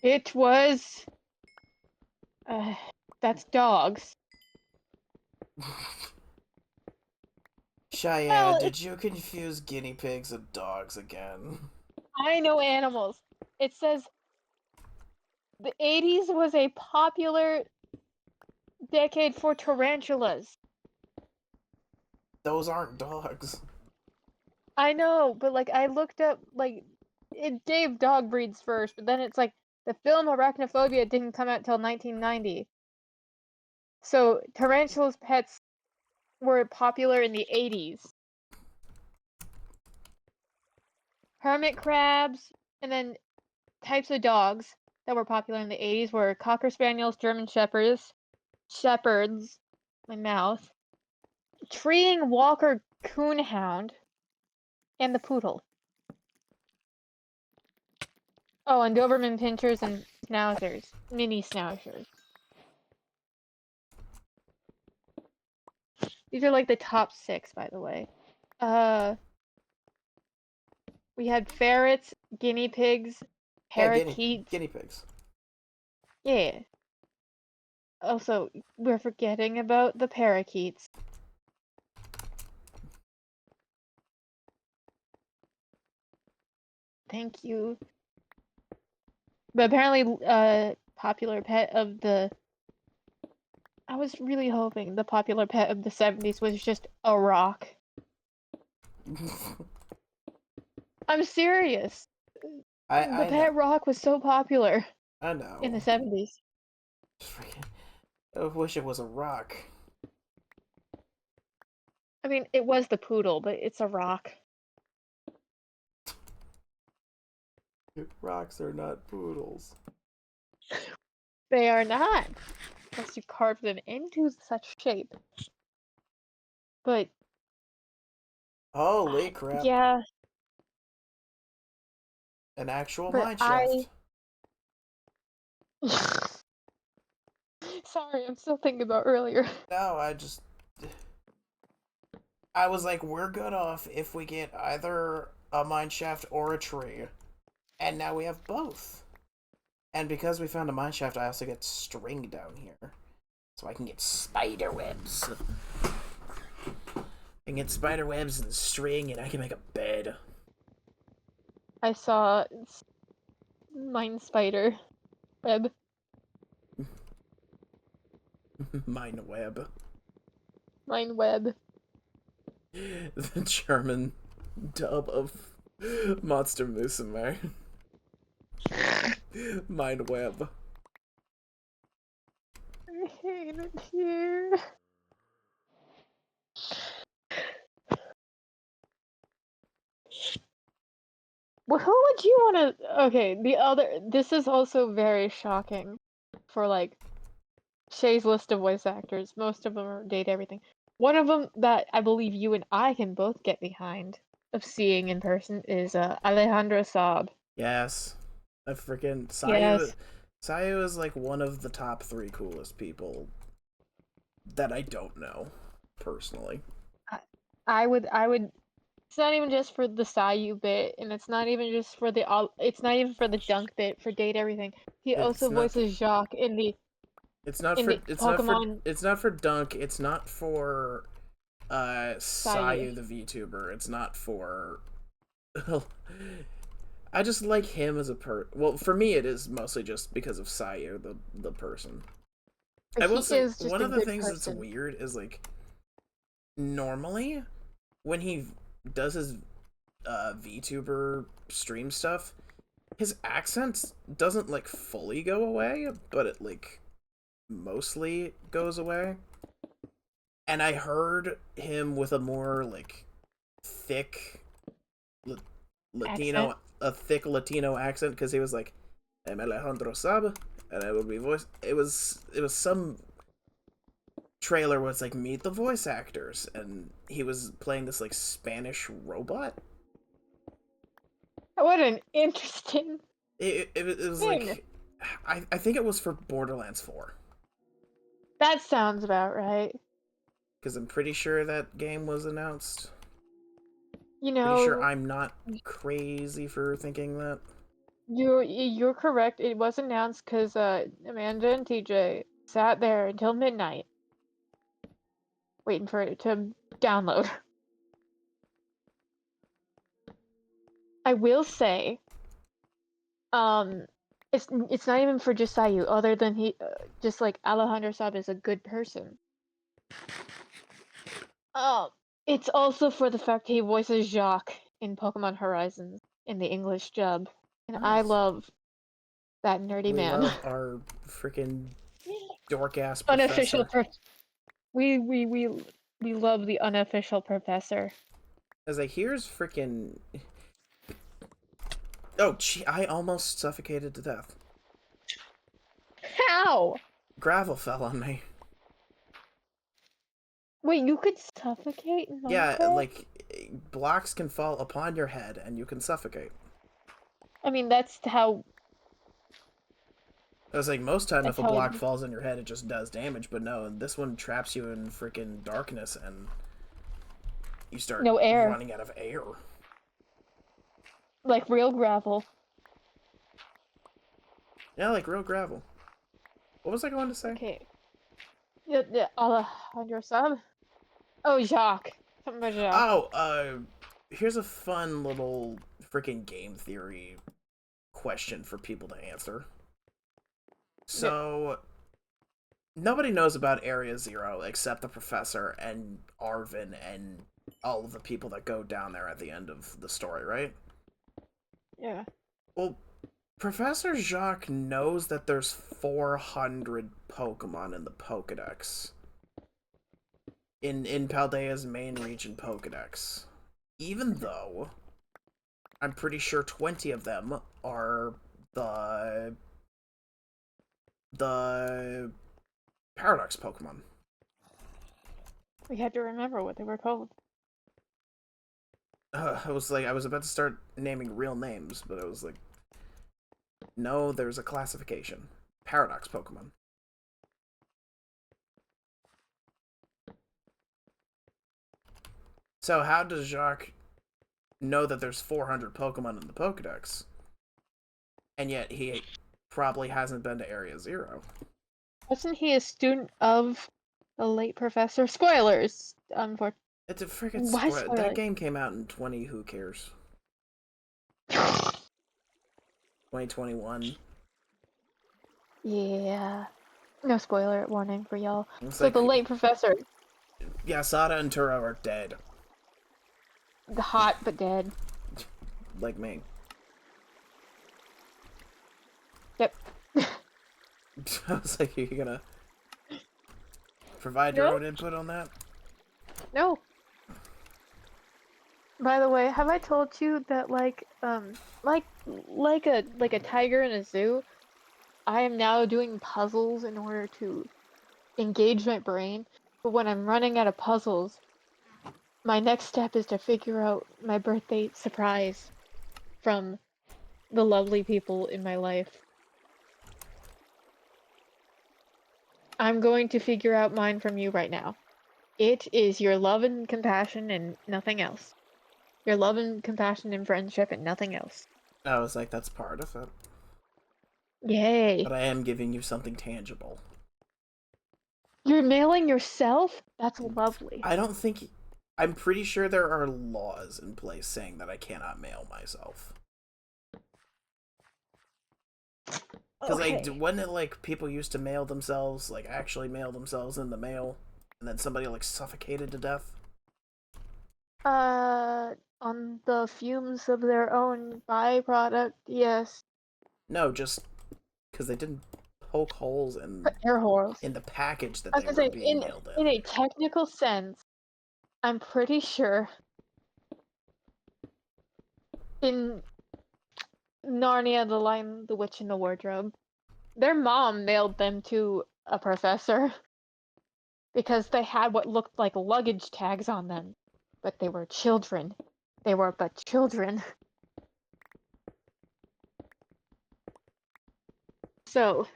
It was... that's dogs. Cheyenne, Well, did you confuse guinea pigs and dogs again? I know animals. It says the 80s was a popular decade for tarantulas. Those aren't dogs. I know, but like I looked up, like it gave dog breeds first, but then it's like the film Arachnophobia didn't come out till 1990. So tarantulas pets were popular in the 80s. Hermit crabs, and then types of dogs that were popular in the 80s were Cocker Spaniels, German Shepherds, my mouth, treeing Walker Coonhound, and the Poodle. Oh, and Doberman Pinschers and Schnauzers, mini Schnauzers. These are like the top 6, by the way. We had ferrets, guinea pigs, parakeets. Yeah, guinea pigs. Yeah. Also, we're forgetting about the parakeets. Thank you. But apparently, popular pet of the... I was really hoping the popular pet of the 70s was just a rock. I'm serious. The pet rock was so popular. I know. In the 70s. I wish it was a rock. I mean, it was the poodle, but it's a rock. Rocks are not poodles. They are not. Unless you carve them into such shape. But... Holy crap. Yeah. An actual But mineshaft. Sorry, I'm still thinking about earlier. No, I was like, we're good off if we get either a mineshaft or a tree. And now we have both. And because we found a mineshaft, I also get string down here. So I can get spider webs. I can get spider webs and string, and I can make a bed. I saw mine spider web. Mine web. Mine web. The German dub of Monster Musume. Mine web. I hate it here. Well, who would you want to... Okay, this is also very shocking for, like, Shay's list of voice actors. Most of them are date everything. One of them that I believe you and I can both get behind of seeing in person is Alejandro Saab. Yes. I freaking... Yes. Sayu is, like, one of the top 3 coolest people that I don't know, personally. I would... It's not even just for the Sayu bit, and it's not even just for the... It's not even for the junk bit, for date everything. He also voices Jacques in the... It's not for Dunk. It's not for Sayu the VTuber. It's not for I just like him as a well, for me it is mostly just because of Sayu, the person. But I he will say is just one a of the good things that's person. weird is like normally when he does his VTuber stream stuff, his accent doesn't like fully go away, but it like mostly goes away. And I heard him with a more like thick Accent. Latino, a thick Latino accent because he was like, "I'm Alejandro Sab," and I will be voice. It was some trailer where it's like meet the voice actors, and he was playing this like Spanish robot. What an interesting It was thing. like I think it was for Borderlands 4 That sounds about right. because I'm pretty sure that game was announced. You Pretty sure know, I'm not crazy for thinking that. you're correct. It was announced because Amanda and TJ sat there until midnight waiting for it to download. I will say, um, it's not even for just Sayu. Other than he, just like Alejandro Sab is a good person. Um, it's also for the fact he voices Jacques in Pokemon Horizons in the English dub, and I Nice. love that nerdy We man. love our freaking dork ass Unofficial professor. we we we we love the unofficial professor. I was like, here's freaking. Oh, gee, I almost suffocated to death. How? Gravel fell on me. Wait, you could suffocate in Yeah, Minecraft? like blocks can fall upon your head and you can suffocate. I mean, I was like, most time if that's a how it. block falls on your head, it just does damage, but no, this one traps you in freaking darkness and you start No air, running out of air. like real gravel. Yeah, like real gravel. What was I going to say? Okay. Yeah, Alejandro Sab. Oh, Jacques. Something about Jacques. Oh, here's a fun little freaking game theory question for people to answer. Yep. So, nobody knows about Area Zero except the professor and Arvin and all of the people that go down there at the end of the story, right? Yeah. Well, Professor Jacques knows that there's 400 Pokemon in the Pokedex. In Paldea's main region Pokedex. Even though I'm pretty sure 20 of them are the the Paradox Pokemon. We had to remember what they were called. I was about to start naming real names, but I was like, no, there's a classification. Paradox Pokemon. So how does Jacques know that there's 400 Pokemon in the Pokedex, and yet he probably hasn't been to Area Zero? Wasn't he a student of the late professor? Spoilers. It's a freaking Why spoiler. That spoilers? game came out in 20. Who cares? 2021. Yeah. No spoiler warning for y'all. It's So the like, late professor, yeah, Sada and Turo are dead, the hot but dead. like me. Yep. I was like, are you gonna provide your No? own input on that? No. By the way, have I told you that like a tiger in a zoo, I am now doing puzzles in order to engage my brain. But when I'm running out of puzzles, my next step is to figure out my birthday surprise from the lovely people in my life. I'm going to figure out mine from you right now. It is your love and compassion and nothing else. Your love and compassion and friendship and nothing else. I was like, that's part of it. But Yay. I am giving you something tangible. You're mailing yourself? That's lovely. I don't think. I'm pretty sure there are laws in place saying that I cannot mail myself. Because Okay. wasn't it like people used to mail themselves, like actually mail themselves in the mail, and then somebody like suffocated to death? On the fumes of their own byproduct, yes. No, just because they didn't poke holes Air holes. in the package that I was they gonna were say, being mailed in in. a technical sense, I'm pretty sure in Narnia, The Lion, the Witch, and the Wardrobe, their mom mailed them to a professor because they had what looked like luggage tags on them, but they were children. They were but children. So,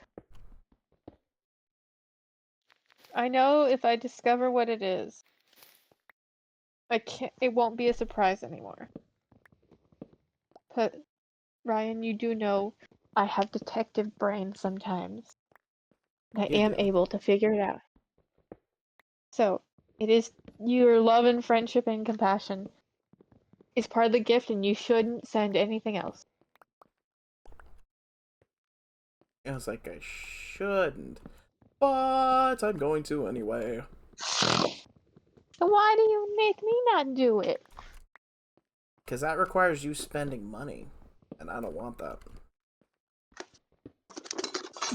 I know if I discover what it is, I can't. It won't be a surprise anymore. But Ryan, you do know I have detective brain sometimes. I You am do. able to figure it out. So, it is your love and friendship and compassion is part of the gift, and you shouldn't send anything else. I was like, I shouldn't, but I'm going to anyway. So why do you make me not do it? Because that requires you spending money, and I don't want that.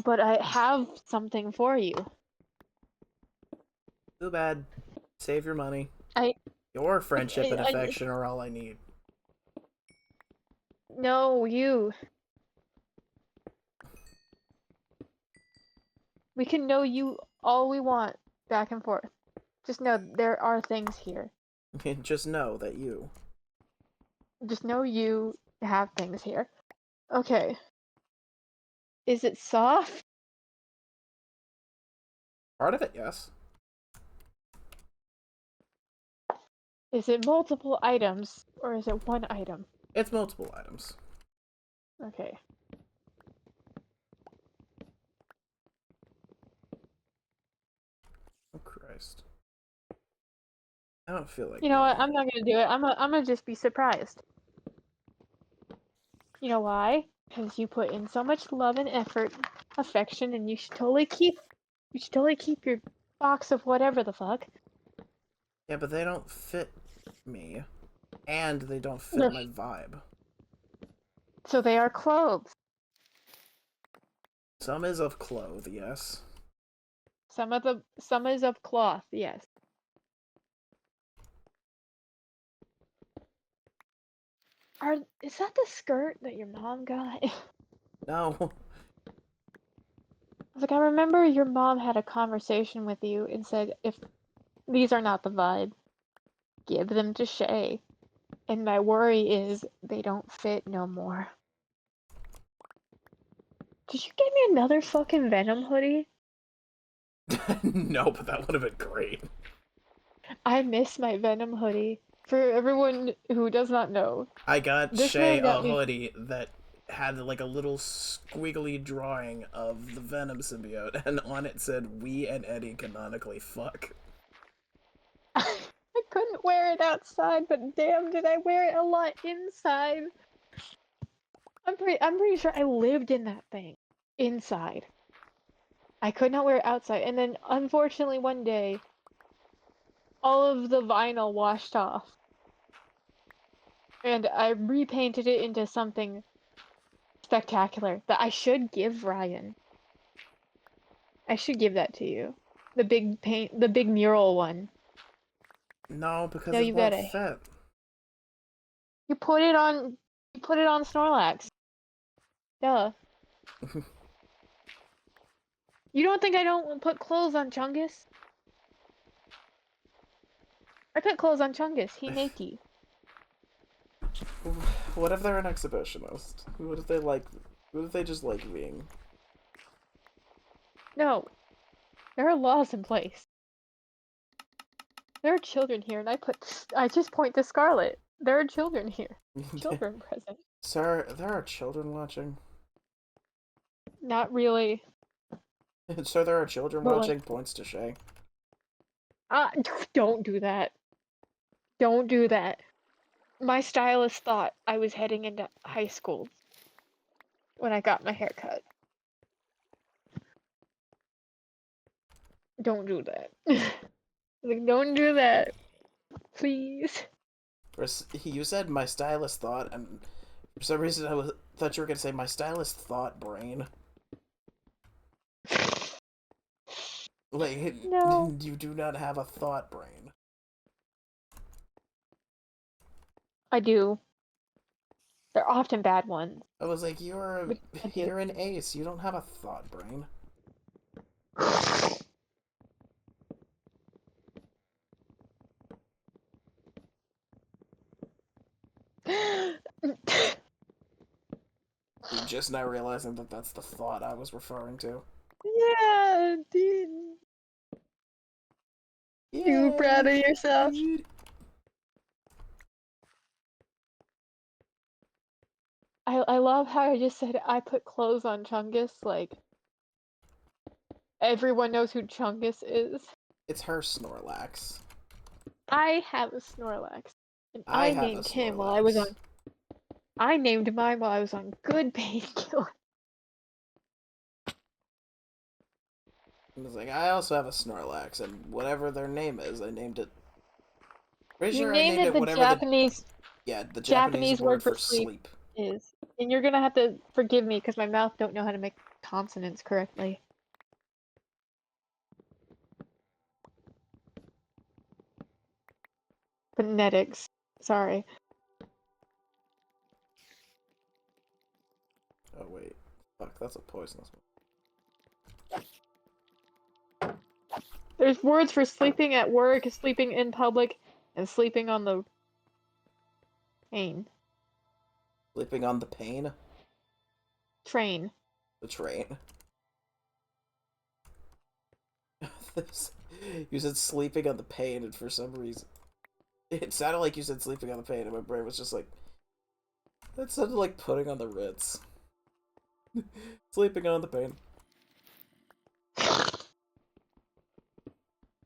But I have something for you. Too bad. Save your money. I, Your friendship and I affection are all I need. no, you. We can know you all we want, back and forth. Just know there are things here. Just know that you. Just know you have things here. Okay. Is it soft? Part of it, yes. Is it multiple items? Or is it one item? It's multiple items. Okay. Oh, Christ. I don't feel like You know what? doing I'm not gonna do it. I'm gonna just be surprised. You know why? Because you put in so much love and effort, affection, and you should totally keep your box of whatever the fuck. Yeah, but they don't fit me. And they don't fit They're- my vibe. So they are clothes. Some is of cloth, yes. Some is of cloth, yes. Is that the skirt that your mom got? No. Like, I remember your mom had a conversation with you and said, if these are not the vibe, give them to Shay. And my worry is they don't fit no more. Did you get me another fucking Venom hoodie? No, but that would have been great. I miss my Venom hoodie. For everyone who does not know, I got this Shay man got a me. hoodie that had like a little squiggly drawing of the Venom symbiote, and on it said, "We and Eddie canonically fuck." I couldn't wear it outside, but damn, did I wear it a lot inside. I'm pretty sure I lived in that thing inside. I could not wear it outside, and then unfortunately one day, all of the vinyl washed off, and I repainted it into something spectacular that I should give Ryan. I should give that to you. The big mural one. No, because No, it you won't gotta. fit. You put it on. You put it on Snorlax. Duh. You don't think I don't put clothes on Chungus? I put clothes on Chungus. He naked. What if they're an exhibitionist? What if they like? What if they just like being? No, there are laws in place. There are children here, and I just point to Scarlet. There are children here. Children present. Sir, there are children watching. Not really, Sir, there are children but like, watching. Points to Shay. don't do that. Don't do that. My stylist thought I was heading into high school when I got my hair cut. Don't do that. Like, don't do that. Please. You said my stylist thought, and for some reason thought you were gonna say my stylist thought brain. Like, No. you do not have a thought brain. I do. They're often bad ones. I was like, But I do. you're an ace. You don't have a thought brain. You're just now realizing that that's the thought I was referring to. Yeah, dude. You proud of yourself? Dude. I love how I just said I put clothes on Chungus. Like, everyone knows who Chungus is. It's her Snorlax. I have a Snorlax, and I I have a named him while I was on. Snorlax. I named mine while I was on good painkiller. I was like, I also have a Snorlax, and whatever their name is, I named it. Pretty You sure I named named it it the whatever Japanese the Japanese Japanese word word for for sleep sleep. is, and you're gonna have to forgive me because my mouth don't know how to make consonants correctly. Phonetics. Sorry. Oh wait, fuck, that's a poisonous one. There's words for sleeping at work, sleeping in public, and sleeping on the train. Sleeping on the pain, Train. the train. You said sleeping on the pain, and for some reason, it sounded like you said sleeping on the pain, and my brain was just like, that sounded like putting on the Ritz. Sleeping on the pain.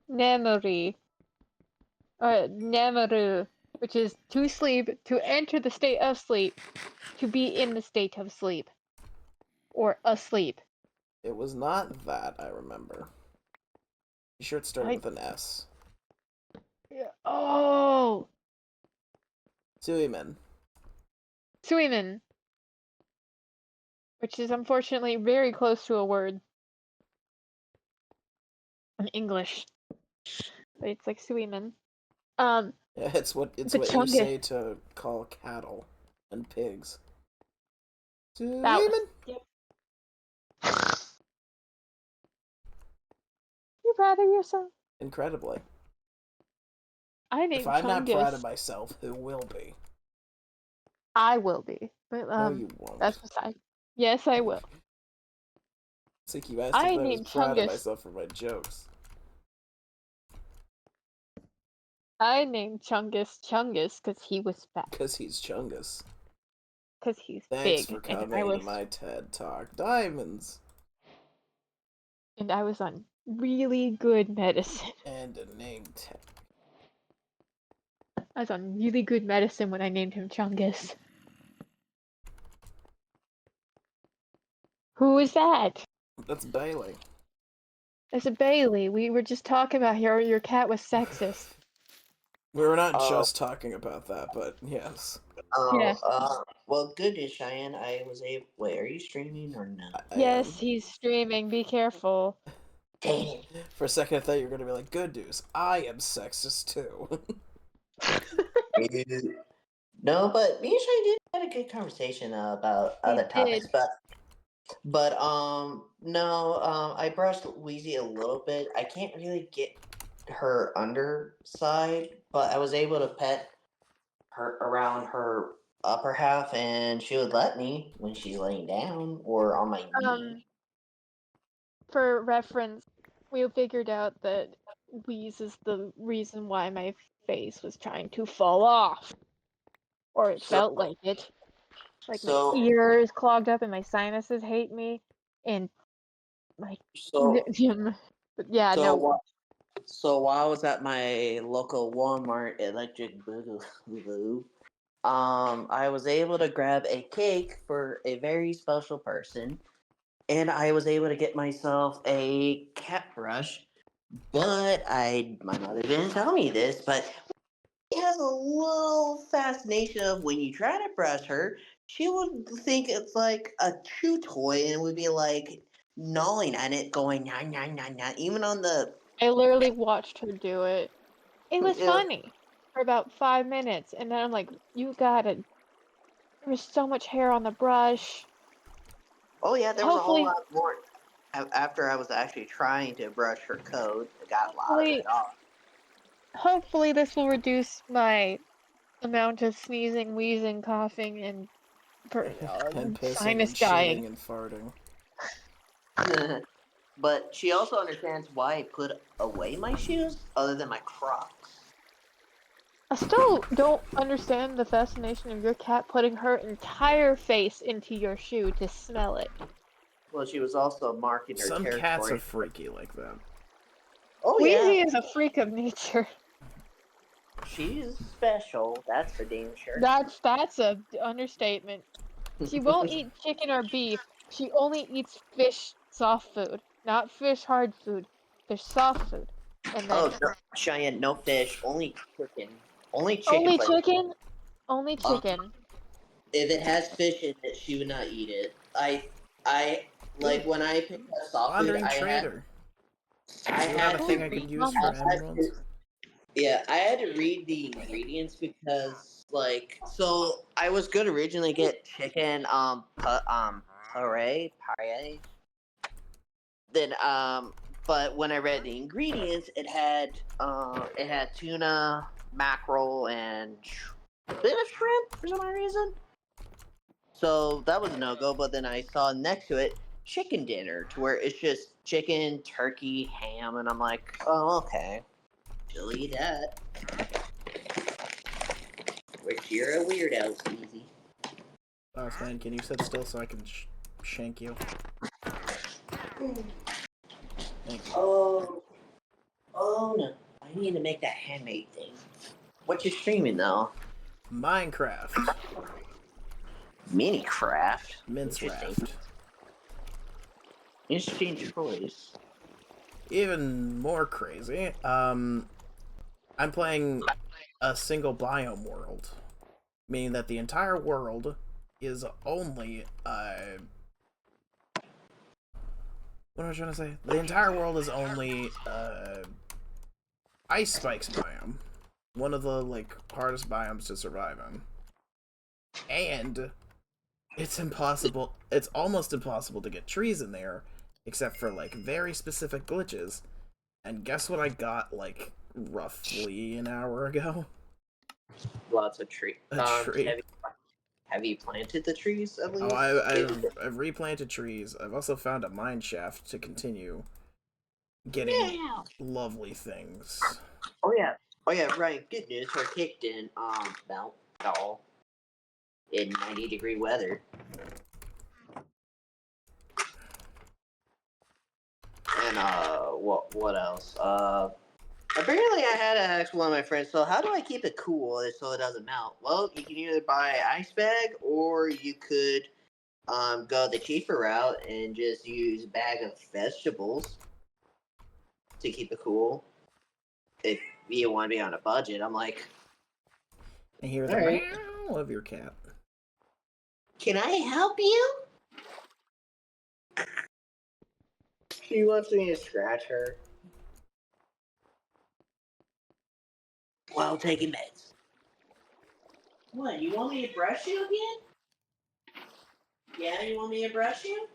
Memory. Nemaru, which is to sleep, to enter the state of sleep, to be in the state of sleep, or asleep. It was not that, I remember. You sure it started with an S? Oh, Suimin. Suimin, which is unfortunately very close to a word in English. But it's like Suimin. Yeah, it's the what you Chungus. say to call cattle and pigs. That was. Suimin. Yep. You proud of yourself? Incredibly. I If named I'm not proud of Chungus. myself, who will be? I will be, but No, you won't. that's beside. Yes, I will. It's like you asked I if I was named proud of Chungus. myself for my jokes. I named Chungus Chungus because he was fat. Because he's Chungus. Because he's Thanks big, for and coming to my TED Talk. Diamonds. I was on really good medicine. And a name tag. I was on really good medicine when I named him Chungus. Who is that? That's Bailey. That's a Bailey. We were just talking about here. Your cat was sexist. We were not just talking about that, but yes. Yeah. Well, good news, Cheyenne. I was able. Wait, are you streaming or no? I Yes, am. he's streaming. Be careful. Dang it. For a second, I thought you were going to be like, good news. I am sexist too. No, but me and Cheyenne did had a good conversation about We other topics, did. no, I brushed Wheezy a little bit. I can't really get her underside, but I was able to pet her around her upper half, and she would let me when she's laying down or on my knee. For reference, we figured out that wheeze is the reason why my face was trying to fall off. Or it So- felt like it. Like my So, ears clogged up and my sinuses hate me. And my. so, But yeah, so, no. wha- so while I was at my local Walmart Electric Boogaloo, I was able to grab a cake for a very special person, and I was able to get myself a cat brush But my mother didn't tell me this, but she has a little fascination of when you try to brush her, she would think it's like a chew toy and would be like gnawing at it, going nah nah nah nah. Even on the I literally watched her do it. It was uh, funny for about 5 minutes, and then I'm like, you gotta. There was so much hair on the brush. oh yeah, there was a whole Hopefully, lot more. After I was actually trying to brush her coat, I got a lot of hopefully, it off. hopefully this will reduce my amount of sneezing, wheezing, coughing, and And pissing sinus and dying. shitting and farting. But she also understands why I put away my shoes, other than my Crocs. I still don't understand the fascination of your cat putting her entire face into your shoe to smell it. Well, she was also marking her Some cats are territory. freaky like that. Oh Wheezy yeah, is a freak of nature. she's special. That's for damn sure. That's a understatement. She won't eat chicken or beef. She only eats fish soft food, not fish hard food. Fish soft food, and then Oh, no, Cheyenne, no fish, only chicken. Only chicken only flavor. chicken. Only Um, chicken. if it has fish in it, she would not eat it. I like Ooh, when I picked up soft food. Wandering trader. I Do you have a had to thing I could read. use Love for this. I had emeralds? to, yeah, I had to read the ingredients because, like, so I was gonna originally get chicken, pare. Then, but when I read the ingredients, it had tuna, mackerel, and a bit of shrimp for some reason. So that was a no go. But then I saw next to it chicken dinner, to where it's just chicken, turkey, ham, and I'm like, oh okay, she'll eat that. Which you're a weirdo, Sneezy. Boss man, can you sit still so I can shank you? Thank you. Oh, oh no, I need to make that handmade thing. What you streaming though? Minecraft. Mini craft. Mince Interesting. raft. Interesting choice. Even more crazy, I'm playing a single biome world, meaning that the entire world is only what am I trying to say? The entire world is only ice spikes biome, one of the like hardest biomes to survive in, and it's impossible. It's almost impossible to get trees in there, except for like very specific glitches. And guess what I got like roughly an hour ago? Lots of tree. A tree. Have you planted the trees at Oh, least? I've replanted trees. I've also found a mine shaft to continue getting Yeah. lovely things. Oh yeah. Oh yeah. Right. Good news. We're kicked in. Mount Doll in 90-degree weather. And what else? Apparently I had to ask one of my friends. So how do I keep it cool so it doesn't melt? Well, you can either buy an ice bag, or you could go the cheaper route and just use a bag of vegetables to keep it cool. If you want to be on a budget, I'm like, And hear the all right, meow of your cat. can I help you? She wants me to scratch her while taking meds. What? You want me to brush you again? Yeah, you want me to brush you?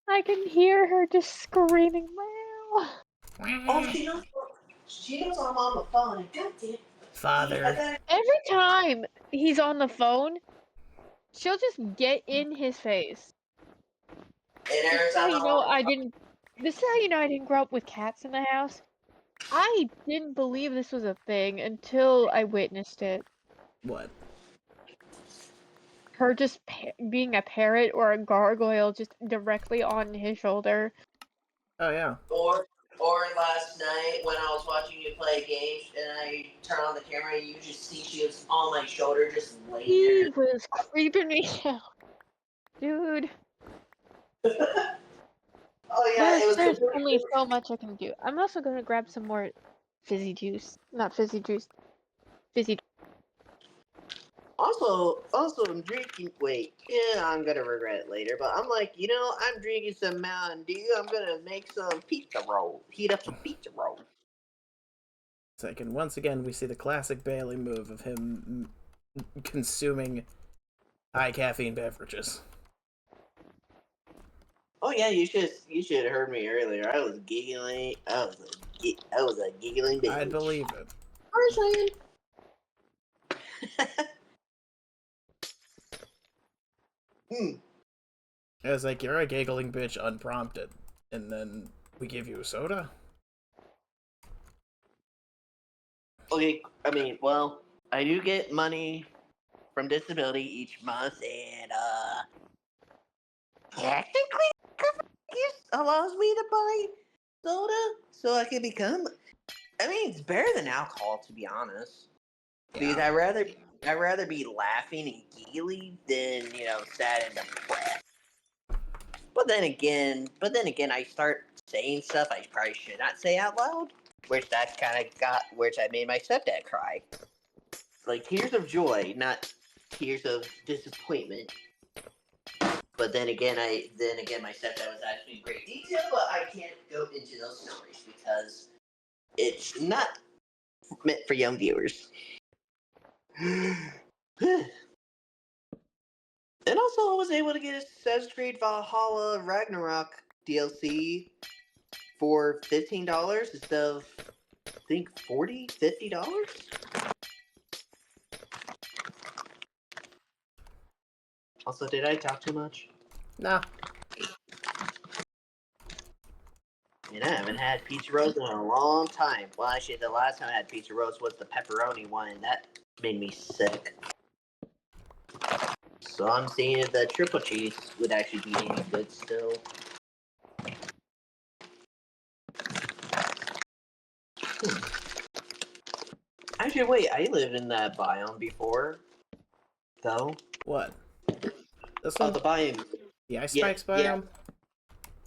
I can hear her just screaming, "Meow." Oh, she knows. She knows I'm on the phone. God damn. Father. Every time he's on the phone, she'll just get in his face. And This every is how time you I'm know on I the didn't. This is how you know I didn't grow up with cats in the house. I didn't believe this was a thing until I witnessed it. What? Her just being a parrot or a gargoyle just directly on his shoulder. Oh yeah. or last night when I was watching you play games and I turn on the camera and you just see she was on my shoulder just laying He there. was creeping me out. Dude. Oh yeah, it was There's completely. only so much I can do. I'm also gonna grab some more fizzy juice. Not fizzy juice. Fizzy. Also, I'm drinking. Wait, yeah, I'm gonna regret it later. But I'm like, I'm drinking some Mountain Dew. I'm gonna make some pizza roll. Heat up some pizza roll. Second, once again, we see the classic Bailey move of him consuming high caffeine beverages. Oh yeah, you should have heard me earlier. I was giggling. I was a giggling bitch. I'd believe it. Hi, Cheyenne. It was like, you're a giggling bitch unprompted, and then we give you a soda? Okay, I mean, well, I do get money from disability each month, and technically, government allows me to buy soda, so I can become. I mean, it's better than alcohol, to be honest. Because Yeah. I'd rather be laughing and giggling than sad and depressed. But then again, I start saying stuff I probably should not say out loud, which I made my stepdad cry. Like tears of joy, not tears of disappointment. But then again, my stepdad was asking me in great detail, but I can't go into those stories because it's not meant for young viewers. And also, I was able to get Assassin's Creed Valhalla Ragnarok DLC for $15 instead of, I think, $50. Also, did I talk too much? Nah. And I haven't had pizza rolls in a long time. Well, actually, the last time I had pizza rolls was the pepperoni one, and that made me sick. So I'm seeing if the triple cheese would actually be any good still. Actually, wait, I lived in that biome before, though. What? This Oh, one? the biome. The Ice Yeah, Spikes biome?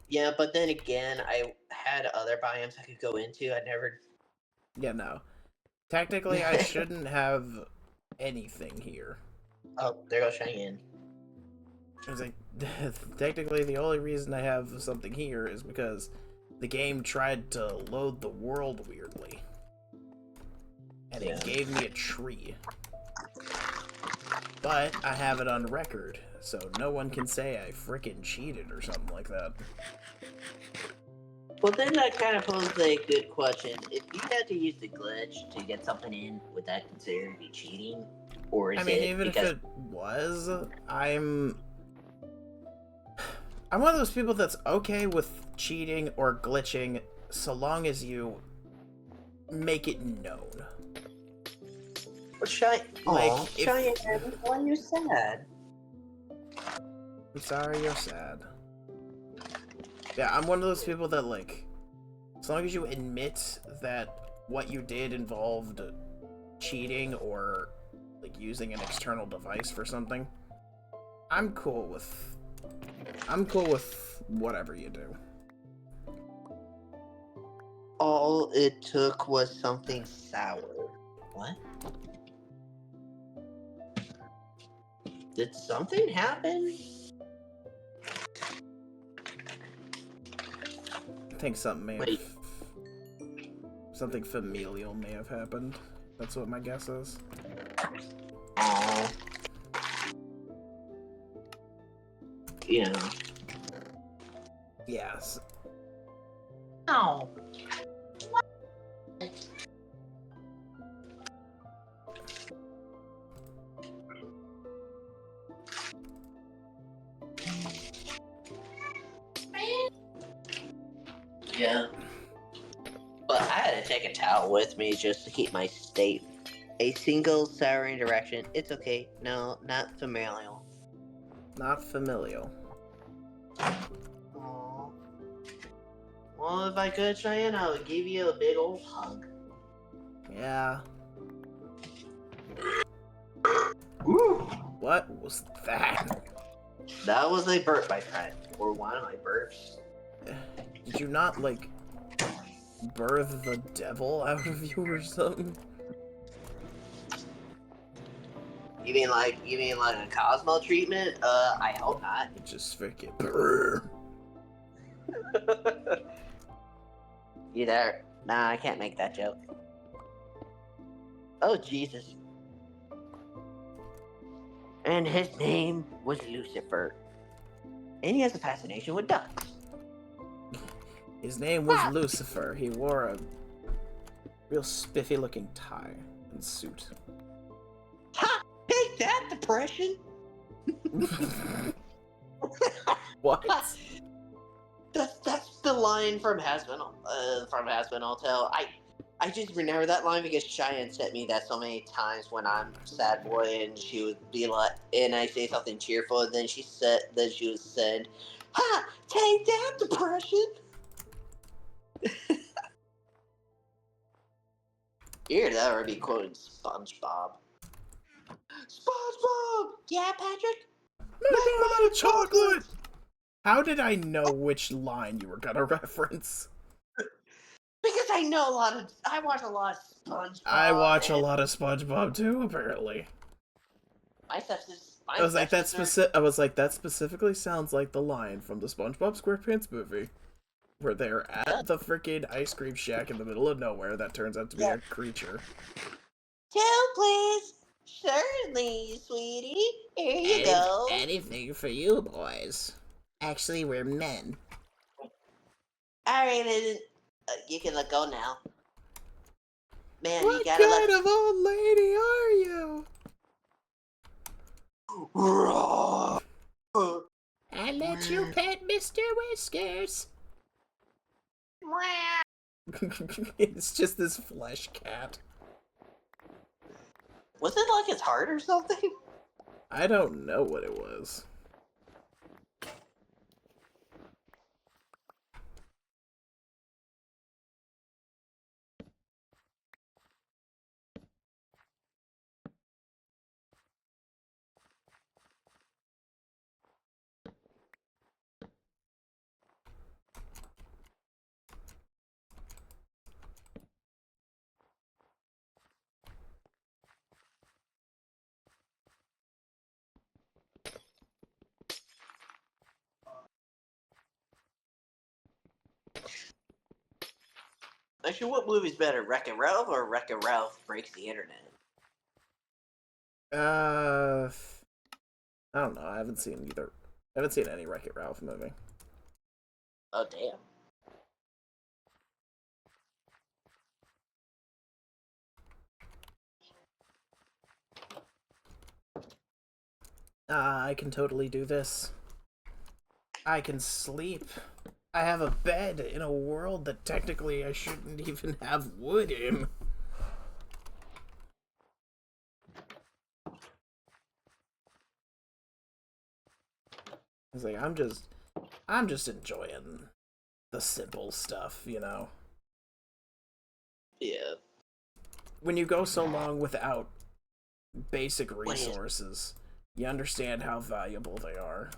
yeah, but then again, I had other biomes I could go into. I never. Yeah, no. Technically, I shouldn't have anything here. Oh, there goes Cheyenne. I was like, technically, the only reason I have something here is because the game tried to load the world weirdly. And it gave me a tree. But I have it on record, so no one can say I frickin' cheated or something like that. Well, then that kind of poses a good question. If you had to use the glitch to get something in, would that consider to be cheating? Or is I mean, it even because... if it was, I'm one of those people that's okay with cheating or glitching so long as you make it known. Well, Cheyenne, why are you sad? I'm sorry you're sad. Yeah, I'm one of those people that, like, as long as you admit that what you did involved cheating or, like, using an external device for something, I'm cool with whatever you do. All it took was something sour. What? Did something happen? I think something Wait. something familial may have happened. That's what my guess is. Oh. Yeah. Yes. Oh. Yeah. But I had to take a towel with me just to keep my state. A single sour interaction. It's okay. No, not familial. Not familial. Aww. Well, if I could, Cheyenne, I would give you a big old hug. Yeah. Ooh. What was that? That was a burp, my friend. Or one of my burps. Did Did you not, like, birth the devil out of you or something? You mean like a Cosmo treatment? I hope not. It just freaking brrr. You there? Nah, I can't make that joke. Oh Jesus. And his name was Lucifer. And he has a fascination with ducks. His name was Lucifer. He wore a real spiffy looking tie and suit. Ha! Take that, depression! What? That's the line from Hazbin Hotel. I just remember that line because Cheyenne sent me that so many times when I'm sad boy and she would be like, and I say something cheerful, and then she would send, "Ha! Take that, depression." You'd already be quoting SpongeBob. SpongeBob! Yeah, Patrick? Make mine a chocolate! How did I know which line you were gonna reference? Because I watch a lot of SpongeBob. I watch a lot of SpongeBob too, apparently. My stepsister. I was like, that specifically sounds like the line from the SpongeBob SquarePants movie, where they're at the freaking ice cream shack in the middle of nowhere that turns out to be a creature. 2, please. Certainly, sweetie. Here you go. Anything for you boys. Actually, we're men. Alright, then, you can let go now. Man, What you gotta kind of old lady are you? I let you pet Mr. Whiskers. It's just this flesh cat. Was it like his heart or something? I don't know what it was. Actually, what movie's better, Wreck-It Ralph or Wreck-It Ralph Breaks the Internet? I don't know. I haven't seen either. I haven't seen any Wreck-It Ralph movie. Oh, damn. I can totally do this. I can sleep. I have a bed in a world that technically I shouldn't even have wood in. It's like I'm just enjoying the simple stuff, you know. Yeah. When you go so long without basic resources, you understand how valuable they are.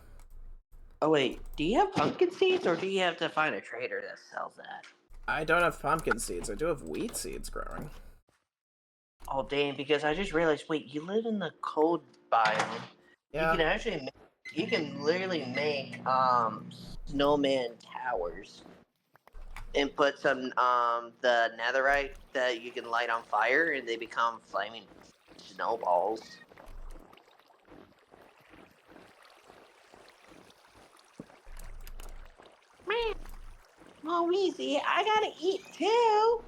Oh, wait. Do you have pumpkin seeds, or do you have to find a trader that sells that? I don't have pumpkin seeds. I do have wheat seeds growing. Oh, damn, because I just realized, wait, you live in the cold biome. Yeah. You can actually you can literally make snowman towers and put some the netherite that you can light on fire, and they become flaming snowballs. Man, oh Weezy, I gotta eat too.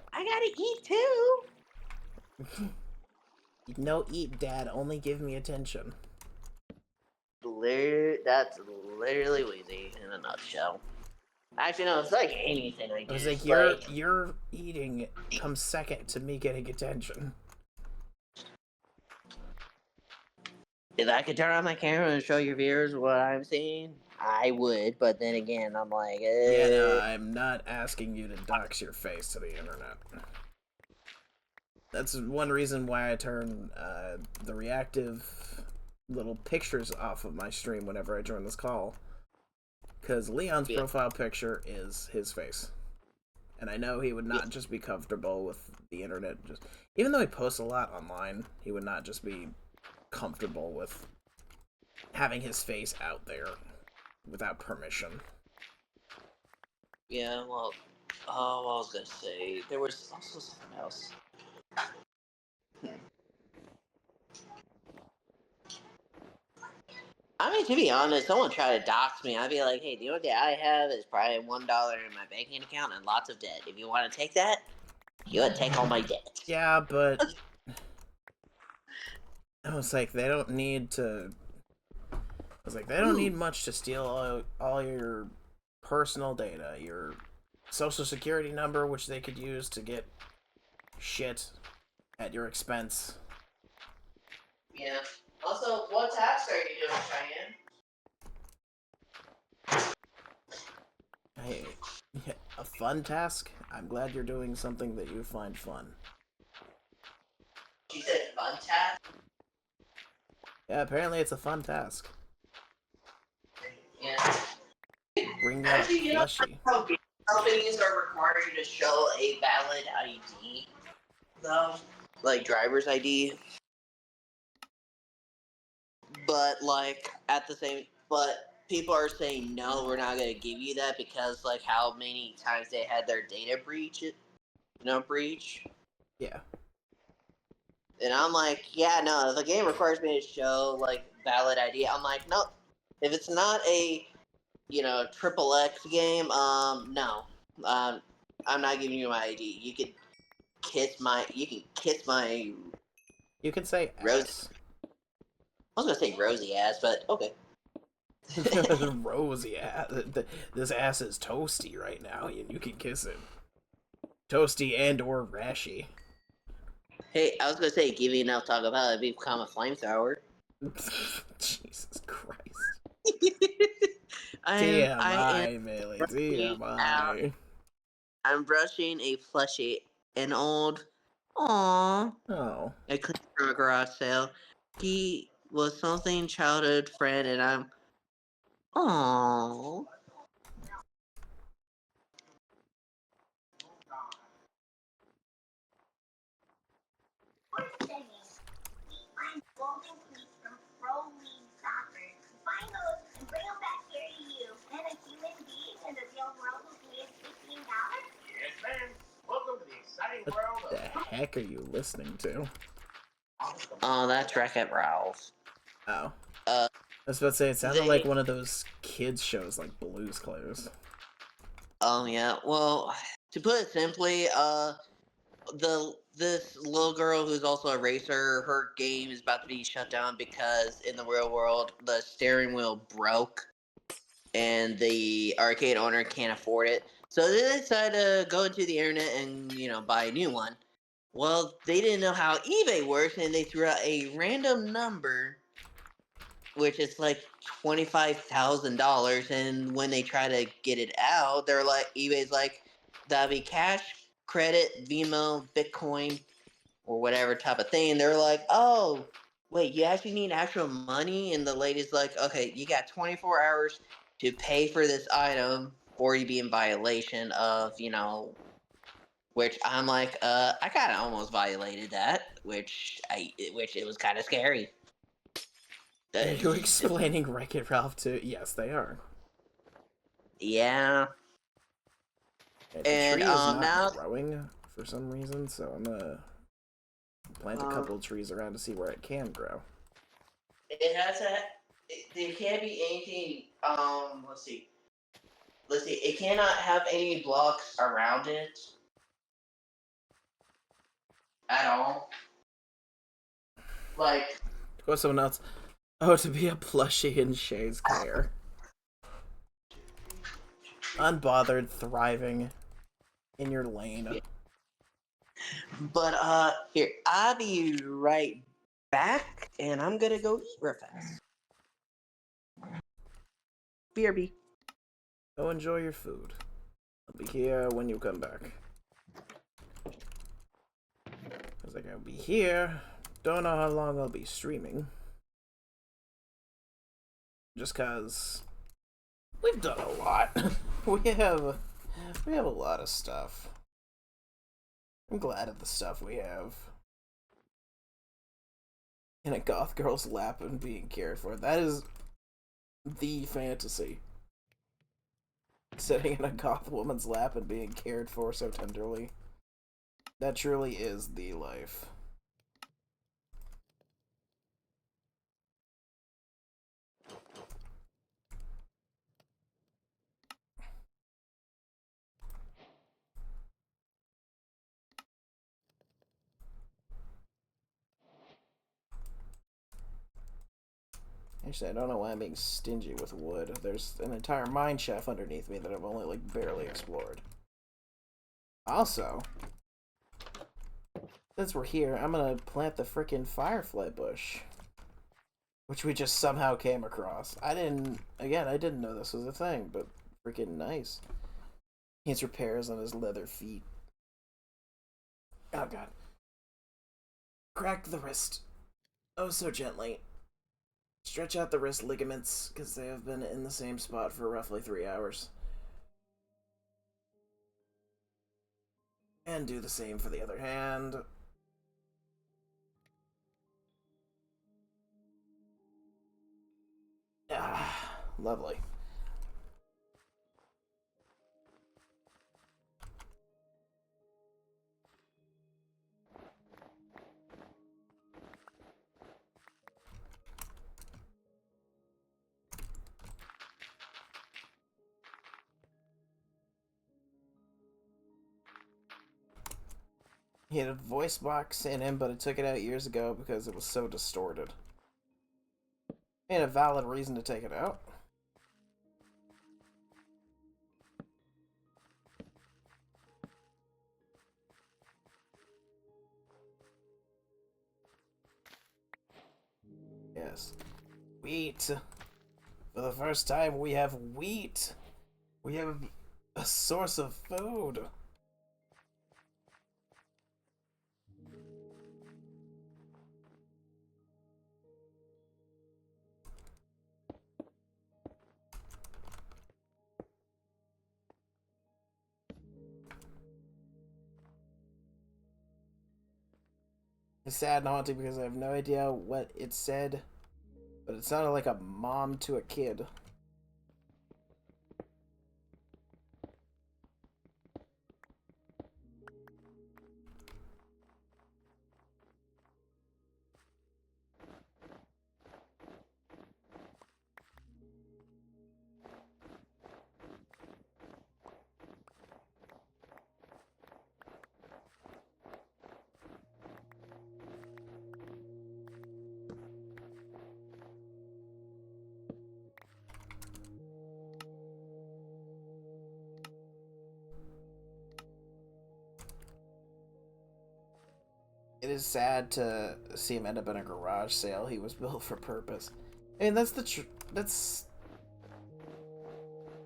No eat, Dad. Only give me attention. That's literally Weezy in a nutshell. Actually, no, it's like anything I do. I was like, your eating comes second to me getting attention. If I could turn on my camera and show your viewers what I'm seeing, I would. But then again, I'm like, Yeah, no, I'm not asking you to dox your face to the internet. That's one reason why I turn the reactive little pictures off of my stream whenever I join this call. Because Leon's Yeah. profile picture is his face. And I know he would not Yeah. just be comfortable with the internet. Even though he posts a lot online, he would not just be comfortable with having his face out there without permission. Yeah, well, oh, I was gonna say there was also something else. I mean, to be honest, someone tried to dox me. I'd be like, "Hey, the only debt I have is probably $1 in my banking account and lots of debt. If you want to take that, you gotta take all my debt." Yeah, but I was like, they don't need to. I was like, they don't need much to steal all your personal data, your social security number, which they could use to get shit at your expense. Yeah. Also, what task are you doing, Cheyenne? Hey, a fun task? I'm glad you're doing something that you find fun. She said fun task. Yeah, apparently it's a fun task. Yeah. Bring out a Actually, you know plushie. how companies are required to show a valid ID, though, like driver's ID. But like at the same, but people are saying no, we're not gonna give you that because like how many times they had their data breach. Yeah. And I'm like, yeah, no, if the game requires me to show like valid ID, I'm like, no. If it's not a triple X game, no, I'm not giving you my ID. You can kiss my You can say rose. ass. I was gonna say rosy ass, but okay. Rosy ass. This ass is toasty right now, and you can kiss it. Toasty and or rashy. Hey, I was gonna say, give you enough talk about it, become a flamethrower. Jesus Christ. I am TMI, Bailey. brushing out. TMI. I'm brushing a plushie, an old, aww, Oh. I cleaned from a garage sale. He was something childhood friend, and I'm, aww. What the heck are you listening to? Oh, that's Wreck-It Ralph. Oh. Uh, I was about to say, it sounded like one of those kids shows like Blue's Clues. Oh yeah. Well, to put it simply, this little girl who's also a racer, her game is about to be shut down because in the real world the steering wheel broke and the arcade owner can't afford it. So they decided to go into the internet and buy a new one. Well, they didn't know how eBay works, and they threw out a random number, which is like $25,000. And when they try to get it out, they're like, eBay's like, that'll be cash, credit, Venmo, Bitcoin, or whatever type of thing. They're like, oh, wait, you actually need actual money? And the lady's like, okay, you got 24 hours to pay for this item, or you be in violation of, which I'm like, I kind of almost violated that, which it was kind of scary. Are you explaining Wreck-It Ralph to? Yes, they are. Yeah. Okay, the And tree is not now growing for some reason, so I'm gonna plant a couple of trees around to see where it can grow. it has a. There can't be anything. Let's see. Let's see. It cannot have any blocks around it at all. Like, Go someone else. Oh, to be a plushie in Shay's care. Unbothered, thriving in your lane. but here I'll be right back, and I'm gonna go eat real fast. BRB. Go enjoy your food. I'll be here when you come back. Cause I'll be here. Don't know how long I'll be streaming. Just cause We've done a lot. we have a lot of stuff. I'm glad of the stuff we have. In a goth girl's lap and being cared for. That is the fantasy. Sitting in a goth woman's lap and being cared for so tenderly. That truly is the life. Actually, I don't know why I'm being stingy with wood. There's an entire mine shaft underneath me that I've only, like, barely explored. Also, since we're here, I'm gonna plant the frickin' firefly bush. Which we just somehow came across. I didn't know this was a thing, but freaking nice. He has repairs on his leather feet. Oh god. Crack the wrist. Oh, so gently. Stretch out the wrist ligaments, because they have been in the same spot for roughly 3 hours. And do the same for the other hand. Ah, lovely. He had a voice box in him, but I took it out years ago because it was so distorted. He had a valid reason to take it out. Yes. Wheat. For the first time, we have wheat. We have a source of food. It's sad and haunting because I have no idea what it said, but it sounded like a mom to a kid. It is sad to see him end up in a garage sale. He was built for purpose. I mean, that's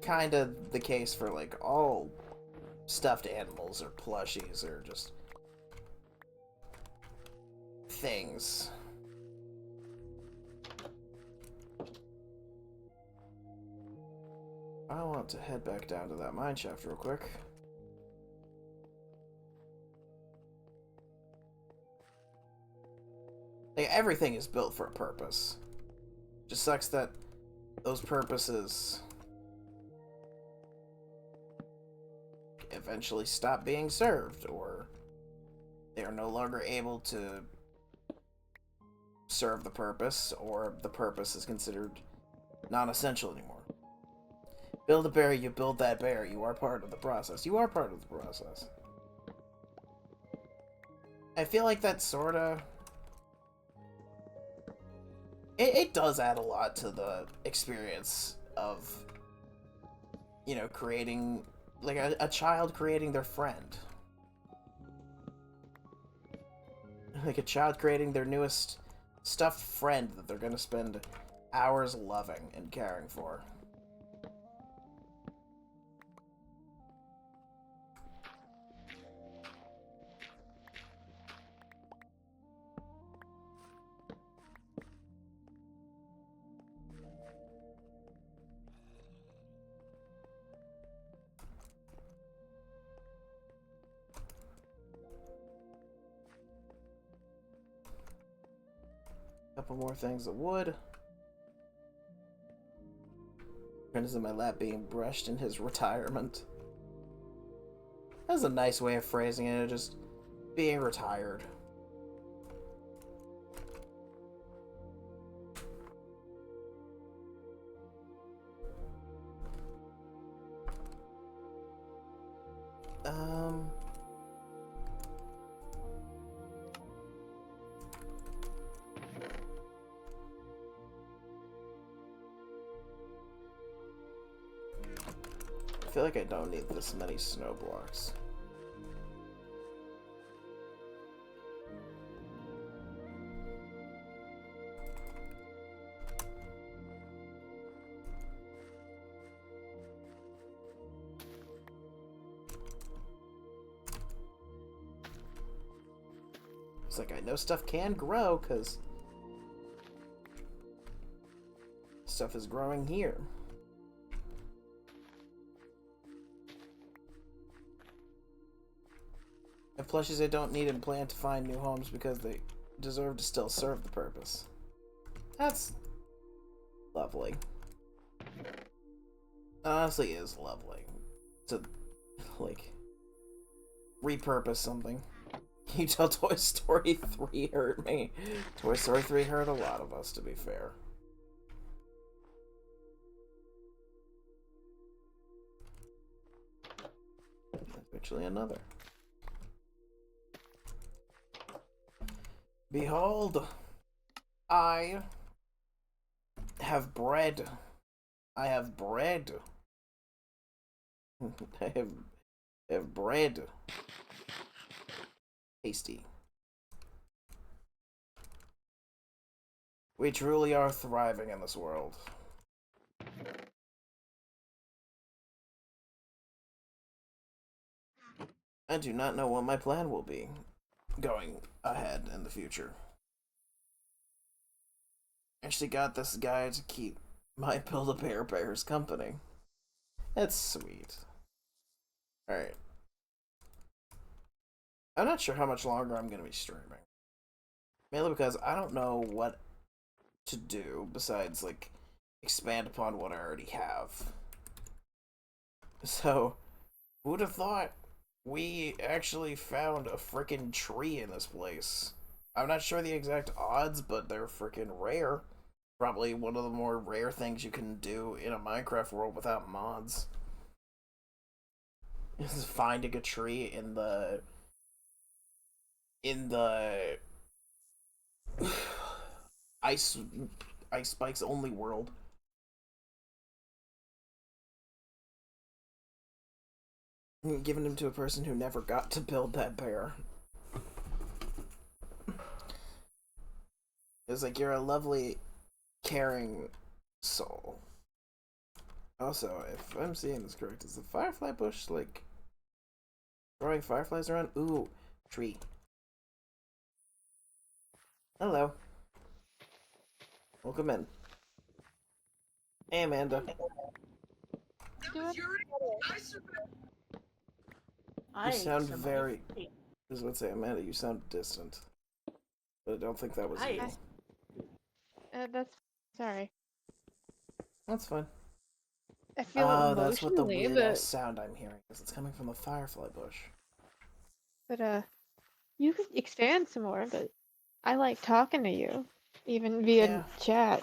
kind of the case for, like, all stuffed animals or plushies or just things. I want to head back down to that mine shaft real quick. Like, everything is built for a purpose. Just sucks that those purposes eventually stop being served, or they are no longer able to serve the purpose, or the purpose is considered non-essential anymore. Build a bear, you build that bear. You are part of the process. You are part of the process. I feel like that sorta... It does add a lot to the experience of, you know, creating, like, a child creating their friend. Like a child creating their newest stuffed friend that they're gonna spend hours loving and caring for. Couple more things of wood. Friend is in my lap being brushed in his retirement. That's a nice way of phrasing it, just being retired. I feel like I don't need this many snow blocks. It's like I know stuff can grow because stuff is growing here. And plushies I don't need and plan to find new homes because they deserve to still serve the purpose. That's lovely. Honestly, is lovely to like repurpose something. You tell Toy Story 3 hurt me. Toy Story 3 hurt a lot of us, to be fair. That's actually another. Behold, I have bread. I have bread. I have bread. Tasty. We truly are thriving in this world. I do not know what my plan will be going ahead in the future. Actually got this guy to keep my Build-A-Bear bears company. It's sweet. Alright. I'm not sure how much longer I'm going to be streaming. Mainly because I don't know what to do besides, like, expand upon what I already have. So, who'd have thought we actually found a frickin' tree in this place? I'm not sure the exact odds, but they're frickin' rare. Probably one of the more rare things you can do in a Minecraft world without mods. Is finding a tree in the ice spikes only world. Giving him to a person who never got to build that bear. It's like, you're a lovely, caring soul. Also, if I'm seeing this correct, is the firefly bush, like, growing fireflies around? Ooh, tree. Hello. Welcome in. Hey, Amanda. You sound very... I was about to say, Amanda, you sound distant. But I don't think that was you. That's sorry. That's fine. I feel Oh, that's what the emotionally, weird ass sound I'm hearing is. It's coming from the firefly bush. but you could expand some more. But I like talking to you, even via chat.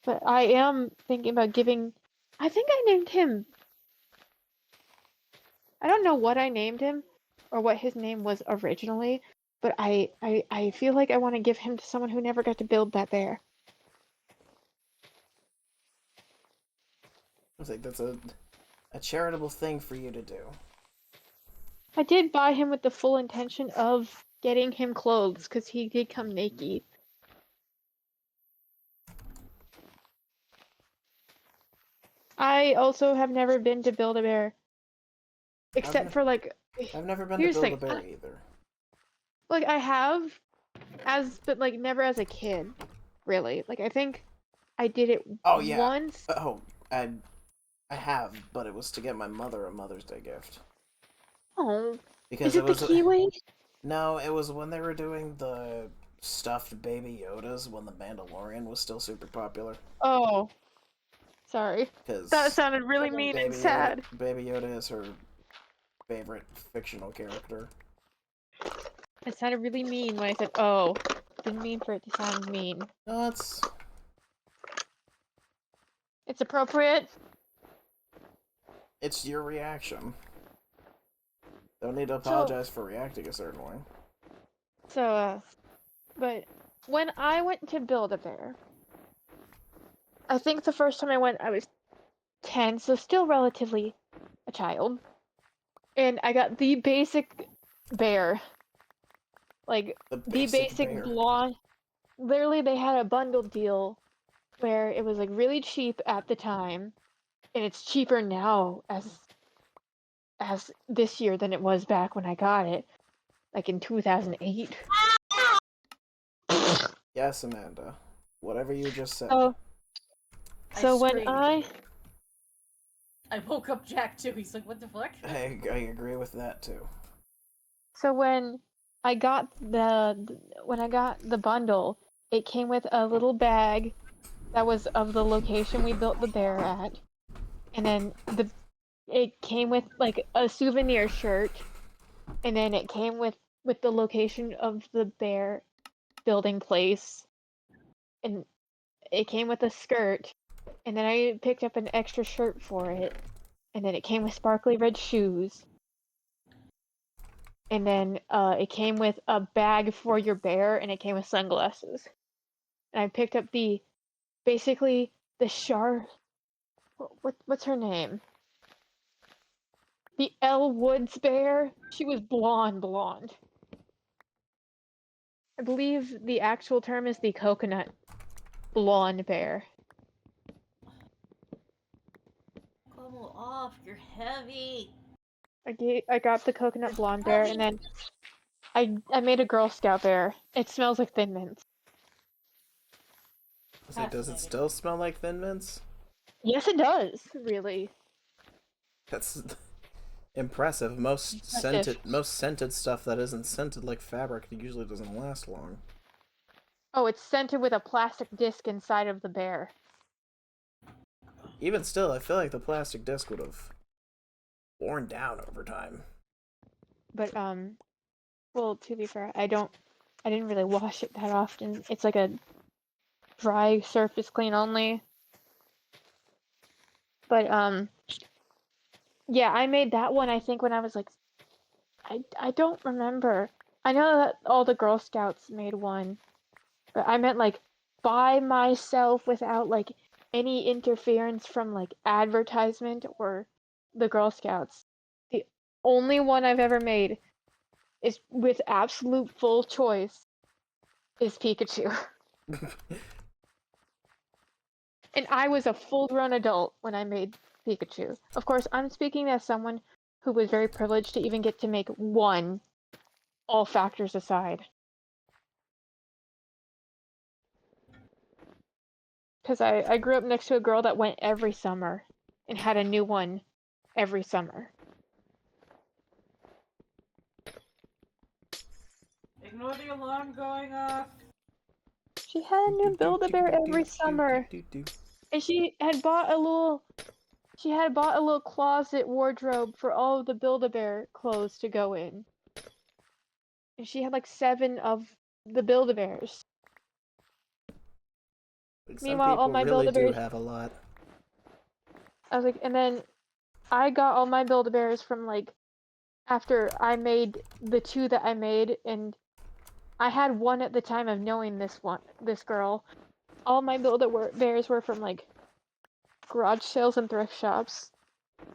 But I am thinking about giving. I think I named him. I don't know what I named him, or what his name was originally. But I feel like I want to give him to someone who never got to build that bear. I was like, that's a charitable thing for you to do. I did buy him with the full intention of getting him clothes, because he did come naked. I also have never been to Build-A-Bear. Except for, like... I've never been to Build-A-Bear either. Like, I have, but, like, never as a kid, really. Like, I think I did it once. Oh, I have, but it was to get my mother a Mother's Day gift. Oh. Because Is it the Kiwi? No, it was when they were doing the stuffed Baby Yodas when the Mandalorian was still super popular. Oh, sorry. Because That sounded really mean and sad. Baby Yoda is her favorite fictional character. It sounded really mean when I said, oh. Didn't mean for it to sound mean. No, It's appropriate. it's your reaction. Don't need to apologize for reacting a certain way. But when I went to Build-A-Bear, I think the first time I went, I was 10, so still relatively a child. And I got the basic bear. Like, The the basic bear. blonde. Literally, they had a bundle deal where it was, like, really cheap at the time. And it's cheaper now as this year than it was back when I got it. Like, in 2008. Yes, Amanda. Whatever you just said. So when I woke up Jack too. He's like, "What the fuck?" I agree with that too. So when I got the bundle, it came with a little bag that was of the location we built the bear at, and then it came with like a souvenir shirt, and then it came with the location of the bear building place, and it came with a skirt, and then I picked up an extra shirt for it, and then it came with sparkly red shoes. And then it came with a bag for your bear, and it came with sunglasses. And I picked up basically the what's her name? The Elle Woods bear. She was blonde. I believe the actual term is the coconut blonde bear. Come off, you're heavy. I got the coconut blonde bear, and then I made a Girl Scout bear. It smells like Thin Mints. Does it still smell like Thin Mints? Yes, it does. Really. That's impressive. Most scented stuff that isn't scented like fabric usually doesn't last long. Oh, it's scented with a plastic disc inside of the bear. Even still, I feel like the plastic disc would have worn down over time. But well, to be fair, I didn't really wash it that often. It's like a dry surface clean only. But yeah, I made that one I think when I was like I don't remember. I know that all the Girl Scouts made one, but I meant like by myself without like any interference from like advertisement or the Girl Scouts. The only one I've ever made is with absolute full choice is Pikachu. And I was a full-grown adult when I made Pikachu. Of course, I'm speaking as someone who was very privileged to even get to make one, all factors aside. Because I grew up next to a girl that went every summer and had a new one every summer. Ignore the alarm going off. She had a new Build-A-Bear every summer. And she had bought a little closet wardrobe for all of the Build-A-Bear clothes to go in. And she had like 7 of the Build-A-Bears. Meanwhile, all my Build-A-Bears do have a lot. I was like, and then I got all my Build-A-Bears from like after I made the 2 that I made, and I had one at the time of knowing this girl. All my Build-A-Bears were from like garage sales and thrift shops.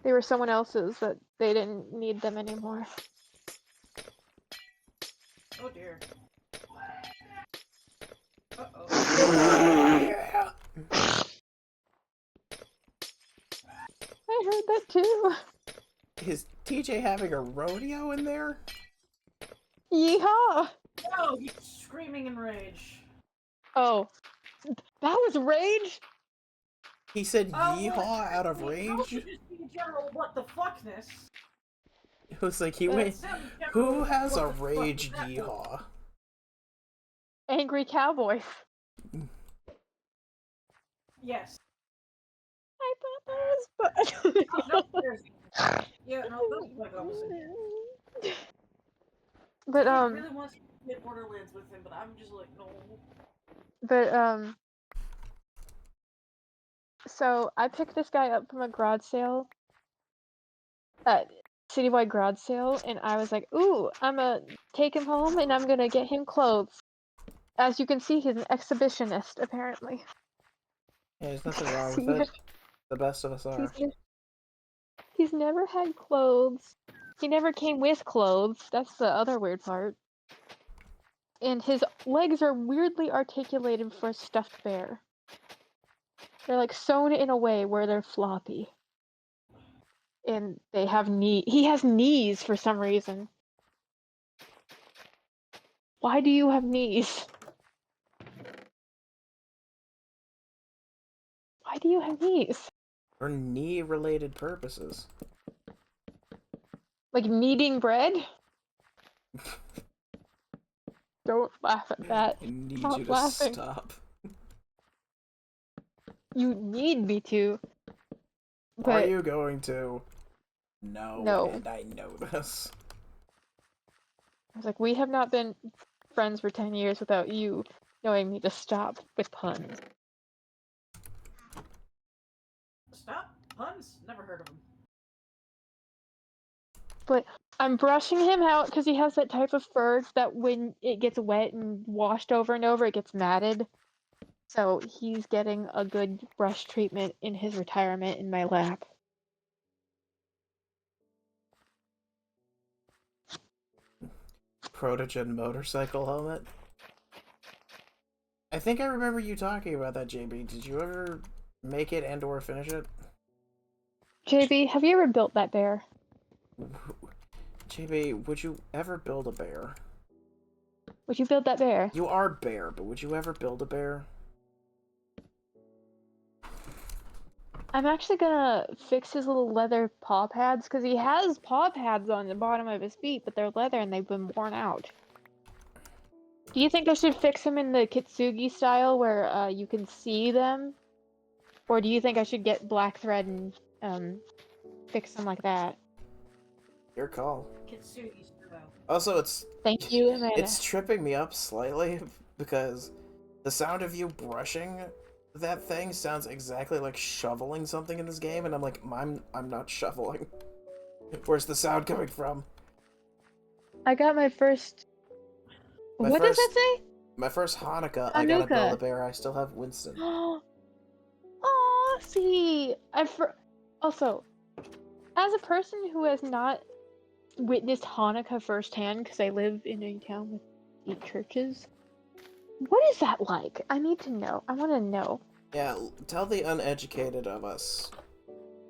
They were someone else's, but they didn't need them anymore. Oh dear. Uh-oh. Yeah. I heard that too. Is TJ having a rodeo in there? Yeehaw! No, he's screaming in rage. Oh, that was rage? He said Oh, yeehaw well, out of it's also rage? just being general what the fuckness. It was like he That's went. Sounds general, Who has what a the fuck rage was that? yeehaw? angry cowboys. Yes. I thought that was Oh, no, there's... Yeah, no, that's like opposite. fun. But He really wants to play Borderlands with him, but I'm just like, no. But so I picked this guy up from a garage sale, citywide garage sale, and I was like, ooh, I'm gonna take him home and I'm gonna get him clothes. As you can see, he's an exhibitionist, apparently. Yeah, there's nothing wrong with See, it. The best of us are. he's never had clothes. He never came with clothes. That's the other weird part. And his legs are weirdly articulated for a stuffed bear. They're like sewn in a way where they're floppy. And they have he has knees for some reason. Why do you have knees? Why do you have knees? For knee-related purposes. Like kneading bread? Don't laugh at that. I need Stop you to laughing. stop. You need me to. Are But you going to? No, No. and I know this. I was like, we have not been friends for 10 years without you knowing me to stop with puns. Stop? Puns? Never heard of him. But I'm brushing him out because he has that type of fur that when it gets wet and washed over and over, it gets matted. So he's getting a good brush treatment in his retirement in my lap. Protogen motorcycle helmet? I think I remember you talking about that, JB. Did you ever make it and or finish it? JB, have you ever built that bear? JB, would you ever build a bear? Would you build that bear? You are bear, but would you ever build a bear? I'm actually gonna fix his little leather paw pads because he has paw pads on the bottom of his feet, but they're leather and they've been worn out. Do you think I should fix him in the Kitsugi style where you can see them? Or do you think I should get black thread and fix them like that? Your call. Kitsugi style. Also, it's Thank you, Amanda. it's tripping me up slightly because the sound of you brushing that thing sounds exactly like shoveling something in this game, and I'm like, I'm not shoveling. Where's the sound coming from? I got my first... What does that say? My first Hanukkah, I gotta build Hanukkah. a bear. I still have Winston. Oh, see, also, as a person who has not witnessed Hanukkah firsthand, because I live in a town with 8 churches, what is that like? I need to know. I want to know. Yeah, tell the uneducated of us,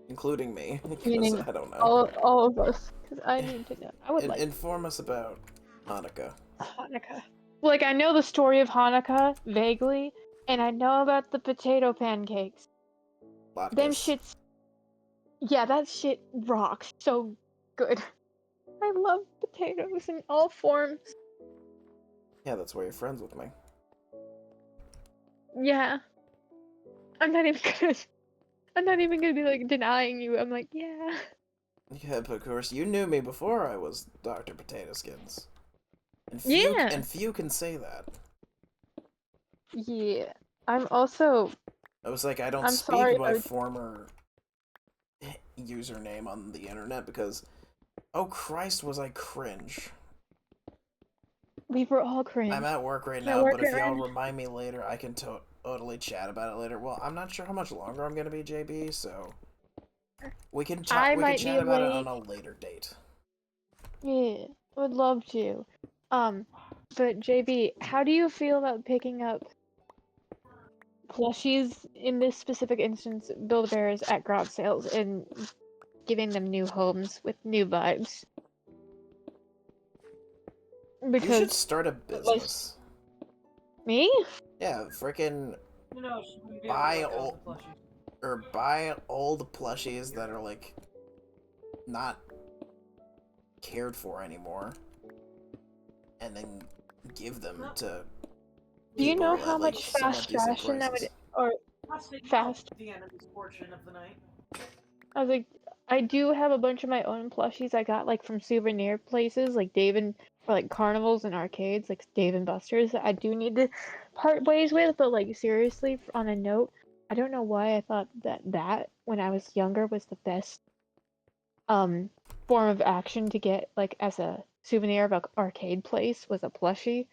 including me, because Meaning I don't know. all of us, because I need to know. I would like Inform us about Hanukkah. Hanukkah. Like, I know the story of Hanukkah, vaguely, and I know about the potato pancakes. Them Latkes. shits... Yeah, that shit rocks so good. I love potatoes in all forms. Yeah, that's why you're friends with me. Yeah. I'm not even gonna be, like, denying you. I'm like, yeah. Yeah, but of course, you knew me before I was Dr. Potato Skins. And few can say that. Yeah. I'm also... I was like, I don't I'm speak sorry, my former username on the internet because, oh Christ, was I cringe. we were all cringe. I'm at work right now, but if y'all remind me later, I can totally chat about it later. Well, I'm not sure how much longer I'm gonna be, JB, so we can chat about it on a later date. Yeah, would love to. But JB, how do you feel about picking up plushies in this specific instance, Build-A-Bears at garage sales and giving them new homes with new vibes? Because You should start a business. me? Yeah, frickin' No, she wouldn't be able to let go of the plushie. buy old plushies that are like not cared for anymore, and then give them to Do you know people how at like much somewhat fast decent fashion I would, prices. or fast? The enemy's portion of the night. I was like, I do have a bunch of my own plushies I got like from souvenir places, like Dave and or like carnivals and arcades, like Dave and Buster's. That I do need to part ways with, but like seriously, on a note, I don't know why I thought that when I was younger was the best form of action to get like as a souvenir of an arcade place was a plushie.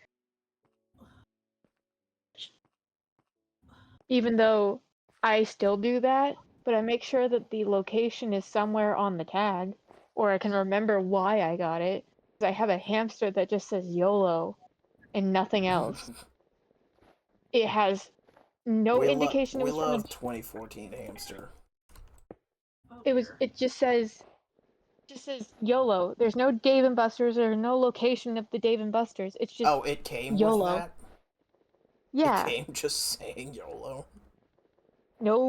Even though I still do that, but I make sure that the location is somewhere on the tag, or I can remember why I got it. 'Cause I have a hamster that just says YOLO and nothing else. It has no indication it we was from a. love 2014 hamster. It just says YOLO. There's no Dave and Buster's or no location of the Dave and Buster's. It's just Oh, it came with YOLO. that? Yeah. It came just saying YOLO. No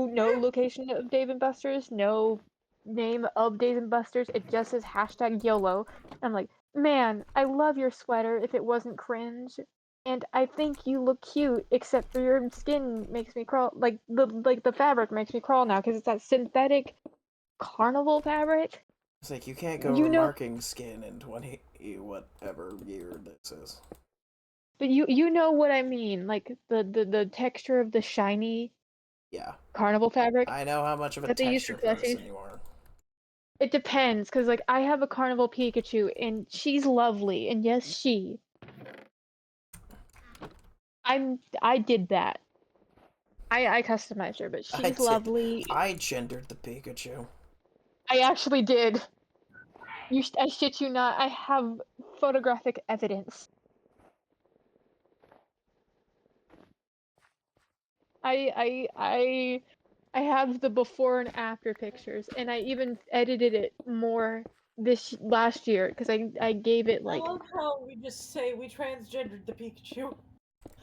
location of Dave and Buster's, no name of Dave and Buster's. It just says hashtag YOLO. I'm like, man, I love your sweater if it wasn't cringe. And I think you look cute, except for your skin makes me crawl. Like the fabric makes me crawl now because it's that synthetic carnival fabric. It's like you can't go You know, remarking skin in 20 whatever year this is. but you know what I mean. Like the texture of the shiny Yeah. carnival fabric I know how much of a that they use for texture plushies. person you are. It depends, because like I have a carnival Pikachu and she's lovely, and yes, I did that. I customized her, but she's lovely. I gendered the Pikachu. I actually did. I shit you not. I have photographic evidence. I have the before and after pictures, and I even edited it more this last year because I gave it like I love how we just say we transgendered the Pikachu.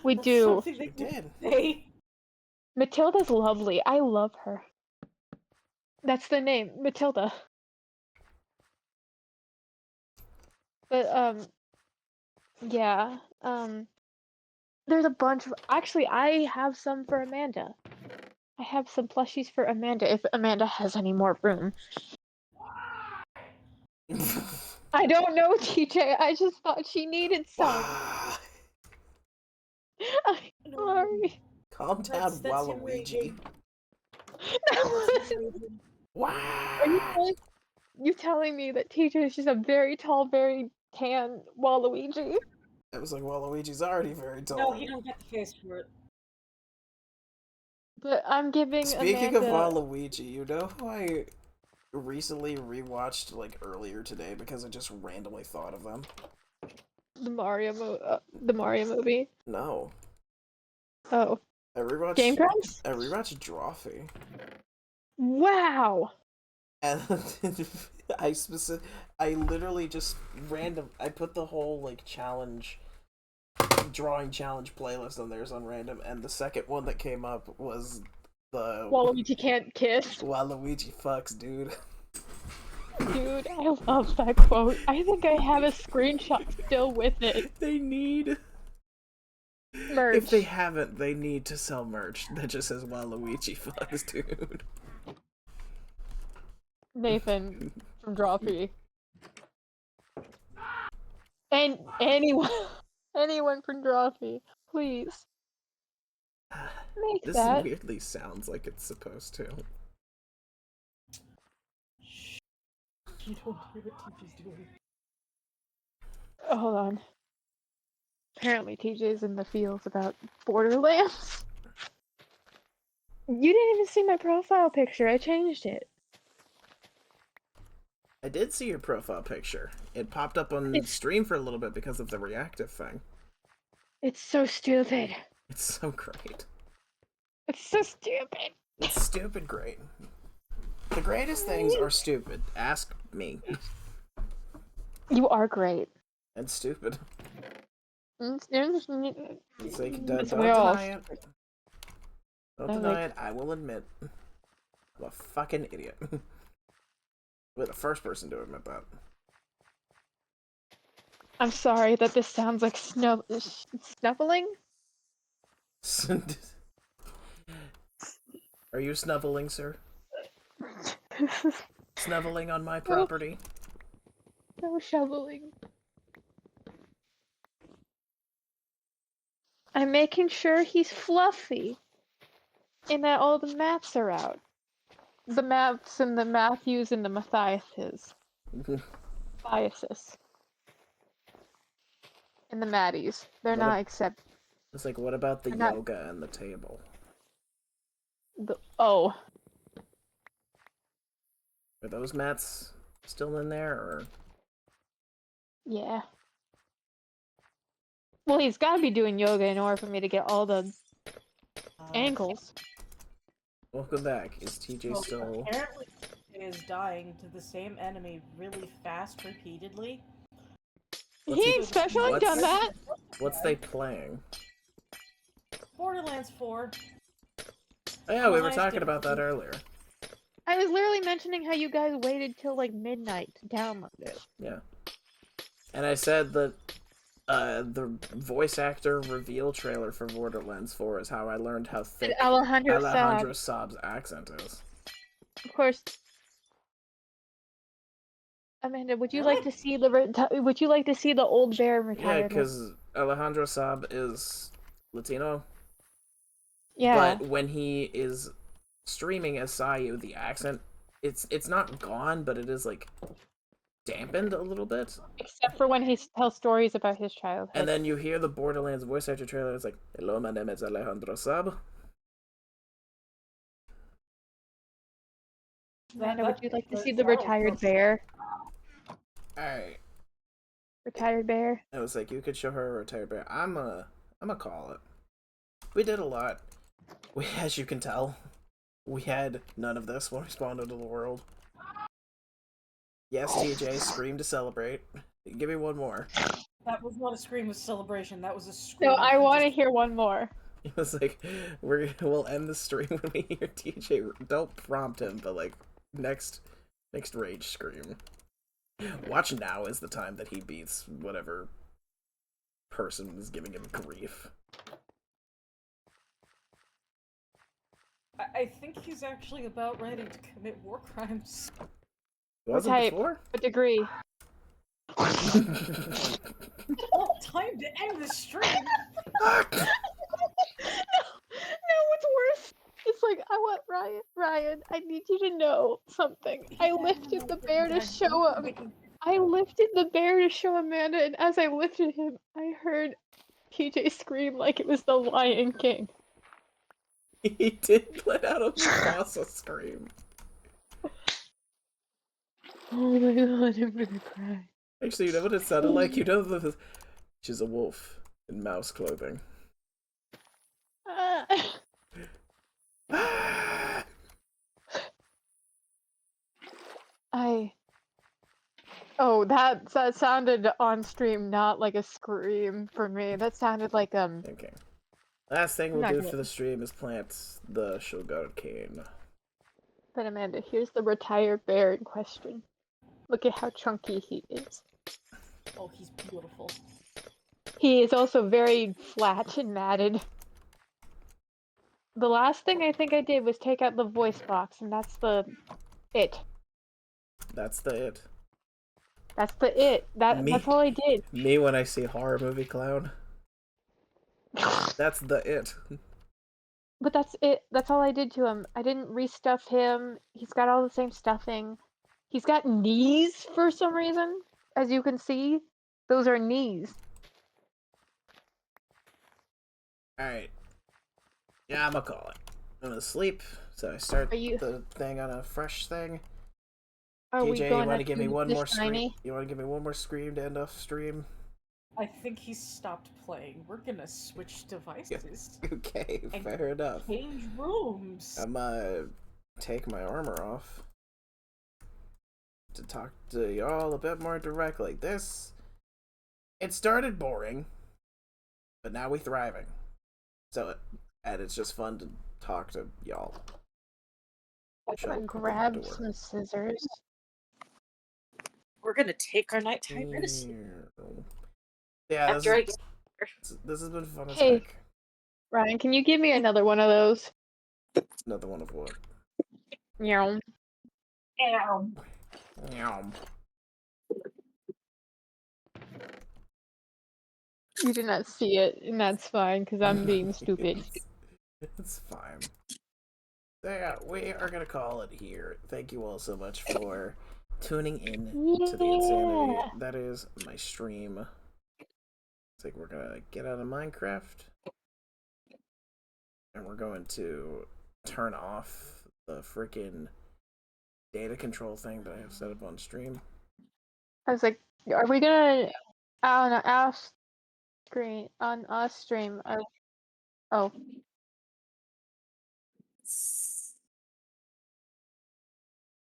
we That's do. something that You did. say. Matilda's lovely. I love her. That's the name, Matilda. But yeah. There's a bunch of actually I have some for Amanda. I have some plushies for Amanda if Amanda has any more room. I don't know, TJ. I just thought she needed some. Wow. I'm sorry. Calm down, That's him Waluigi. raging. That was, Wow. are you telling me that TJ is just a very tall, very tan Waluigi? It was like Waluigi's already very tall. No, you don't get the face for it. But I'm giving Speaking Amanda. of Waluigi, you know who I recently rewatched like earlier today because I just randomly thought of them? The Mario movie. No. Oh. I Game rewatched Grumps? Drawfee. Wow. And I literally just I put the whole like drawing challenge playlist on theirs on random, and the second one that came up was the Waluigi can't kiss. Waluigi fucks, dude. Dude, I love that quote. I think I have a screenshot still with it. They need Merch. If they haven't, they need to sell merch that just says Waluigi fucks, dude. Nathan from Drawfee. And anyone from Drawfee, please. Make This that. weirdly sounds like it's supposed to. You don't hear what TJ's doing. Oh, hold on. Apparently TJ's in the fields about Borderlands. You didn't even see my profile picture. I changed it. I did see your profile picture. It popped up on stream for a little bit because of the reactive thing. It's so stupid. It's so great. It's so stupid. It's stupid great. The greatest things are stupid. Ask me. You are great. And stupid. It's like, don't we're all deny it. Don't deny it, I will admit. I'm a fucking idiot. We're the first person to admit that. I'm sorry that this sounds like snuffling. Are you snuffling, sir? Snuffling on my No. property? No shoveling. I'm making sure he's fluffy. And that all the maths are out. The maths and the Matthews and the Matthiases. Biases. And the Maddies. They're What not a- accept. It's like, what about the I'm not- yoga and the table? Oh. Are those mats still in there, or? Yeah. Well, he's gotta be doing yoga in order for me to get all the angles. Welcome back. Is TJ Well, still... apparently TJ is dying to the same enemy really fast repeatedly. What's He he- ain't special, I've what's- done that. What's they playing? Borderlands 4. Oh yeah, we were Nice talking about that difficulty. earlier. I was literally mentioning how you guys waited till like midnight to download it. Yeah. And I said that the voice actor reveal trailer for Borderlands 4 is how I learned how thick Alejandro Saab's accent is. Of course. Amanda, would you Really? like to see the old bear Yeah, retirement? because Alejandro Saab is Latino, Yeah. but when he is streaming as Sayu, the accent, it's not gone, but it is like dampened a little bit. Except for when he tells stories about his childhood. And then you hear the Borderlands voice actor trailer, it's like, "Hello, my name is Alejandro Saab." Amanda, would you like to see the retired bear? Alright. Retired bear? I was like, you could show her a retired bear. I'm a call it. We did a lot. As you can tell, we had none of this when we spawned into the world. Yes, TJ, scream to celebrate. Give me one more. That was not a scream of celebration, that was a scream. No, of I want to just- hear one more. It was like, we'll end the stream when we hear TJ. Don't prompt him, but like, next rage scream. Watch now is the time that he beats whatever person is giving him grief. I think he's actually about ready to commit war crimes. Wasn't type? before? A degree. Well, time to end the stream! No, what's worse? It's like, I want Ryan, I need you to know something. I lifted the bear to show him. I lifted the bear to show Amanda, and as I lifted him, I heard PJ scream like it was the Lion King. He did let out a Mufasa scream. Oh my god, I'm gonna cry. Actually, you know what it sounded like? You know she's a wolf in mouse clothing. Oh, that sounded on stream not like a scream for me. That sounded like Okay. Last thing we'll Not do good. for the stream is plant the sugar cane. But Amanda, here's the retired bear in question. Look at how chunky he is. Oh, he's beautiful. He is also very flat and matted. The last thing I think I did was take out the voice box, and that's it. That's the it. That's it. That's all I did. Me when I see horror movie clown. That's the it. But that's it. That's all I did to him. I didn't restuff him. He's got all the same stuffing. He's got knees for some reason. As you can see, those are knees. Alright. Yeah, I'm gonna call it. I'm gonna sleep, so I start the thing on a fresh thing. Are we TJ, going you wanna to give me do one this more scream? tiny? You wanna give me one more scream to end off stream? I think he's stopped playing. We're gonna switch devices. Okay, And fair enough. change rooms. I'm gonna take my armor off to talk to y'all a bit more directly. It started boring, but now we thriving. And it's just fun to talk to y'all. I grabbed some scissors. We're gonna take our nighttime medicine. Yeah, After I get this has been fun as Hey. heck. Ryan, can you give me another one of those? Another one of what? Meow. Meow. You did not see it, and that's fine, because I'm being stupid. It's fine. So yeah, we are gonna call it here. Thank you all so much for tuning in to the insanity Yeah. that is my stream. It's like we're gonna get out of Minecraft, and we're going to turn off the freaking data control thing that I have set up on stream. I was like, are we gonna on our screen on us stream? Oh,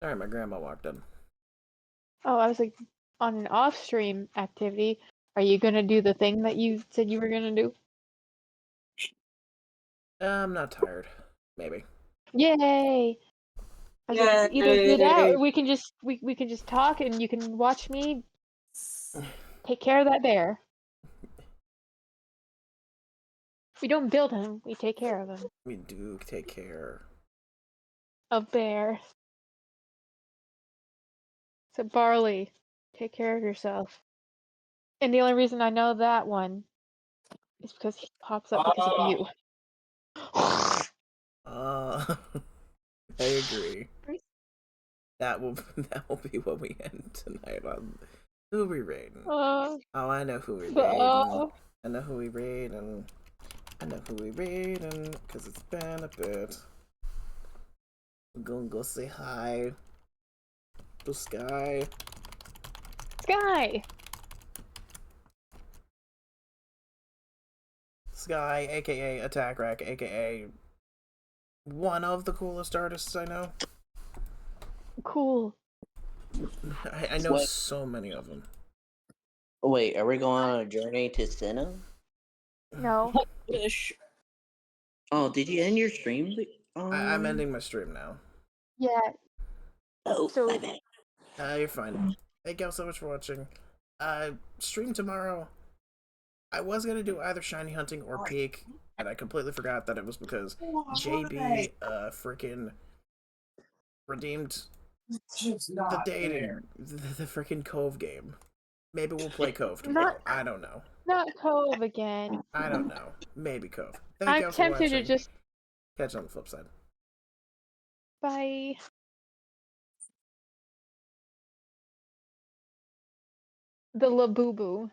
Alright, my grandma walked in. I was like, on an off-stream activity, are you gonna do the thing that you said you were gonna do? I'm not tired. Maybe. Yay! I was like, either do that or we can just talk and you can watch me take care of that bear. We don't build him, we take care of him. We do take care. A bear. So Barley, take care of yourself. And the only reason I know that one is because he pops up because of you. I agree. That will be what we end tonight on. Who we raiding? Oh, I know who we raiding. I know who we raiding. I know who we raiding, because it's been a bit. We're gonna go say hi to Sky. Sky! Sky, aka Attack Rack, aka one of the coolest artists I know. Cool. I know so many of them. Wait, are we going on a journey to Sinnoh? No. Wish. Oh, did you end your stream? I'm ending my stream now. Yeah. Oh, So- my bad. You're fine. Thank y'all so much for watching. Stream tomorrow. I was gonna do either shiny hunting or peak, and I completely forgot that it was because JB freaking redeemed the dating the freaking Cove game. Maybe we'll play Cove tomorrow. I don't know. Not Cove again. I don't know. Maybe Cove. Thank I'm y'all for tempted watching. to just Catch you on the flip side. bye. The Labubu.